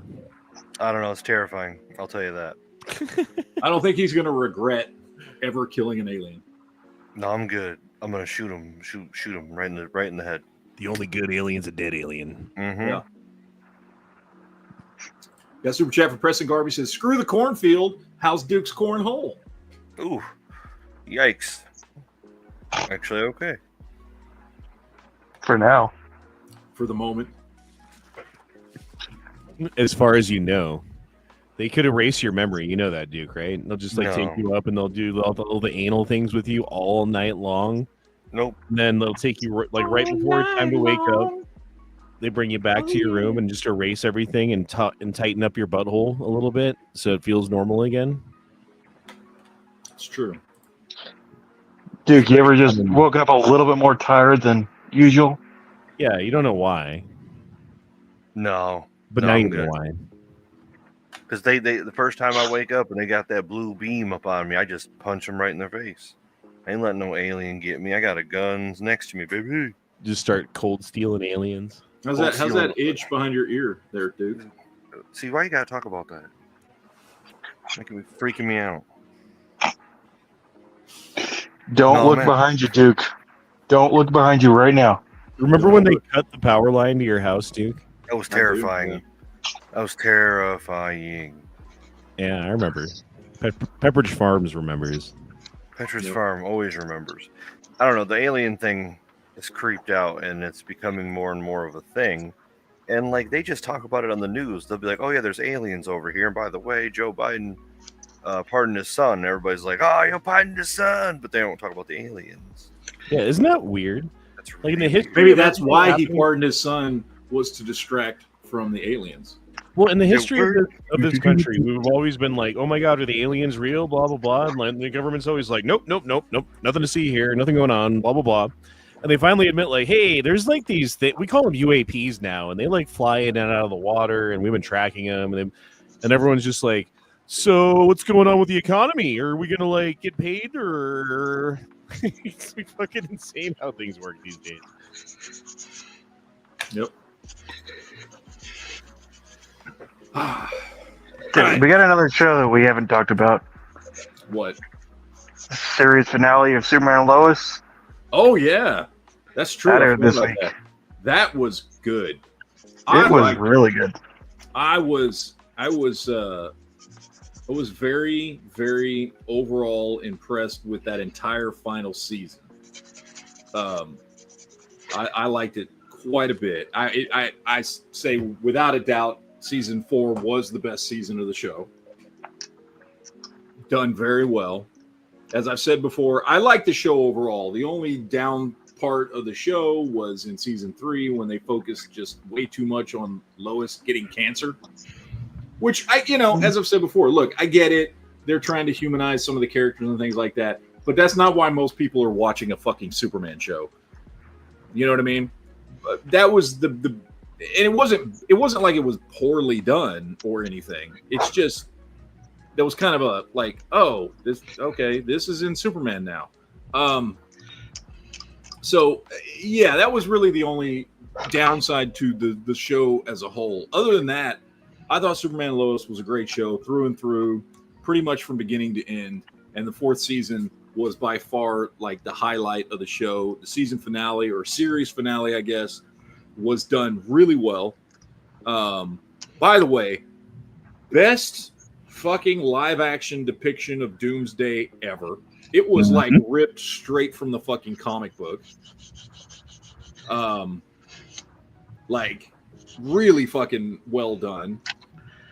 I don't know. It's terrifying. I'll tell you that. I don't think he's going to regret ever killing an alien. No, I'm good. I'm gonna shoot him. Shoot him right in the head. The only good alien's a dead alien. Mm-hmm. Yeah. Got super chat for Preston Garvey says, "Screw the cornfield. How's Duke's cornhole?" Ooh, yikes! Actually, okay. For now. For the moment. As far as you know, they could erase your memory. You know that, Duke, right? They'll just take you up and they'll do all the anal things with you all night long. Nope. And then they'll take you right before it's time to wake up. They bring you back to your room and just erase everything and tighten up your butthole a little bit so it feels normal again. It's true. Duke, you ever just woke up a little bit more tired than usual? Yeah, you don't know why. No. But now you know why. Because they the first time I wake up and they got that blue beam up on me, I just punch them right in their face. I ain't letting no alien get me. I got a guns next to me, baby. Just start cold stealing aliens. How's that itch behind your ear there, dude? See, why you gotta talk about that? Freaking me out. Don't look behind you, Duke. Don't look behind you right now. Remember when they cut the power line to your house, Duke? That was terrifying. That was terrifying. Yeah, I remember. Pepperidge Farms remembers. Pepperidge Farm always remembers. I don't know. The alien thing is creeped out, and it's becoming more and more of a thing. And like they just talk about it on the news. They'll be like, "Oh yeah, there's aliens over here." And by the way, Joe Biden pardoned his son. Everybody's like, "Oh, you pardoned his son," but they don't talk about the aliens. Yeah, isn't that weird? That's like in the history. Maybe that's why he pardoned his son, was to distract from the aliens. Well, in the history of this country, we've always been like, "Oh my God, are the aliens real?" Blah blah blah. And the government's always like, "Nope, nothing to see here, nothing going on." Blah blah blah. And they finally admit, like, "Hey, there's like these things. We call them UAPs now, and they like fly in and out of the water, and we've been tracking them." And everyone's just like, "So what's going on with the economy? Are we gonna like get paid or?" It's like fucking insane how things work these days. Yep. Dude, we got another show that we haven't talked about. What? Series finale of Superman and Lois. Oh yeah, that's true. That was good. It was really good. I was very, very overall impressed with that entire final season. I liked it quite a bit. I say without a doubt, season 4 was the best season of the show. Done very well. As I've said before, I like the show overall. The only down part of the show was in season 3 when they focused just way too much on Lois getting cancer. Which as I've said before, look, I get it. They're trying to humanize some of the characters and things like that, but that's not why most people are watching a fucking Superman show. You know what I mean? That was and it wasn't like it was poorly done or anything. It's just there was kind of a like, oh, this is in Superman now. So yeah, that was really the only downside to the show as a whole. Other than that, I thought Superman and Lois was a great show through and through, pretty much from beginning to end. And the 4th season was by far like the highlight of the show. The season finale, or series finale, I guess, was done really well. By the way, best fucking live action depiction of Doomsday ever. It was like ripped straight from the fucking comic book. Like really fucking well done.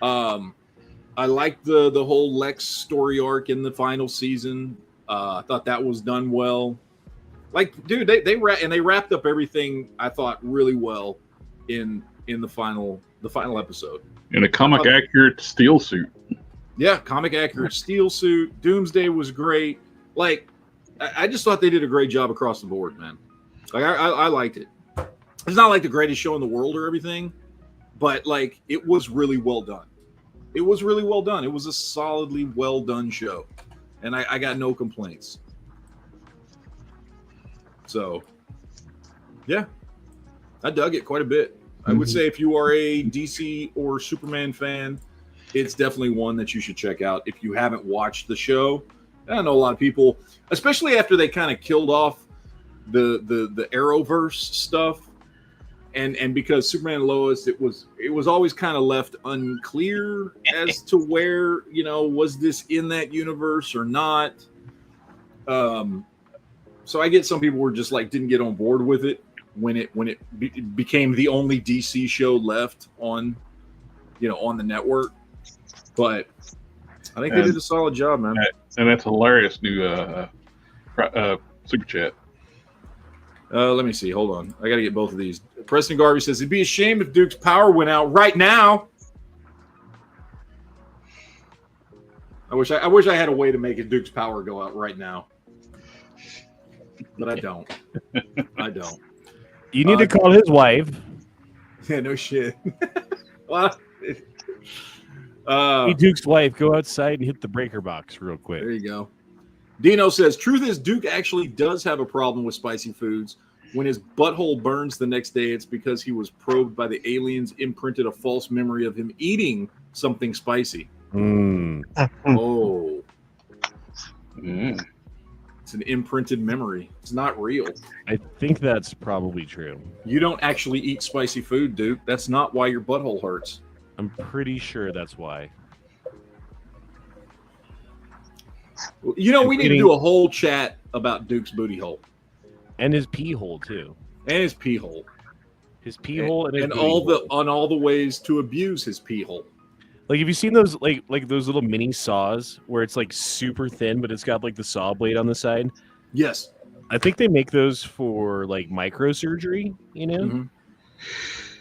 I liked the whole Lex story arc in the final season. I thought that was done well. Like, dude, they wrapped up everything I thought really well in the final episode. In a comic accurate steel suit. Yeah, comic accurate steel suit. Doomsday was great. Like, I just thought they did a great job across the board, man. Like, I liked it. It's not like the greatest show in the world or everything, but like it was really well done. It was really well done. It was a solidly well done show, and I got no complaints. So, yeah, I dug it quite a bit. I would say if you are a DC or Superman fan, it's definitely one that you should check out if you haven't watched the show. I know a lot of people, especially after they kind of killed off the Arrowverse stuff, and because Superman and Lois, it was always kind of left unclear as to where, was this in that universe or not. So I get some people were just like didn't get on board with it when it became the only DC show left on the network. But I think they did a solid job, man. And that's hilarious new super chat. Let me see. Hold on. I got to get both of these. Preston Garvey says, it'd be a shame if Duke's power went out right now. I wish I had a way to make Duke's power go out right now. But I don't. I don't. You need to call his wife. Yeah, no shit. Well, hey, Duke's wife, go outside and hit the breaker box real quick. There you go. Dino says, truth is, Duke actually does have a problem with spicy foods. When his butthole burns the next day, it's because he was probed by the aliens, imprinted a false memory of him eating something spicy. Oh. It's an imprinted memory. It's not real. I think that's probably true. You don't actually eat spicy food, Duke. That's not why your butthole hurts. I'm pretty sure that's why. We need to do a whole chat about Duke's booty hole. And his pee hole, too. And his pee hole. His pee hole and all the ways to abuse his pee hole. Like, have you seen those like those little mini saws where it's like super thin, but it's got like the saw blade on the side? Yes. I think they make those for like microsurgery, Mm-hmm.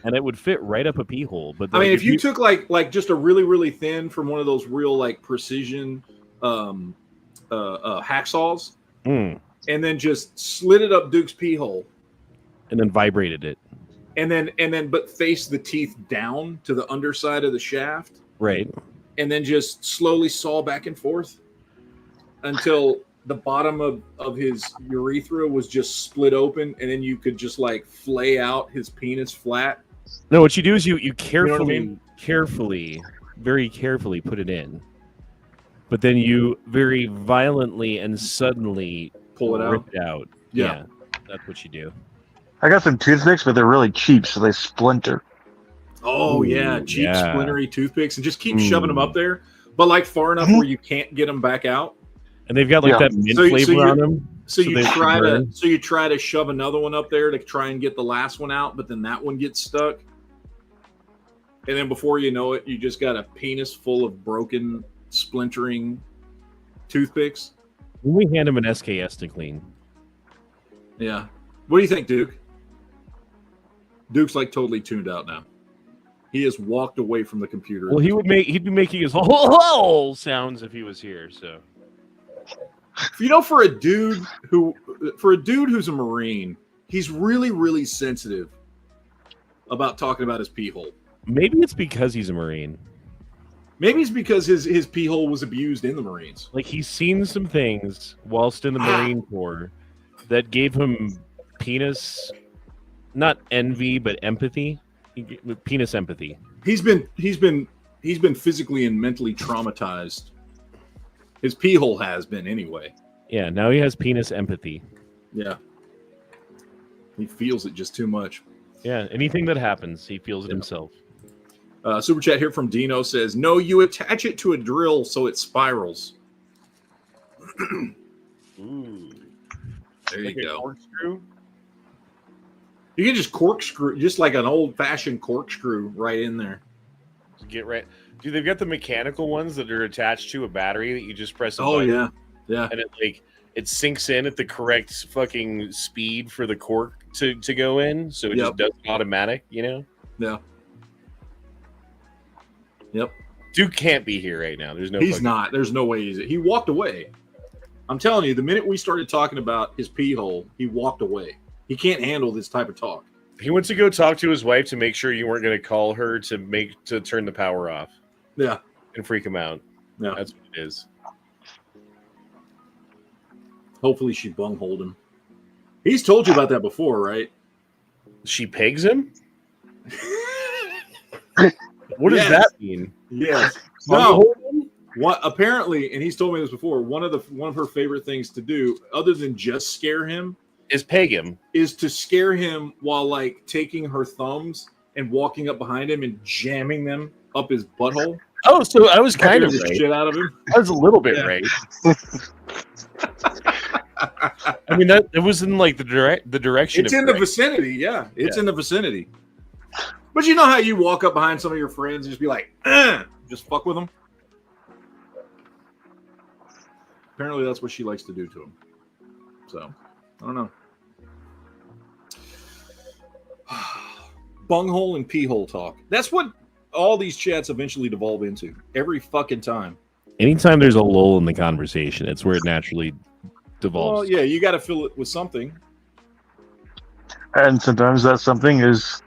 And it would fit right up a pee hole. But I mean, if you took like just a really, really thin from one of those real like precision hacksaws, and then just slid it up Duke's pee hole, and then vibrated it, and then but face the teeth down to the underside of the shaft, right, and then just slowly saw back and forth until the bottom of his urethra was just split open, and then you could just like flay out his penis flat. No, what you do is you carefully, very carefully put it in, but then you very violently and suddenly pull it out. Yeah, that's what you do. I got some toothpicks, but they're really cheap, so they splinter. Oh, yeah, cheap splintery toothpicks, and just keep shoving them up there, but like far enough where you can't get them back out. And they've got like that mint flavor on them. So you try to shove another one up there to try and get the last one out, but then that one gets stuck. And then before you know it, you just got a penis full of broken, splintering toothpicks. We hand him an SKS to clean. Yeah. What do you think, Duke? Duke's like totally tuned out now. He has walked away from the computer. Well, he'd be making his whole sounds if he was here. So, for a dude who's a Marine, he's really, really sensitive about talking about his pee hole. Maybe it's because he's a Marine. Maybe it's because his pee hole was abused in the Marines. Like, he's seen some things whilst in the Marine Corps that gave him penis, not envy, but empathy. Penis empathy. He's been physically and mentally traumatized. His pee hole has been anyway. Yeah, now he has penis empathy. Yeah. He feels it just too much. Yeah, anything that happens, he feels it himself. Super chat here from Dino says, no, you attach it to a drill so it spirals. Ooh. There you go. Corkscrew? You can just corkscrew, just like an old-fashioned corkscrew right in there. Get right. Dude, they've got the mechanical ones that are attached to a battery that you just press a button. button. Yeah. And it sinks in at the correct fucking speed for the cork to go in, so it just does it automatic, Yeah. Yep. Duke can't be here right now. There's no. He's not. There's no way he walked away. I'm telling you, the minute we started talking about his pee hole, he walked away. He can't handle this type of talk. He went to go talk to his wife to make sure you weren't going to call her to turn the power off. Yeah. And freak him out. Yeah. That's what it is. Hopefully she bungholed him. He's told you about that before, right? She pegs him? What does that mean? Yes. No. What apparently, and he's told me this before, one of her favorite things to do, other than just scare him, is peg him. Is to scare him while like taking her thumbs and walking up behind him and jamming them up his butthole. Oh, so I was kind of the right. Shit out of him. I was a little bit right. I mean, that it was in like the direction. It's in the vicinity, yeah. It's in the vicinity. But you know how you walk up behind some of your friends and just be like, just fuck with them. Apparently, that's what she likes to do to him. So, I don't know. Bunghole and pee-hole talk. That's what all these chats eventually devolve into. Every fucking time. Anytime there's a lull in the conversation, it's where it naturally devolves. Well, yeah, you got to fill it with something. And sometimes that something is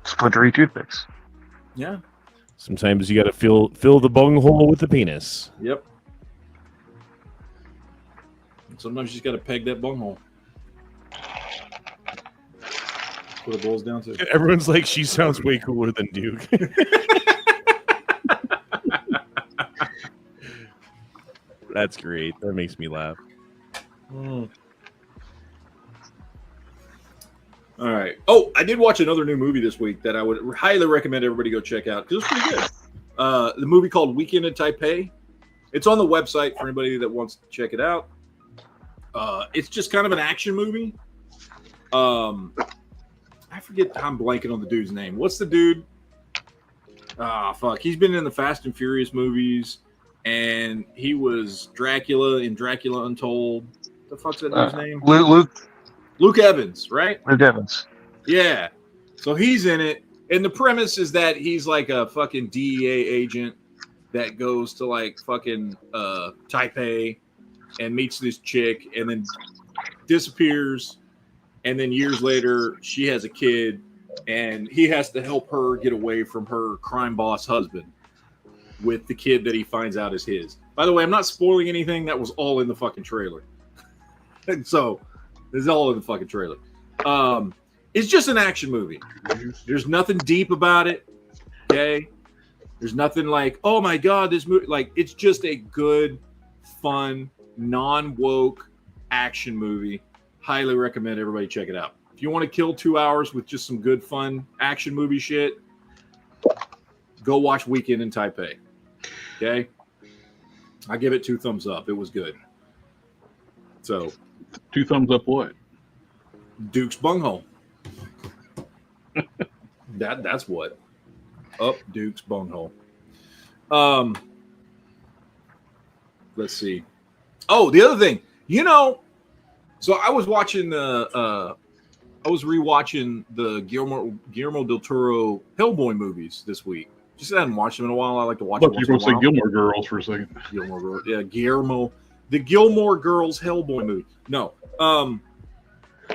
splintery toothpicks. Yeah. Sometimes you got to fill the bunghole with the penis. Yep. Sometimes you just got to peg that bunghole. That's what it boils down to. Everyone's like, she sounds way cooler than Duke. That's great. That makes me laugh. All right. Oh, I did watch another new movie this week that I would highly recommend everybody go check out because it's pretty good. The movie called Weekend in Taipei. It's on the website for anybody that wants to check it out. It's just kind of an action movie. I forget. I'm blanking on the dude's name. What's the dude? Fuck. He's been in the Fast and Furious movies, and he was Dracula in Dracula Untold. The fuck's that dude's name? Luke Evans, right? Luke Evans. Yeah. So he's in it, and the premise is that he's like a fucking DEA agent that goes to like fucking Taipei and meets this chick, and then disappears. And then years later, she has a kid, and he has to help her get away from her crime boss husband with the kid that he finds out is his. By the way, I'm not spoiling anything. That was all in the fucking trailer. So, it's all in the fucking trailer. It's just an action movie. There's nothing deep about it. Okay? There's nothing like, oh my God, this movie. Like, it's just a good, fun, non-woke action movie. Highly recommend everybody check it out. If you want to kill 2 hours with just some good, fun action movie shit, go watch Weekend in Taipei. Okay? I give it 2 thumbs up. It was good. So, 2 thumbs up what? Duke's bunghole. That's what. Up Duke's bunghole. Let's see. Oh, the other thing. You know, so I was watching I was rewatching the Guillermo del Toro Hellboy movies this week. Just hadn't watched them in a while. I like to watch them. You're going to say Gilmore Girls for a second. Gilmore Girls. Yeah, the Gilmore Girls Hellboy movie. No.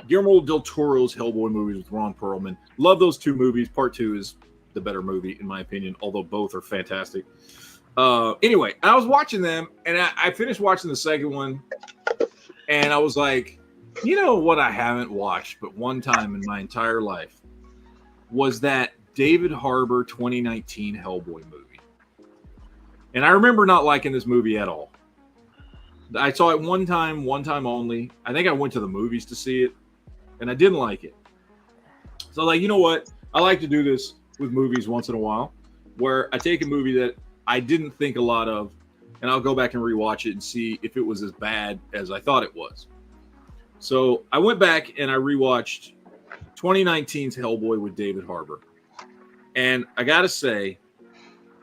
Guillermo del Toro's Hellboy movies with Ron Perlman. Love those 2 movies. Part 2 is the better movie, in my opinion, although both are fantastic. Anyway, I was watching them, and I finished watching the second one, and I was like, you know what I haven't watched but one time in my entire life was that David Harbour 2019 Hellboy movie. And I remember not liking this movie at all. I saw it one time only. I think I went to the movies to see it, and I didn't like it. So like, you know what? I like to do this with movies once in a while, where I take a movie that I didn't think a lot of, and I'll go back and rewatch it and see if it was as bad as I thought it was. So I went back and I rewatched 2019's Hellboy with David Harbour. And I got to say,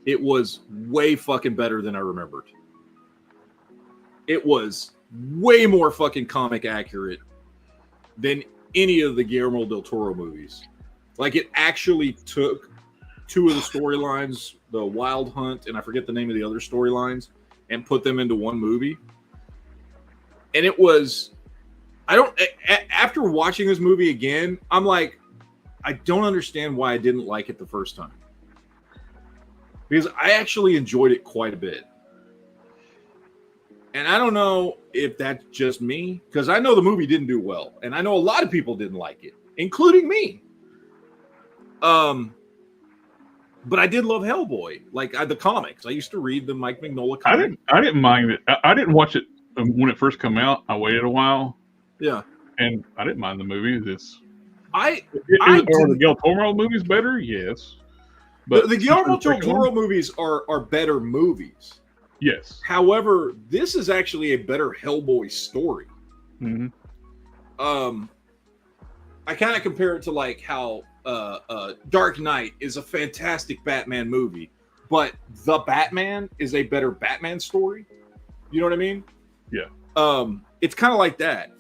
it was way fucking better than I remembered. It was way more fucking comic accurate than any of the Guillermo del Toro movies. Like, it actually took 2 of the storylines, the Wild Hunt, and I forget the name of the other storylines, and put them into one movie. And it was, after watching this movie again, I'm like, I don't understand why I didn't like it the first time. Because I actually enjoyed it quite a bit. And I don't know if that's just me, because I know the movie didn't do well. And I know a lot of people didn't like it, including me. But I did love Hellboy, like the comics. I used to read the Mike Mignola comics. I didn't mind it. I didn't watch it when it first came out. I waited a while. Yeah, and I didn't mind the movie. Are the Del Toro movies better? Yes, but the Guillermo del Toro movies are better movies. Yes. However, this is actually a better Hellboy story. Mm-hmm. I kind of compare it to like how Dark Knight is a fantastic Batman movie, but The Batman is a better Batman story. You know what I mean? Yeah. It's kind of like that.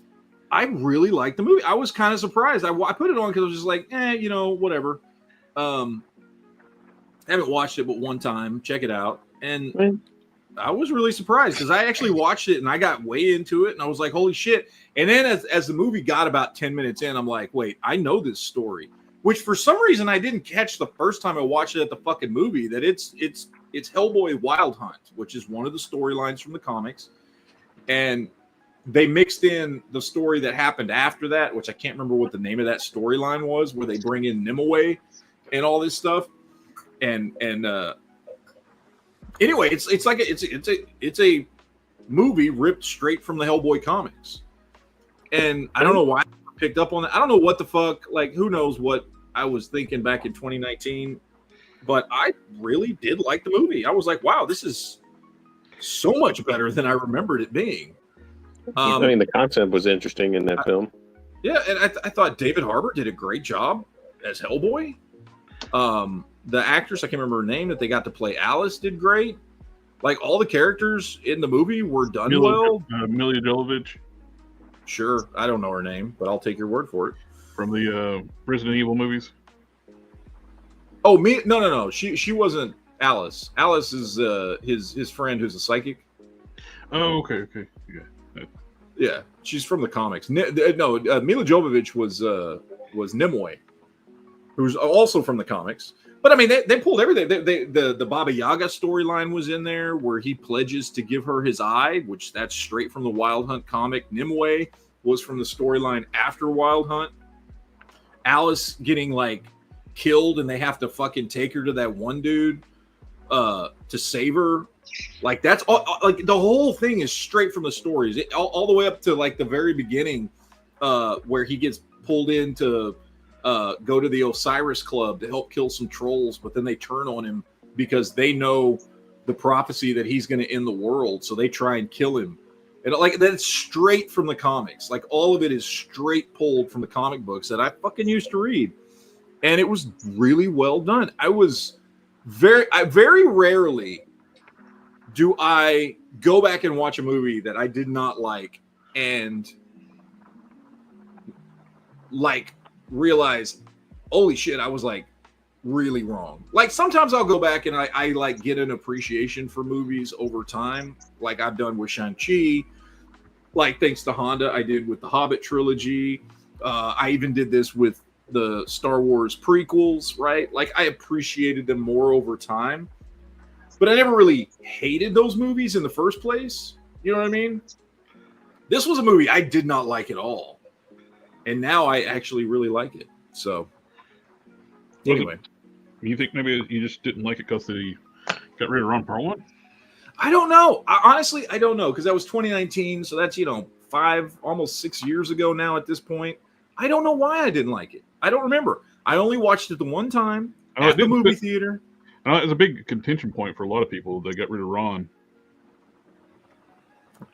I really liked the movie. I was kind of surprised. I put it on because I was just like, whatever. Haven't watched it but one time. Check it out. And I was really surprised because I actually watched it and I got way into it and I was like, holy shit. And then as the movie got about 10 minutes in, I'm like, wait, I know this story. Which for some reason I didn't catch the first time I watched it at the fucking movie, that it's Hellboy Wild Hunt, which is one of the storylines from the comics. And they mixed in the story that happened after that, which I can't remember what the name of that storyline was, where they bring in Nimue and all this stuff. And anyway, it's a movie ripped straight from the Hellboy comics. And I don't know why I picked up on that. I don't know what the fuck, like, who knows what I was thinking back in 2019, but I really did like the movie. I was like, wow, this is so much better than I remembered it being. I mean, the concept was interesting in that film. Yeah, and I thought David Harbour did a great job as Hellboy. The actress, I can't remember her name, that they got to play Alice, did great. Like, all the characters in the movie were done well. Milla Jovovich. Sure, I don't know her name, but I'll take your word for it. From the Resident Evil movies. Oh, me? No. She wasn't Alice. Alice is his friend who's a psychic. Oh, okay. Yeah, she's from the comics. Milla Jovovich was Nimue, who's also from the comics. But I mean, they pulled everything. The Baba Yaga storyline was in there, where he pledges to give her his eye, which that's straight from the Wild Hunt comic. Nimue was from the storyline after Wild Hunt. Alice getting like killed, and they have to fucking take her to that one dude to save her. Like, that's all. Like, the whole thing is straight from the stories, all the way up to like the very beginning, where he gets pulled in to go to the Osiris Club to help kill some trolls, but then they turn on him because they know the prophecy that he's going to end the world, so they try and kill him. And like, that's straight from the comics. Like, all of it is straight pulled from the comic books that I fucking used to read, and it was really well done. I very rarely do I go back and watch a movie that I did not like and like realize, holy shit, I was like really wrong. Like, sometimes I'll go back and I like get an appreciation for movies over time, like I've done with Shang-Chi, like thanks to Honda, I did with the Hobbit trilogy. I even did this with the Star Wars prequels, right? Like, I appreciated them more over time, but I never really hated those movies in the first place. You know what I mean? This was a movie I did not like at all, and now I actually really like it. So, anyway. You think maybe you just didn't like it because they got rid of Ron Perlman? I don't know. Honestly, I don't know, because that was 2019, so that's, 5, almost 6 years ago now at this point. I don't know why I didn't like it. I don't remember. I only watched it the one time at the movie theater. It's a big contention point for a lot of people. They got rid of Ron.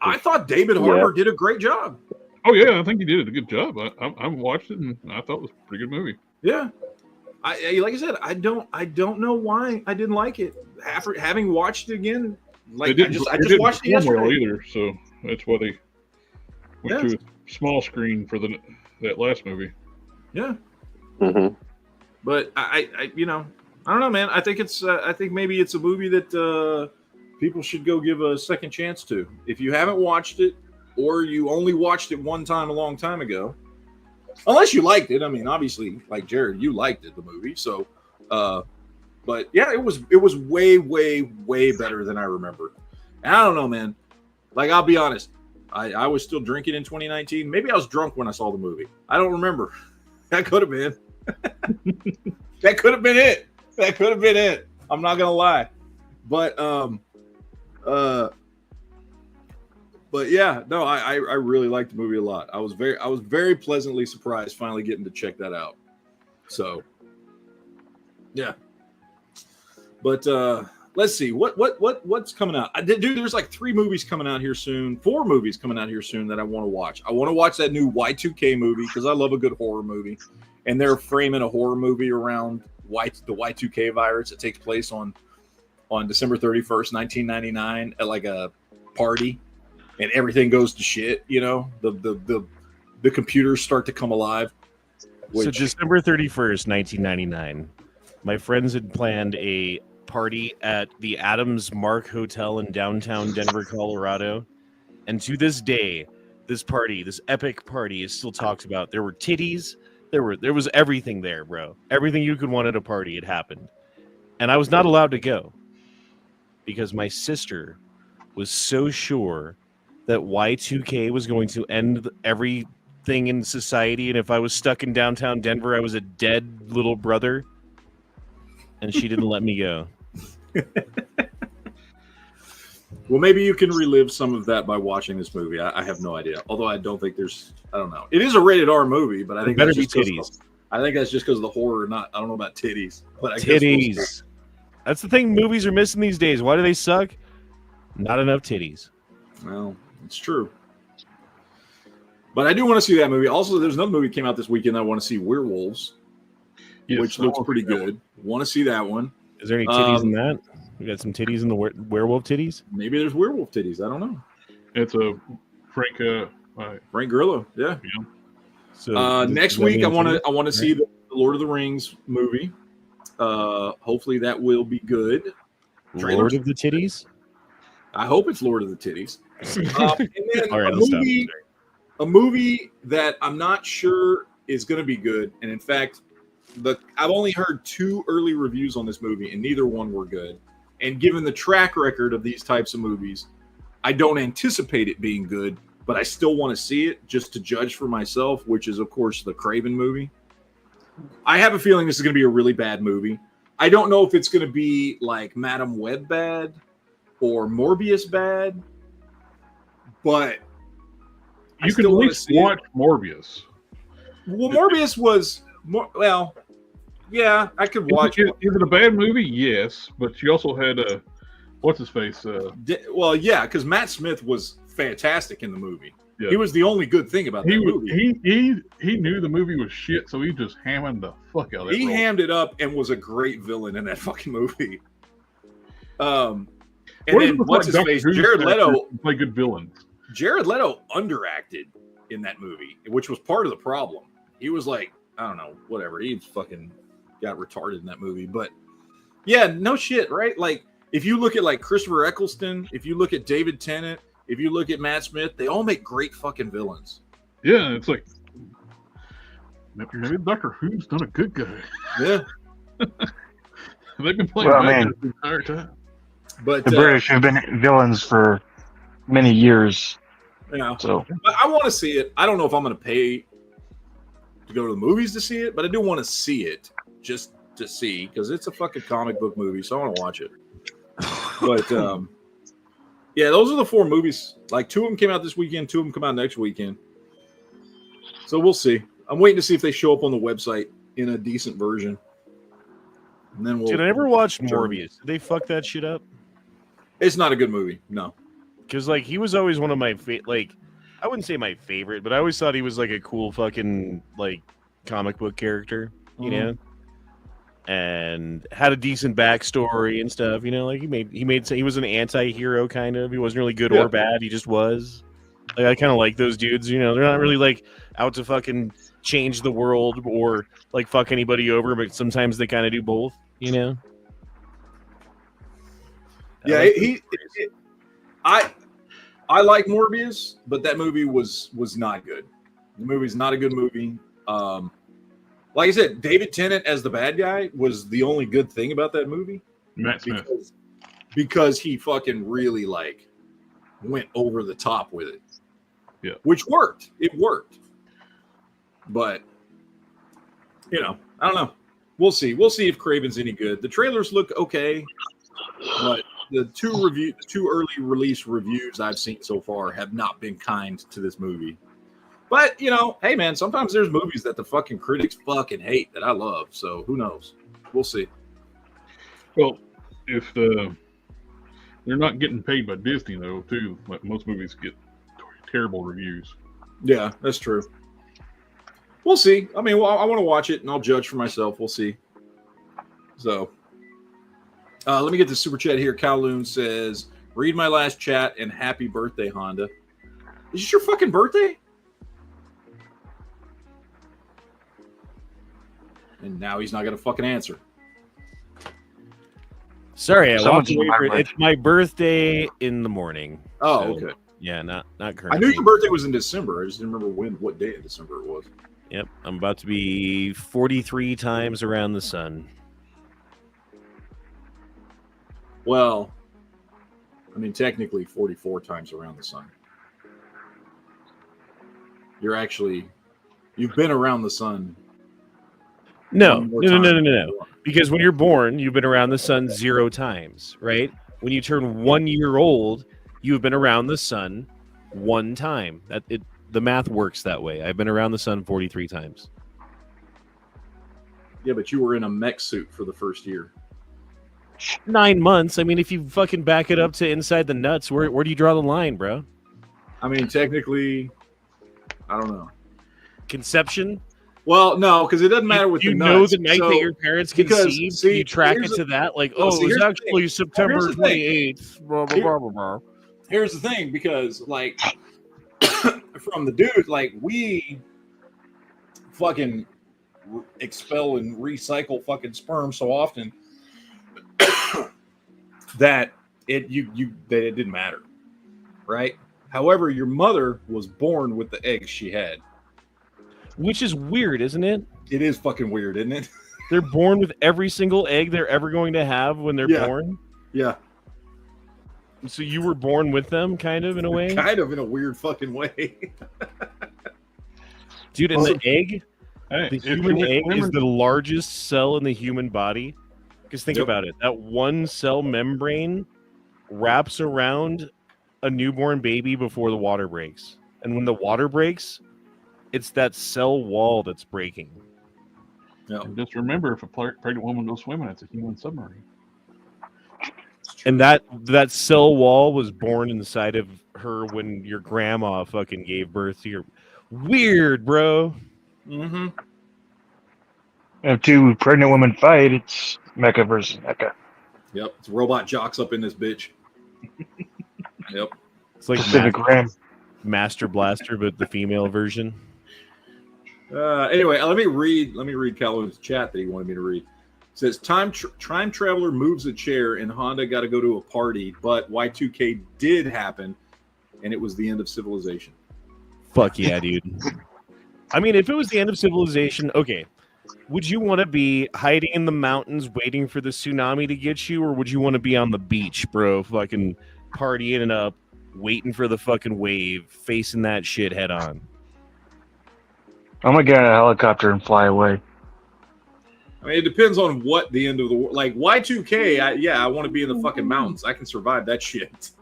I thought David Harbour did a great job. Oh yeah, I think he did a good job. I watched it and I thought it was a pretty good movie. Yeah, like I said, I don't know why I didn't like it after having watched it again. Like, I just watched it yesterday. Well either, so that's why they went to a small screen for that last movie. Yeah. Mm-hmm. But I don't know, man. I think maybe it's a movie that people should go give a second chance to. If you haven't watched it, or you only watched it one time a long time ago, unless you liked it. I mean, obviously, like Jared, you liked it, the movie. So, but yeah, it was way, way, way better than I remembered. And I don't know, man. Like, I'll be honest, I was still drinking in 2019. Maybe I was drunk when I saw the movie. I don't remember. That could have been. That could have been it. I'm not gonna lie, but yeah, no, I really liked the movie a lot. I was very pleasantly surprised finally getting to check that out. So, yeah. But let's see what's coming out. Dude, there's like 4 movies coming out here soon that I want to watch. I want to watch that new Y2K movie because I love a good horror movie, and they're framing a horror movie around the Y2K virus. It takes place on December 31st, 1999, at like a party, and everything goes to shit. You know, the computers start to come alive. So December 31st, 1999, my friends had planned a party at the Adams Mark Hotel in downtown Denver, Colorado. And to this day, this epic party is still talked about. There were titties. There was everything there, bro. Everything you could want at a party had happened. And I was not allowed to go because my sister was so sure that Y2K was going to end everything in society. And if I was stuck in downtown Denver, I was a dead little brother. And she didn't let me go. Well, maybe you can relive some of that by watching this movie. I have no idea. Although I don't know. It is a rated R movie, but I think that's just titties. I think that's just because of the horror. I don't know about titties, but titties. That's the thing movies are missing these days. Why do they suck? Not enough titties. Well, it's true. But I do want to see that movie. Also, there's another movie that came out this weekend I want to see, Werewolves, which looks pretty good. Want to see that one. Is there any titties in that? We got some titties in the werewolf titties? Maybe there's werewolf titties. I don't know. It's a Frank Grillo. Yeah. So next week I want to see the Lord of the Rings movie. Hopefully that will be good. Lord of the Titties? I hope it's Lord of the Titties. And then all right, a movie that I'm not sure is going to be good, and in fact, I've only heard 2 early reviews on this movie, and neither one were good. And given the track record of these types of movies, I don't anticipate it being good, but I still want to see it just to judge for myself, which is, of course, the Craven movie. I have a feeling this is going to be a really bad movie. I don't know if it's going to be like Madam Web bad or Morbius bad, but you can at least watch Morbius. Well, Morbius was yeah, I could watch it. Is it a bad movie? Yes, but you also had what's his face? Well, yeah, because Matt Smith was fantastic in the movie. Yeah. He was the only good thing about that movie. He knew the movie was shit, so he just hammed the fuck out of it. He hammed it up and was a great villain in that fucking movie. And then what's his face? Jared Leto play good villains. Jared Leto underacted in that movie, which was part of the problem. He was like, I don't know, whatever. He fucking got retarded in that movie. But yeah, no shit, right? Like, if you look at like Christopher Eccleston, if you look at David Tennant, if you look at Matt Smith, they all make great fucking villains. Yeah, it's like maybe Doctor Who's done a good guy. Yeah. They've been playing the entire time. But the British have been villains for many years. Yeah. So but I want to see it. I don't know if I'm going to pay to go to the movies to see it, but I do want to see it just to see, because it's a fucking comic book movie, so I want to watch it. But yeah, those are the 4 movies. Like 2 of them came out this weekend, 2 of them come out next weekend. So we'll see. I'm waiting to see if they show up on the website in a decent version. And then Dude, I never watched Morbius. Did they fuck that shit up? It's not a good movie. No. Because like he was always one of my like I wouldn't say my favorite, but I always thought he was like a cool fucking like comic book character, you know, and had a decent backstory and stuff. You know, like he was an anti-hero kind of. He wasn't really good or bad. He just was. Like I kind of like those dudes. You know, they're not really like out to fucking change the world or like fuck anybody over, but sometimes they kind of do both. You know. Yeah, I like Morbius, but that movie was not good. The movie's not a good movie. Like I said, David Tennant as the bad guy was the only good thing about that movie. Matt Smith. Because he fucking really like went over the top with it. Yeah. Which worked. It worked. But you know, I don't know. We'll see. We'll see if Craven's any good. The trailers look okay, but the two early release reviews I've seen so far have not been kind to this movie. But hey man, sometimes there's movies that the fucking critics fucking hate that I love. So who knows? We'll see. Well, if they're not getting paid by Disney though, too, like most movies get terrible reviews. Yeah, that's true. We'll see. I mean, I want to watch it and I'll judge for myself. We'll see. So, let me get the super chat here. Kowloon says, "Read my last chat and happy birthday, Honda." Is this your fucking birthday? And now he's not gonna fucking answer. Sorry, it's my birthday in the morning. Oh, so, okay. Yeah, not currently. I knew your birthday was in December. I just didn't remember what day of December it was. Yep, I'm about to be 43 times around the sun. Well, I mean, technically 44 times around the sun. You've been around the sun. No. Because when you're born, you've been around the sun 0 times, right? When you turn 1 year old, you've been around the sun 1 time. The math works that way. I've been around the sun 43 times. Yeah, but you were in a mech suit for the first year. 9 months. I mean, if you fucking back it up to inside the nuts, where do you draw the line, bro? I mean, technically, I don't know. Conception? Well, no, because it doesn't matter with the nuts. You know the night that your parents conceived, so you track it to that? Like, it was actually September 28th. Blah, blah, blah, blah, blah. Here's the thing, because, like, from the dude, like, we fucking expel and recycle fucking sperm so often that it didn't matter, right? However, your mother was born with the eggs she had. Which is weird, isn't it? It is fucking weird, isn't it? They're born with every single egg they're ever going to have when they're born? Yeah. So you were born with them, kind of, in a way? Kind of, in a weird fucking way. Dude, and the egg, the human egg is the largest cell in the human body. Because think about it. That one cell membrane wraps around a newborn baby before the water breaks. And when the water breaks, it's that cell wall that's breaking. Yeah. And just remember, if a pregnant woman goes swimming, it's a human submarine. And that cell wall was born inside of her when your grandma fucking gave birth to your... Weird, bro. Mm-hmm. If 2 pregnant women fight, it's Mecha versus Mecha. Yep. It's robot jocks up in this bitch. Yep. It's like Pacific Rim. Master Blaster, but the female version. Anyway, let me read Calhoun's chat that he wanted me to read. It says, time traveler moves a chair and Honda got to go to a party, but Y2K did happen, and it was the end of civilization. Fuck yeah, dude. I mean, if it was the end of civilization, okay. Would you want to be hiding in the mountains waiting for the tsunami to get you, or would you want to be on the beach, bro, fucking partying it up, waiting for the fucking wave, facing that shit head on? I'm gonna get in a helicopter and fly away. I mean, it depends on what the end of the world. Like Y2K, I want to be in the fucking mountains. I can survive that shit.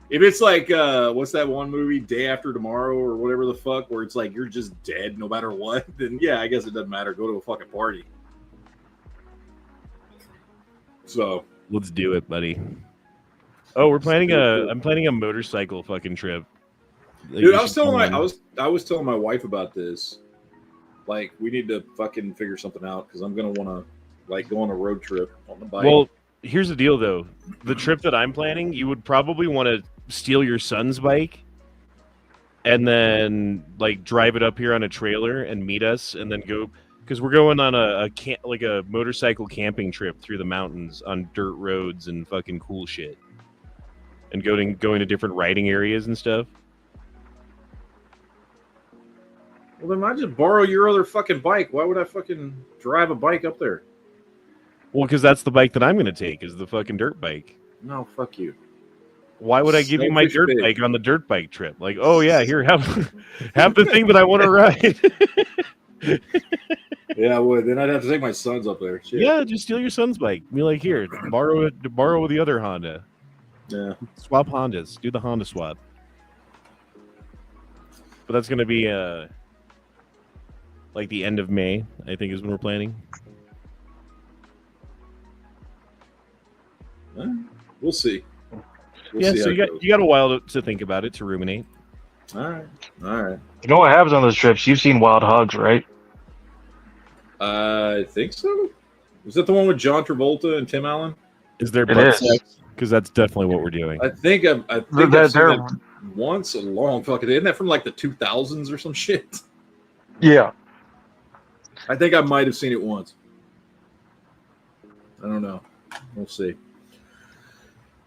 If it's like, what's that one movie, Day After Tomorrow or whatever the fuck, where it's like you're just dead no matter what, then yeah, I guess it doesn't matter. Go to a fucking party. So let's do it, buddy. Oh, I'm planning a motorcycle fucking trip. Like, dude, I was telling my wife about this. Like, we need to fucking figure something out because I'm gonna want to like go on a road trip on the bike. Well, here's the deal, though. The trip that I'm planning, you would probably want to steal your son's bike and then like drive it up here on a trailer and meet us, and then go, because we're going on a motorcycle camping trip through the mountains on dirt roads and fucking cool shit, and going to different riding areas and stuff. Well, then I just borrow your other fucking bike. Why would I fucking drive a bike up there? Well, because that's the bike that I'm going to take, is the fucking dirt bike. No, fuck you. Why would I give you my dirt bike on the dirt bike trip? Like, oh yeah, here, have the thing that I want to ride. Yeah, I would. Then I'd have to take my sons up there. Shit. Yeah, just steal your son's bike. Be like, here, borrow the other Honda. Yeah. Swap Hondas. Do the Honda swap. But that's gonna be like the end of May, I think, is when we're planning. We'll see. Yeah, so you got a while to think about it, to ruminate. All right. You know what happens on those trips? You've seen Wild Hogs, right? I think so. Is that the one with John Travolta and Tim Allen? Is there butt sex? Because that's definitely what we're doing. I think I've seen that once a long fucking. Isn't that from like the 2000s or some shit? Yeah. I think I might have seen it once. I don't know. We'll see.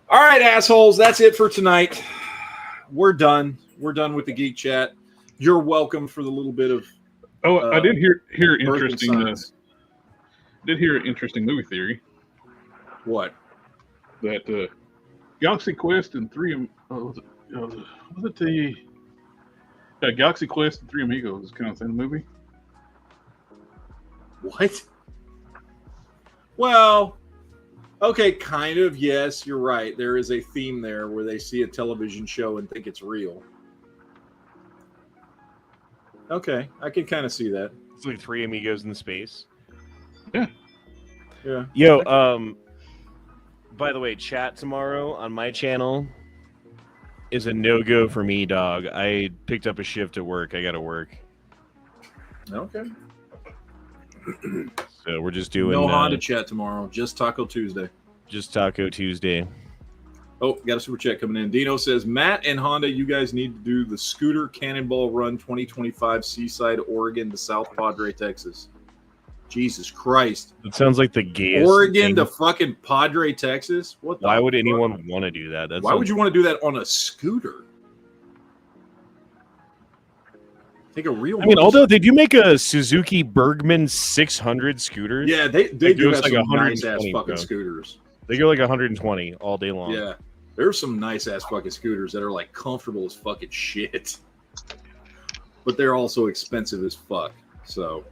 All right, assholes. That's it for tonight. We're done. We're done with the Geek Chat. You're welcome for the little bit of. I did hear interesting. Did hear an interesting movie theory. What? That Galaxy Quest and was it the Galaxy Quest and Three Amigos is kind of the same movie? What? Well, okay, kind of. Yes, you're right. There is a theme there where they see a television show and think it's real. Okay, I can kind of see that. It's like Three Amigos in space. Yeah. Yo, by the way, chat tomorrow on my channel is a no-go for me, dog. I picked up a shift at work. I got to work. Okay. So we're just doing no Honda chat tomorrow. Just Taco Tuesday. Just Taco Tuesday. Oh, got a super chat coming in. Dino says, Matt and Honda, you guys need to do the Scooter Cannonball Run 2025 Seaside, Oregon to South Padre, Texas. Jesus Christ. It sounds like the gayest Oregon thing. to fucking Padre, Texas? What? Why would anyone want to do that? Why would you want to do that on a scooter? Take a real. I mean, although they do make a Suzuki Bergman 600 scooter. Yeah, they do have some nice ass fucking scooters. They go like 120 all day long. Yeah, there's some nice ass fucking scooters that are like comfortable as fucking shit, but they're also expensive as fuck. So,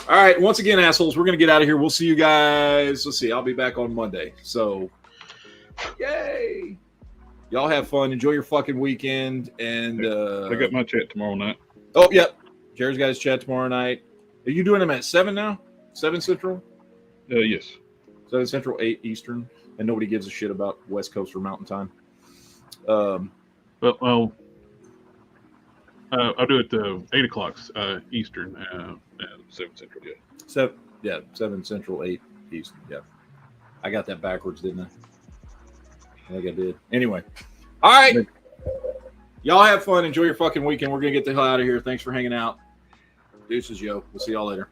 all right, once again, assholes, we're gonna get out of here. We'll see you guys. Let's see, I'll be back on Monday. So, yay! Y'all have fun. Enjoy your fucking weekend. And I got my chat tomorrow night. Oh, yep. Jared's got his chat tomorrow night. Are you doing them at 7 now? 7 Central? Yes. 7 Central, 8 Eastern. And nobody gives a shit about West Coast or Mountain Time. I'll do it 8 o'clock Eastern, 7 Central. Yeah. 7 Central, 8 Eastern. Yeah. I got that backwards, didn't I? I think I did. Anyway. All right. Y'all have fun. Enjoy your fucking weekend. We're going to get the hell out of here. Thanks for hanging out. Deuces, yo. We'll see y'all later.